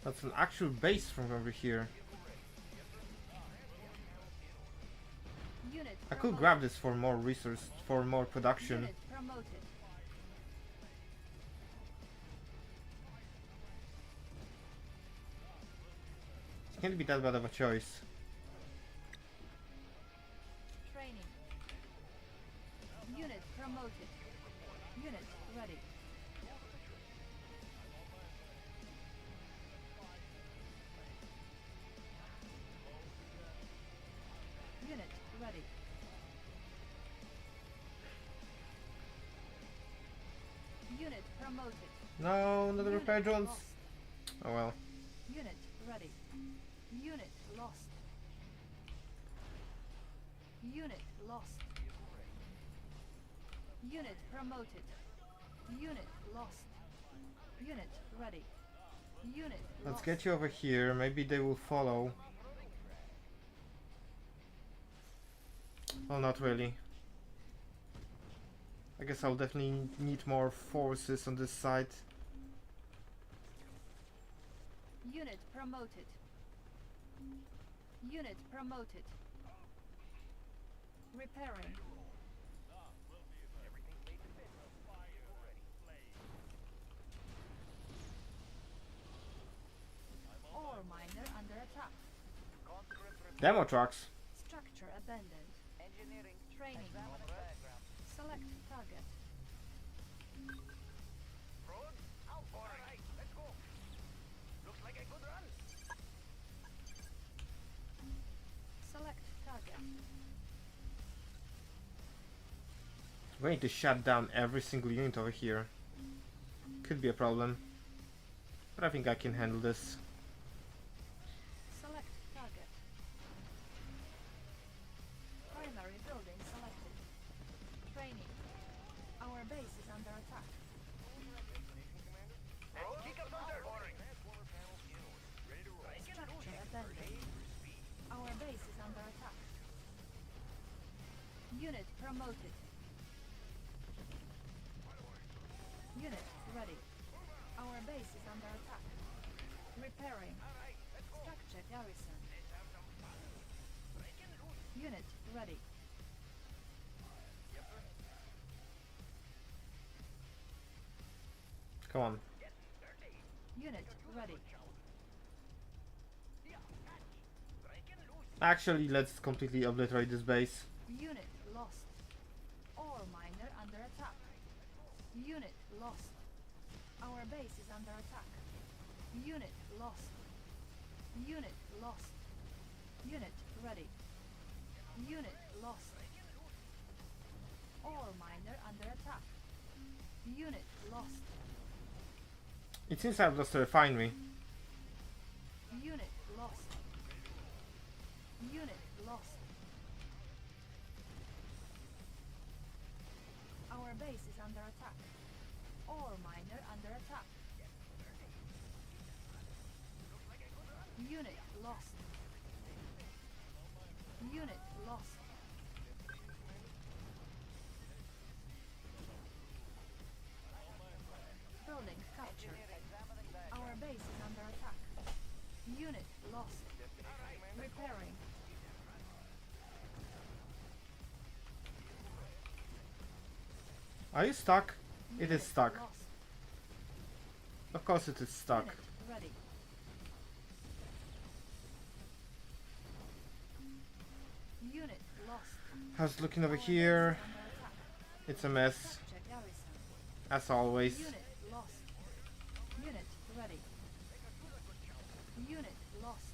That's an actual base from over here. Unit I could promoted. grab this for more resource, for more production. Unit promoted. It can't be that bad of a choice. Training. Unit promoted. Unit ready. Unit ready. Unit promoted. No, not the Unit repair drones. lost. Oh well. Unit ready. Unit lost. Unit lost. Unit promoted. Unit lost. Unit ready. Unit Let's lost. get you over here. Maybe they will follow. Well, not really. I guess I'll definitely need more forces on this side. Unit promoted. Unit promoted. Repairing. Ore miner under attack. Conscript report. Demo trucks. Structure abandoned. Engineering. Training. Examining diagram. Select target. Road? Out. All right, let's go. Looks like a good run. Select target. We're going to shut down every single unit over here. Could be a problem. But I think I can handle this. Select target. Primary building selected. Training. Our base is under attack. Kick up under. Structure abandoned. Our base is under attack. Unit promoted. Unit ready. Our base is under attack. Repairing. Structure garrison. Unit ready. Come on. Unit ready. Actually, let's completely obliterate this base. Unit lost. Ore miner under attack. Unit lost. Our base is under attack. Unit lost. Unit lost. Unit ready. Unit lost. Ore miner under attack. Unit lost. It seems I've lost a refinery. Unit lost. Unit lost. Our base is under attack. Ore miner under attack. Unit lost. Unit lost. Building captured. Our base is under attack. Unit lost. Repairing. Are you stuck? It Unit is stuck. Lost. Of course it is stuck. Unit ready. Unit lost. I was looking over Our base here. is under attack. It's a mess, Capture garrison. as always. Unit lost. Unit ready. Unit lost.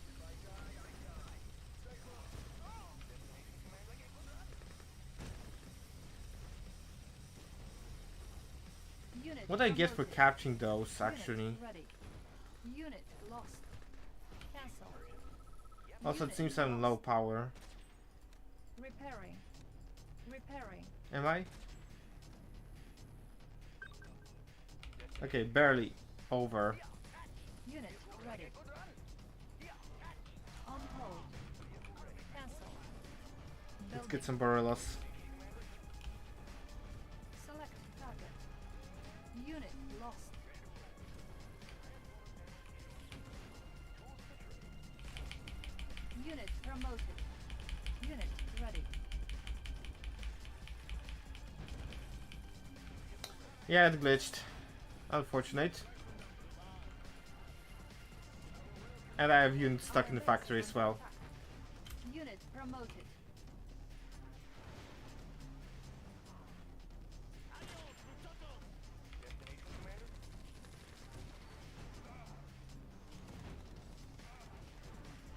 Unit What I get for promoted. capturing those, Unit actually. ready. Unit lost. Cancel. Also, it Unit seems I'm lost. low power. Repairing. Repairing. Am I? Okay, barely over. Unit ready. On hold. Cancel. Let's Building. get some Borellas. Select target. Unit lost. Unit promoted. Unit ready. Yeah, it glitched. Unfortunate. And I have units stuck Our in the base factory is as under well. attack. Unit promoted.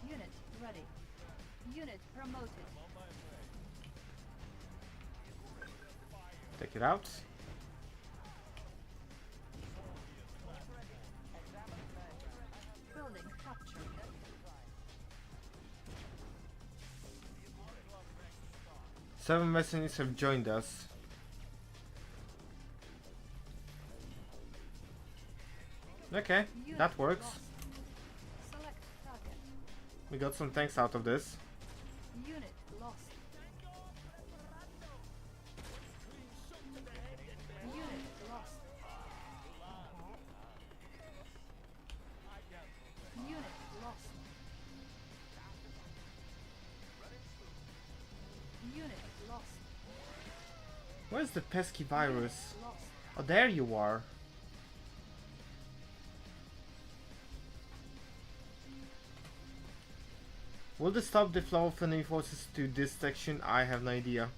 Unit ready. Unit promoted. Take it out. Building captured. Seven messengers have joined us. Okay, Unit that works. lost. Select target. We got some tanks out of this. Unit lost. Unit lost. Unit lost. Unit lost. Where's the pesky virus? Lost. Oh, there you are. Will this stop the flow of enemy forces to this section? I have no idea.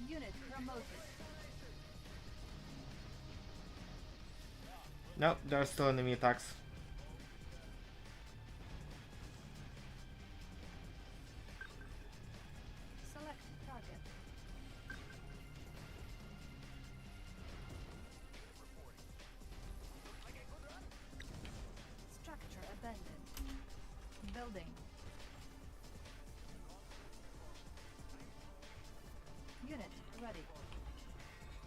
Unit promoted. No, there are still enemy attacks. Select target. Structure abandoned. Building. Unit ready.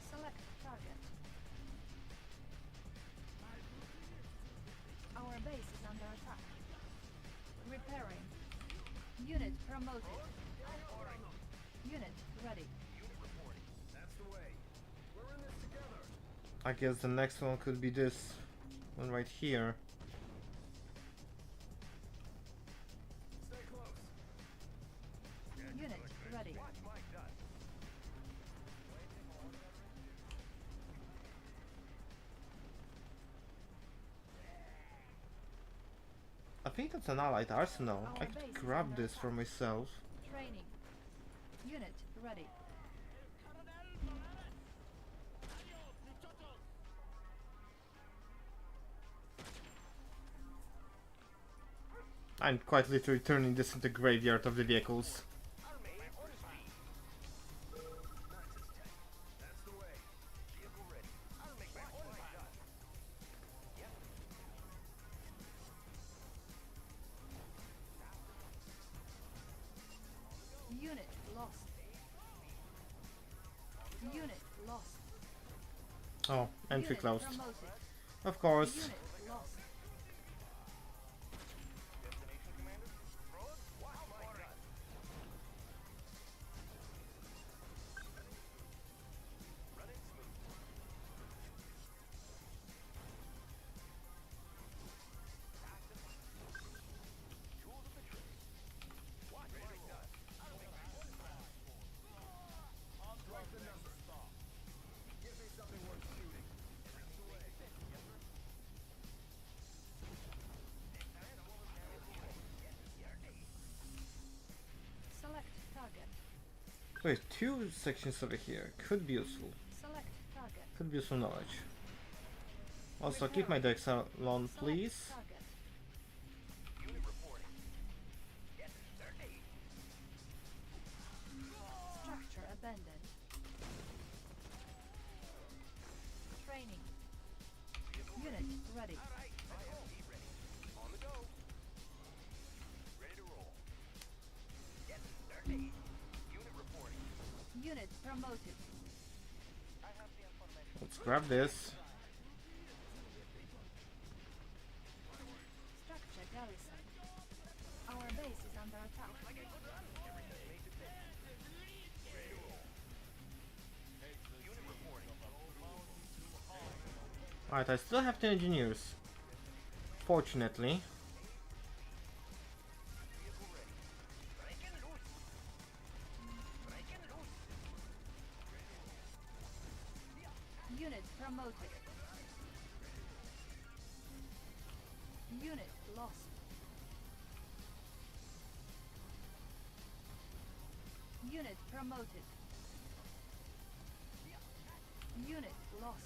Select target. Our base is under attack. Repairing. Unit promoted. Unit ready. I guess the next one could be this one right here. Unit ready. think that's an allied arsenal. I could grab this for myself. Training. Unit ready. I'm quite literally turning this into graveyard of the vehicles. Unit lost. Unit lost. Oh, entry Unit closed. promoted. Of course. Unit lost. Select target. Wait, 2 sections over here. Could be useful. Select target. Could be useful knowledge. Also, keep my decks alone, please. Select target. Structure abandoned. Training. Unit ready. Unit promoted. Let's grab this. Structure garrison. Our base is under attack. Alright, I still have 2 engineers. Fortunately. Unit promoted. Unit lost. Unit promoted. Unit lost.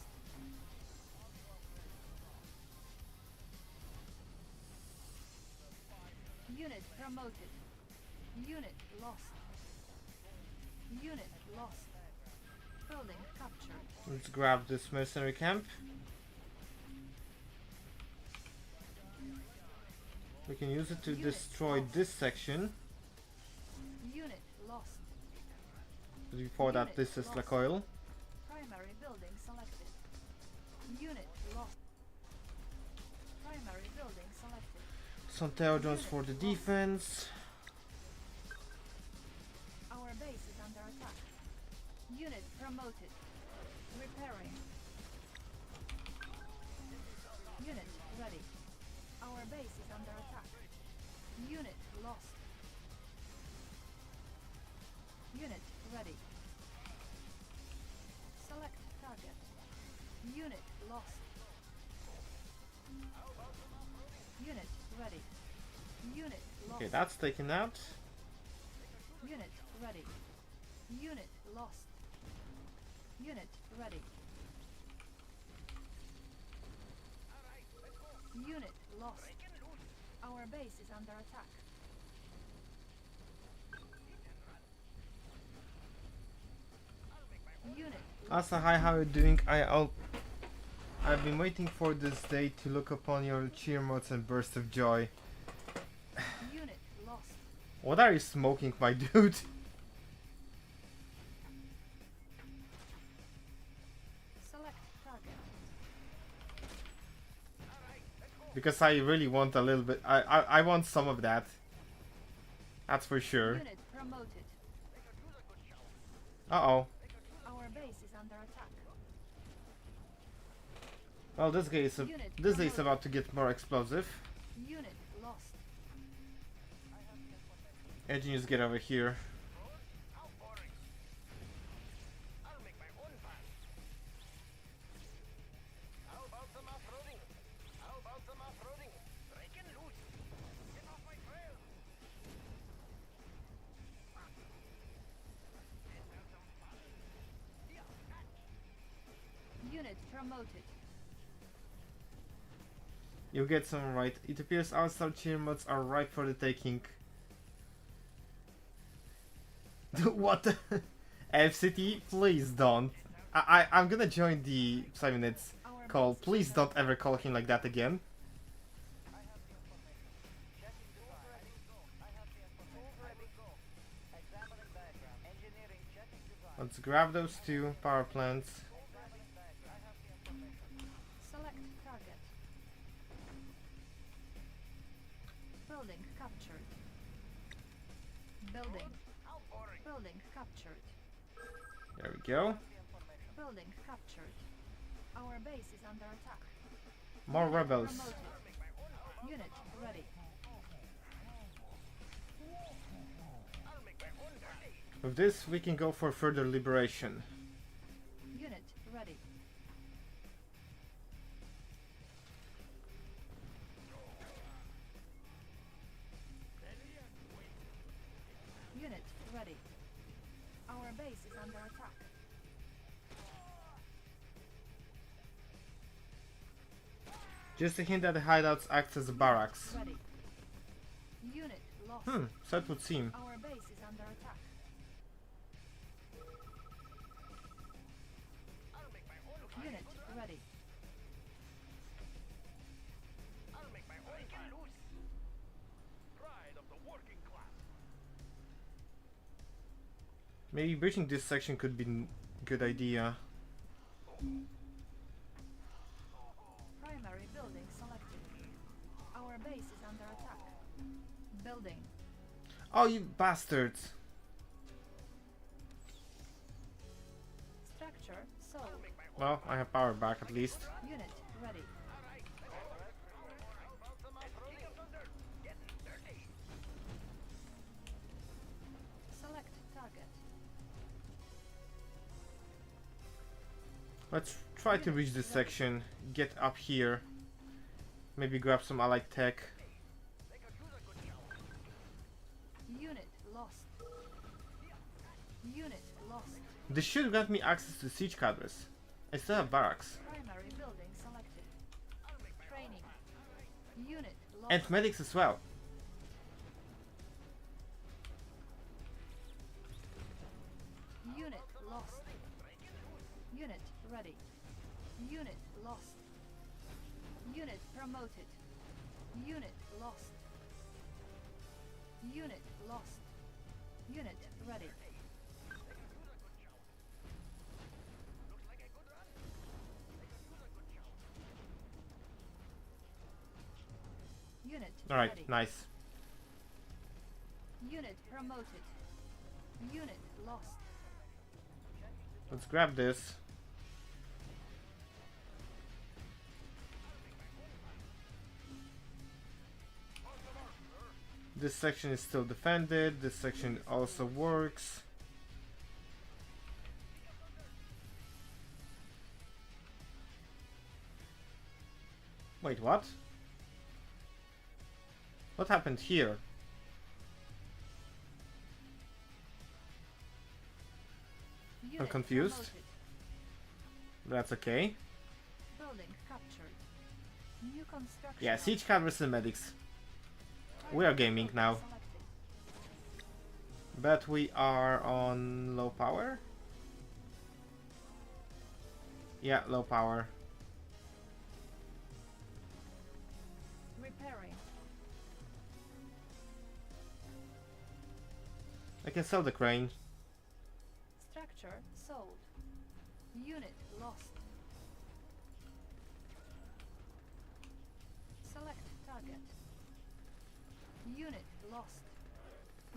Unit promoted. Unit lost. Unit lost. Building captured. Let's grab this mercenary camp. We can use it to Unit destroy lost. this section. Unit lost. But before that, Unit this is lost. like oil. Primary building selected. Unit lost. Primary building selected. Some Theodons for the defense. Our base is under attack. Unit promoted. Repairing. Unit ready. Our base is under attack. Unit lost. Unit ready. Select target. Unit lost. Unit ready. Unit lost. Okay, that's taken out. Unit ready. Unit lost. Unit ready. Unit lost. Our base is under attack. Unit lost. Asa, hi, how are you doing? I've been waiting for this day to look upon your cheer mods and burst of joy. Unit lost. What are you smoking, my dude? Select target. Because I really want a little bit. I want some of that. That's for sure. Unit promoted. Uh-oh. Our base is under attack. Well, this guy is Unit this day is promoted. about to get more explosive. Unit lost. Engineers, get over here. promoted. You get some right. It appears Alstar tier mods are ripe for the taking. What the? FCT, please don't. I'm gonna join the 5 minutes Our call. base is Please under don't ever call him like that again. I have the information. Checking design. I have the information. Examining diagram. Engineering checking design. Let's grab those two power plants. Examining diagram. I have the information. Select target. Building captured. Building. Building captured. There we go. The information. Building captured. Our base is under attack. More Unit rebels. promoted. Unit ready. With this, we can go for further liberation. Unit ready. Unit ready. Our base is under attack. Just a hint that the hideouts act as barracks. Ready. Unit lost. So it would seem. Our base is under attack. Unit ready. Pride of the working class. Maybe breaching this section could be a good idea. Primary building selected. Our base is under attack. Building. Oh, you bastards! Structure sold. Well, I have power back at least. Unit ready. Select target. Let's try to reach this section. Get up here. Maybe grab some allied tech. Unit lost. Unit lost. This should grant me access to siege cadres. I still have barracks. Primary building selected. Training. Unit lost. And medics as well. Unit lost. Unit ready. Unit lost. Unit promoted. Unit lost. Unit lost. Unit ready. Unit Alright, ready. nice. Unit promoted. Unit lost. Let's grab this. This section is still defended. This section also works. Wait, what? What happened here? Unit confused. promoted. That's okay. Building captured. New construction. Yeah, siege cadres and medics. We are gaming now. Selected. But we are on low power? Yeah, low power. Repairing. I can sell the crane. Structure sold. Unit lost. Select target. Unit lost.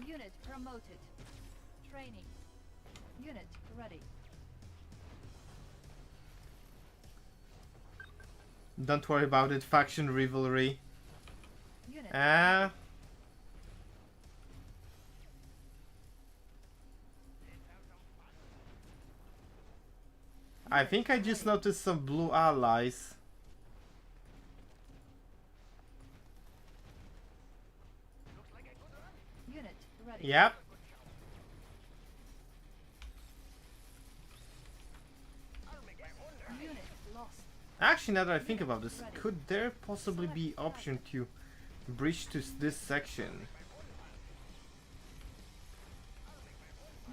Unit promoted. Training. Unit ready. Don't worry about it, faction rivalry. Unit I think I just noticed some blue allies. unit ready. Yep. Unit lost. Actually, now that I think about this, could there possibly be option to bridge to this section?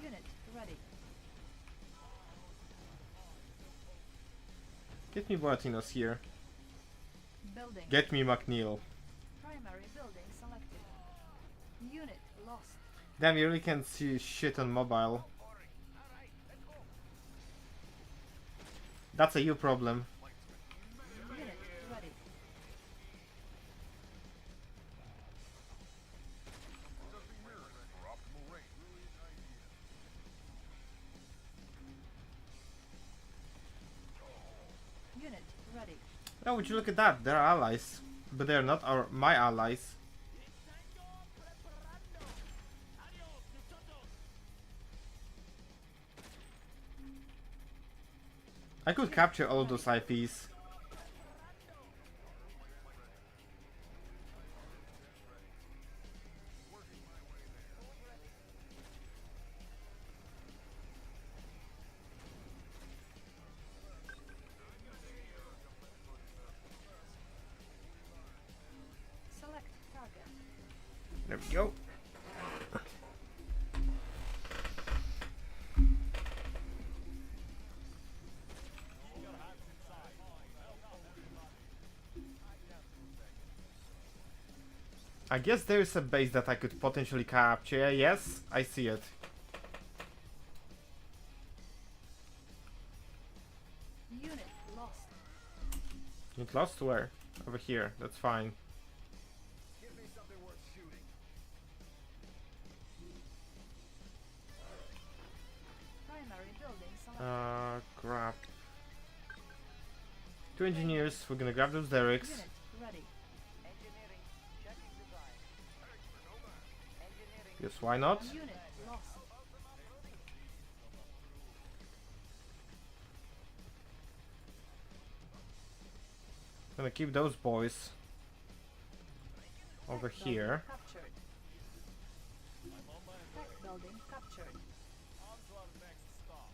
Unit ready. Get me Boatinos here. Building. Get me McNeil. Primary building selected. Unit lost. Damn, you really can't see shit on mobile. That's a you problem. Unit ready. Unit ready. Oh, would you look at that? They're allies. But they're not my allies. I could capture all of those IPs. Select target. There we go. I guess there's a base that I could potentially capture. Yes, I see it. Unit lost. It lost where? Over here. That's fine. Give me something worth shooting. Primary building selected. Grab. 2 engineers. We're gonna grab those derricks. Unit ready. Engineering. Checking design. Engineering. Yes, why not? Unit lost. Gonna keep those boys over Tech here. building captured. Tech building captured. On to our next stop.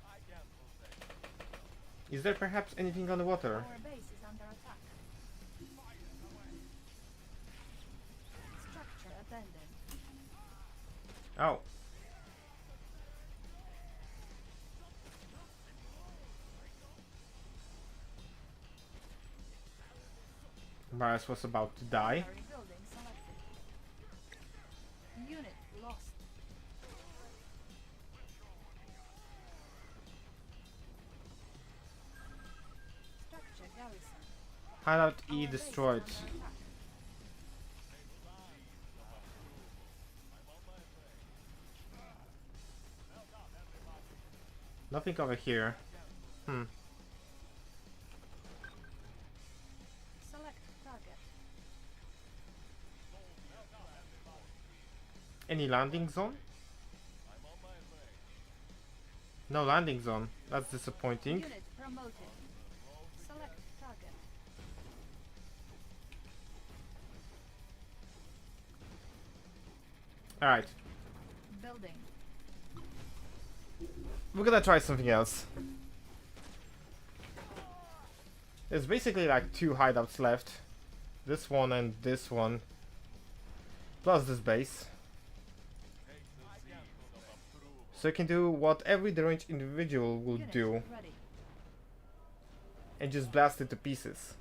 I can't protect. Is there perhaps anything on the water? Our base is under attack. Structure abandoned. Oh. Marius was about to die. Primary building selected. Unit lost. Structure garrison. Hideout Our E base is destroyed. under attack. Nothing over here. Hmm. Select target. Any landing zone? No landing zone. That's disappointing. Unit promoted. Select target. Alright. Building. We're gonna try something else. There's basically like 2 hideouts left. This one and this one. Plus this base. So I can do what every deranged individual will Unit do ready. and just blast it to pieces.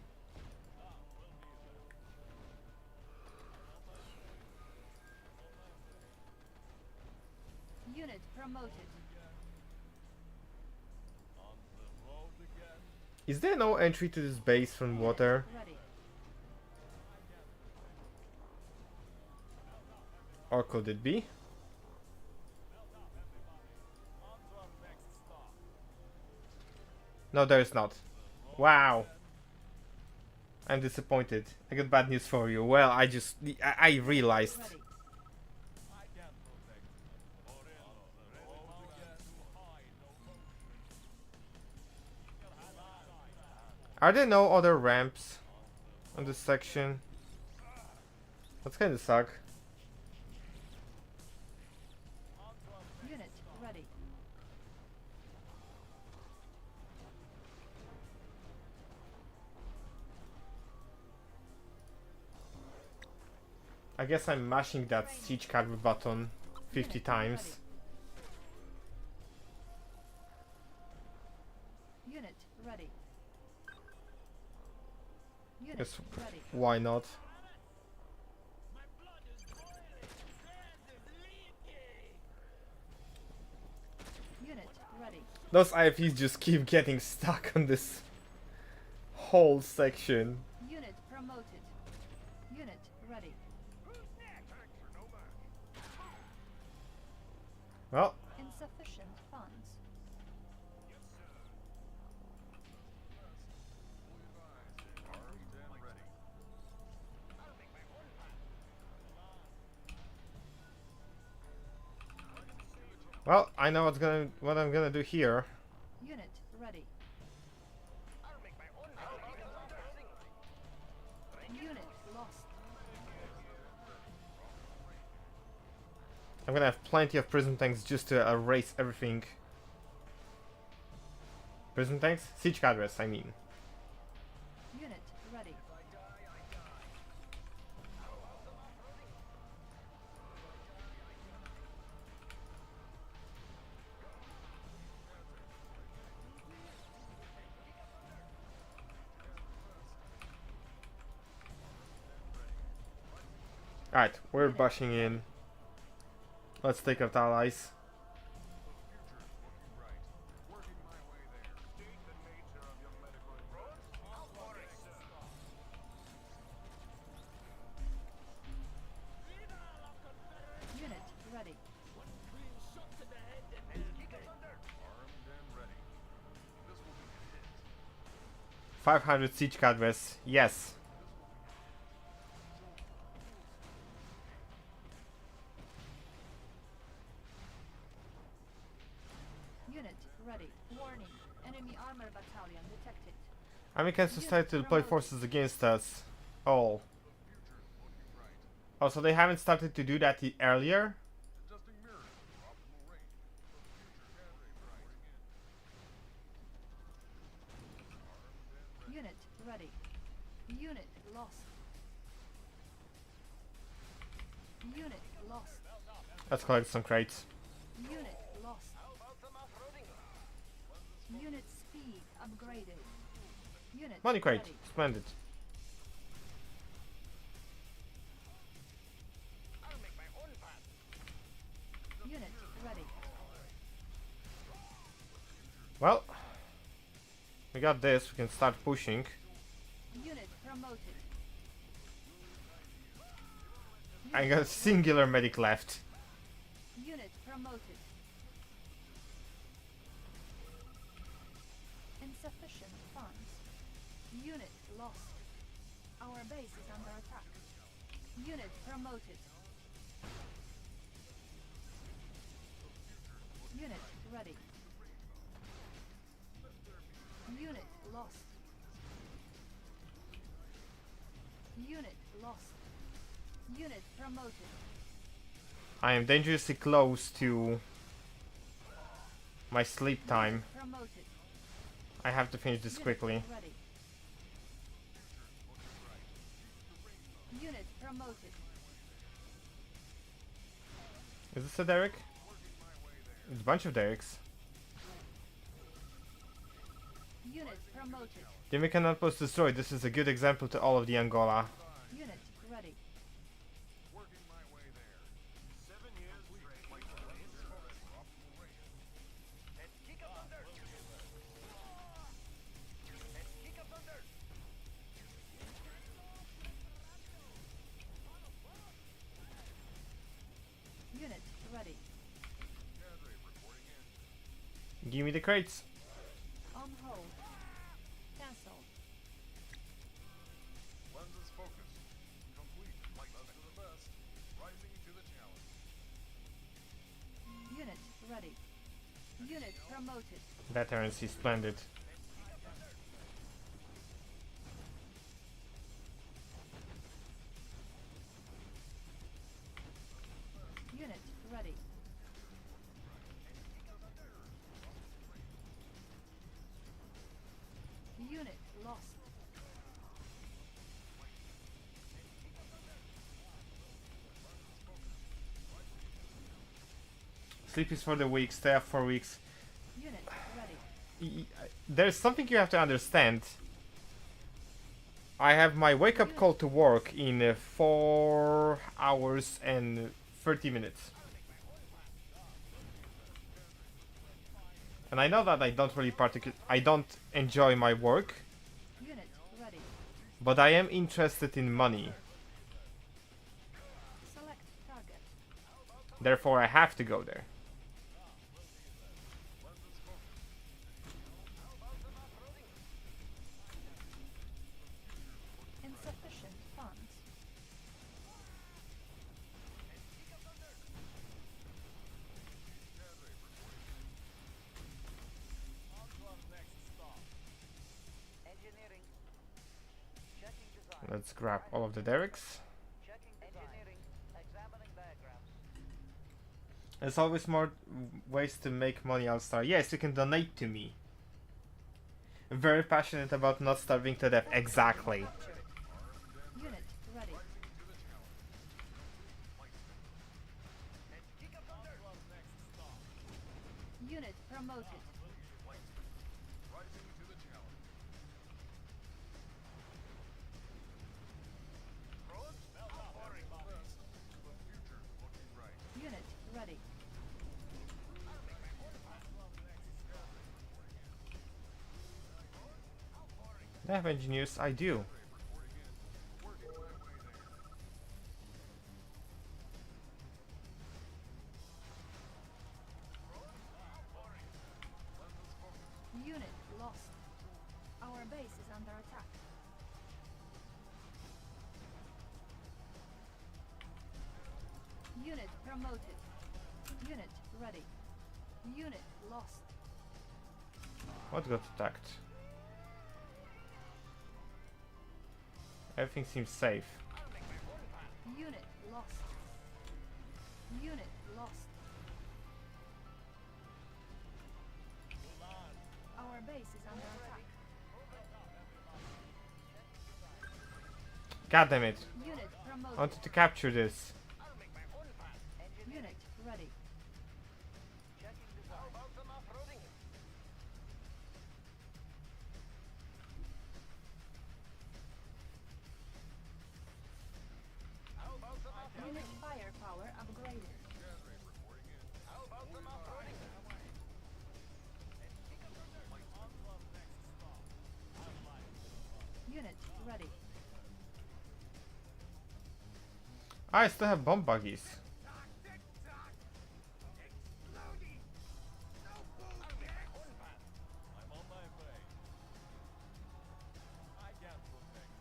Unit promoted. On the road again. Is there no entry to this base from water? Ready. Or could it be? On to our next stop. No, there is not. Wow. I'm disappointed. I got bad news for you. Well, I realized. Ready. I can't protect. Or in on the road again. Hide no motion. Are there no other ramps on this section? That's kind of suck. Unit ready. I guess I'm mashing that siege cadre button 50 Unit times. ready. Unit ready. Unit Yes, ready. why not? My blood is boiling. There's leaking. Unit ready. Those IFEs just keep getting stuck on this whole section. Unit promoted. Unit ready. Well, Insufficient funds. well, I know what I'm gonna do here. Unit ready. Unit lost. I'm gonna have plenty of prison tanks just to erase everything. Prison tanks? Siege cadres, I mean. Unit ready. Alright, we're bushing in. Let's take out allies. Unit ready. 500 siege cadres, yes. Unit ready. Warning. Enemy armor battalion detected. Americans decided to deploy forces against us. Oh. Oh, so they haven't started to do that earlier? Unit ready. Unit lost. Unit lost. Let's collect some crates. Unit lost. Unit speed upgraded. Unit Money crate, ready. splendid. Unit ready. Well, we got this, we can start pushing. Unit promoted. I got a singular medic left. Unit promoted. Insufficient funds. Unit lost. Our base is under attack. Unit promoted. Unit ready. Unit lost. Unit lost. Unit promoted. I am dangerously close to my sleep time. Promoted. I have to finish this Unit quickly. ready. Unit promoted. Is this a Derek? It's a bunch of Dereks. Unit promoted. The American outpost destroyed. This is a good example to all of the Angola. Unit ready. Unit ready. Give me the crates. On hold. Cancel. Lenses focused. Complete. Best of the best. Rising to the challenge. Unit ready. Unit promoted. Veterans is splendid. Unit ready. Unit lost. Sleep is for the weak, stay up for weeks. Unit ready. There's something you have to understand. I have my wake up call to work in 4 hours and 30 minutes. And I know that I don't really I don't enjoy my work, Unit ready. but I am interested in money. Select target. Therefore I have to go there. Insufficient funds. Engineering. Checking design. Let's grab all of the derricks. Checking engineering. Examining diagrams. There's always more ways to make money, Alstar. Yes, you can donate to me. I'm very passionate about not starving to death. Exactly. Captured. Unit ready. Unit promoted. Unit ready. Do I have engineers? I do. Unit lost. Our base is under attack. Unit promoted. Unit ready. Unit lost. What got attacked? Everything seems safe. Unit lost. Unit lost. Our base is under attack. God damn it. Unit I promoted. wanted to capture this. Unit ready. Checking design. How about some off-roading? How about some off-roading? Unit firepower upgraded. How about some off-roading? Unit ready. I still have bomb buggies. I'm on my way. I can't protect.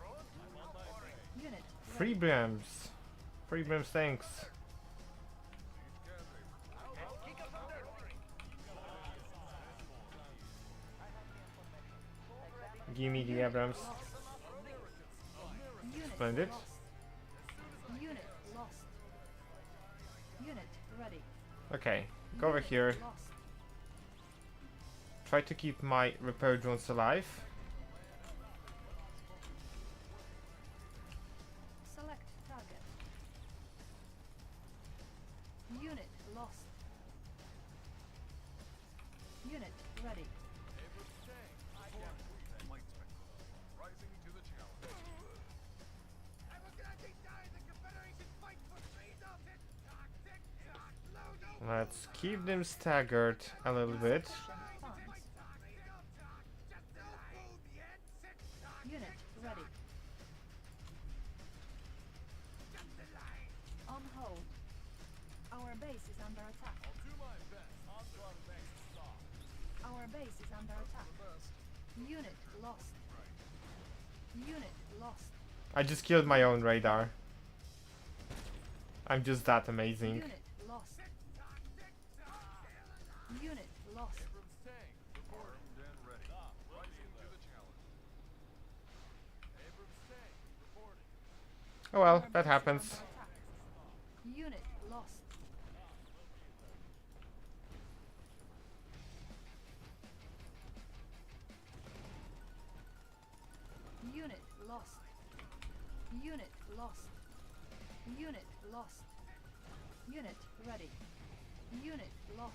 I'm on my way. Unit Free Brims. Free Brims, thanks. Give me the Abrams. Unit Splendid. lost. Unit lost. Unit ready. Okay, go over Unit here. Lost. Try to keep my repair drones alive. Select target. Unit lost. Unit ready. Let's keep them staggered a little bit. Insufficient funds. Unit ready. On hold. Our base is under attack. I'll do my best. On to our next stop. Our base is under attack. Unit lost. Unit lost. I just killed my own radar. I'm just that amazing. Unit lost. Unit lost. Abrams tank reporting and ready. Rising to the challenge. Abrams tank reporting. Oh well, Our that base is happens. under attack. Unit lost. Unit lost. Unit lost. Unit lost. Unit ready. Unit lost.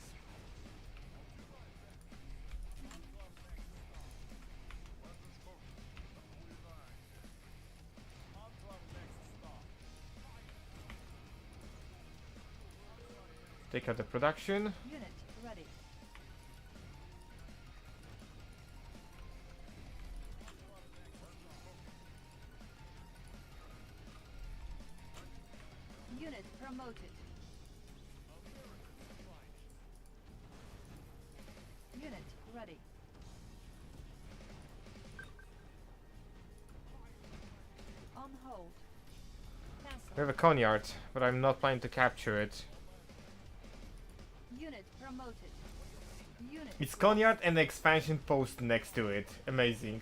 On to our next stop. Take out the production. Unit ready. Unit promoted. Unit ready. On hold. Cancel. We have a coneyard, but I'm not planning to capture it. Unit promoted. Unit It's coneyard and the expansion post next to it. Amazing.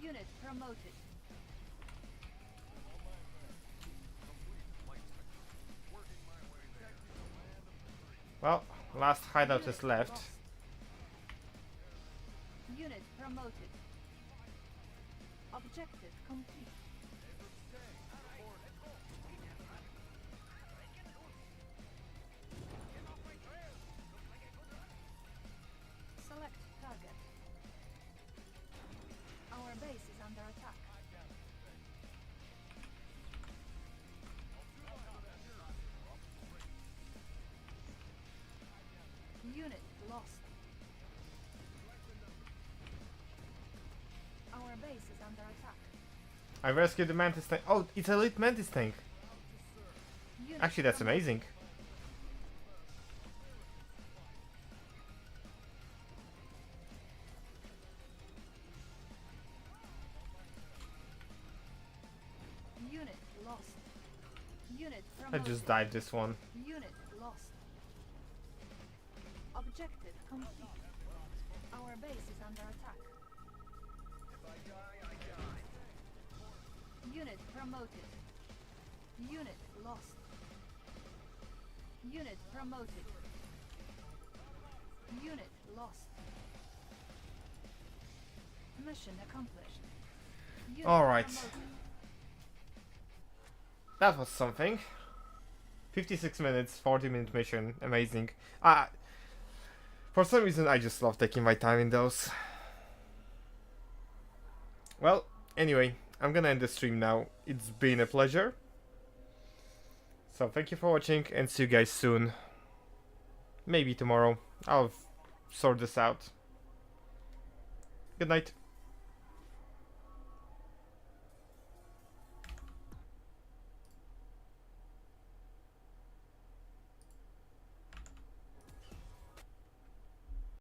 Unit promoted. Well, last hideout Unit is left. lost. Unit promoted. Objective complete. Select target. Our base is under attack. Unit lost. Our base is under attack. I rescued the mantis tank. Oh, it's elite mantis tank. Unit Actually, that's promoted. amazing. Unit lost. Unit I promoted. just died this one. Unit lost. Objective complete. Our base is under attack. Unit promoted. Unit lost. Unit promoted. Unit lost. Mission accomplished. Unit Alright. promoted. That was something. 56 minutes, 40-minute mission. Amazing. For some reason, I just love taking my time in those. Well, anyway, I'm gonna end the stream now. It's been a pleasure. So thank you for watching and see you guys soon. Maybe tomorrow. I'll sort this out. Good night.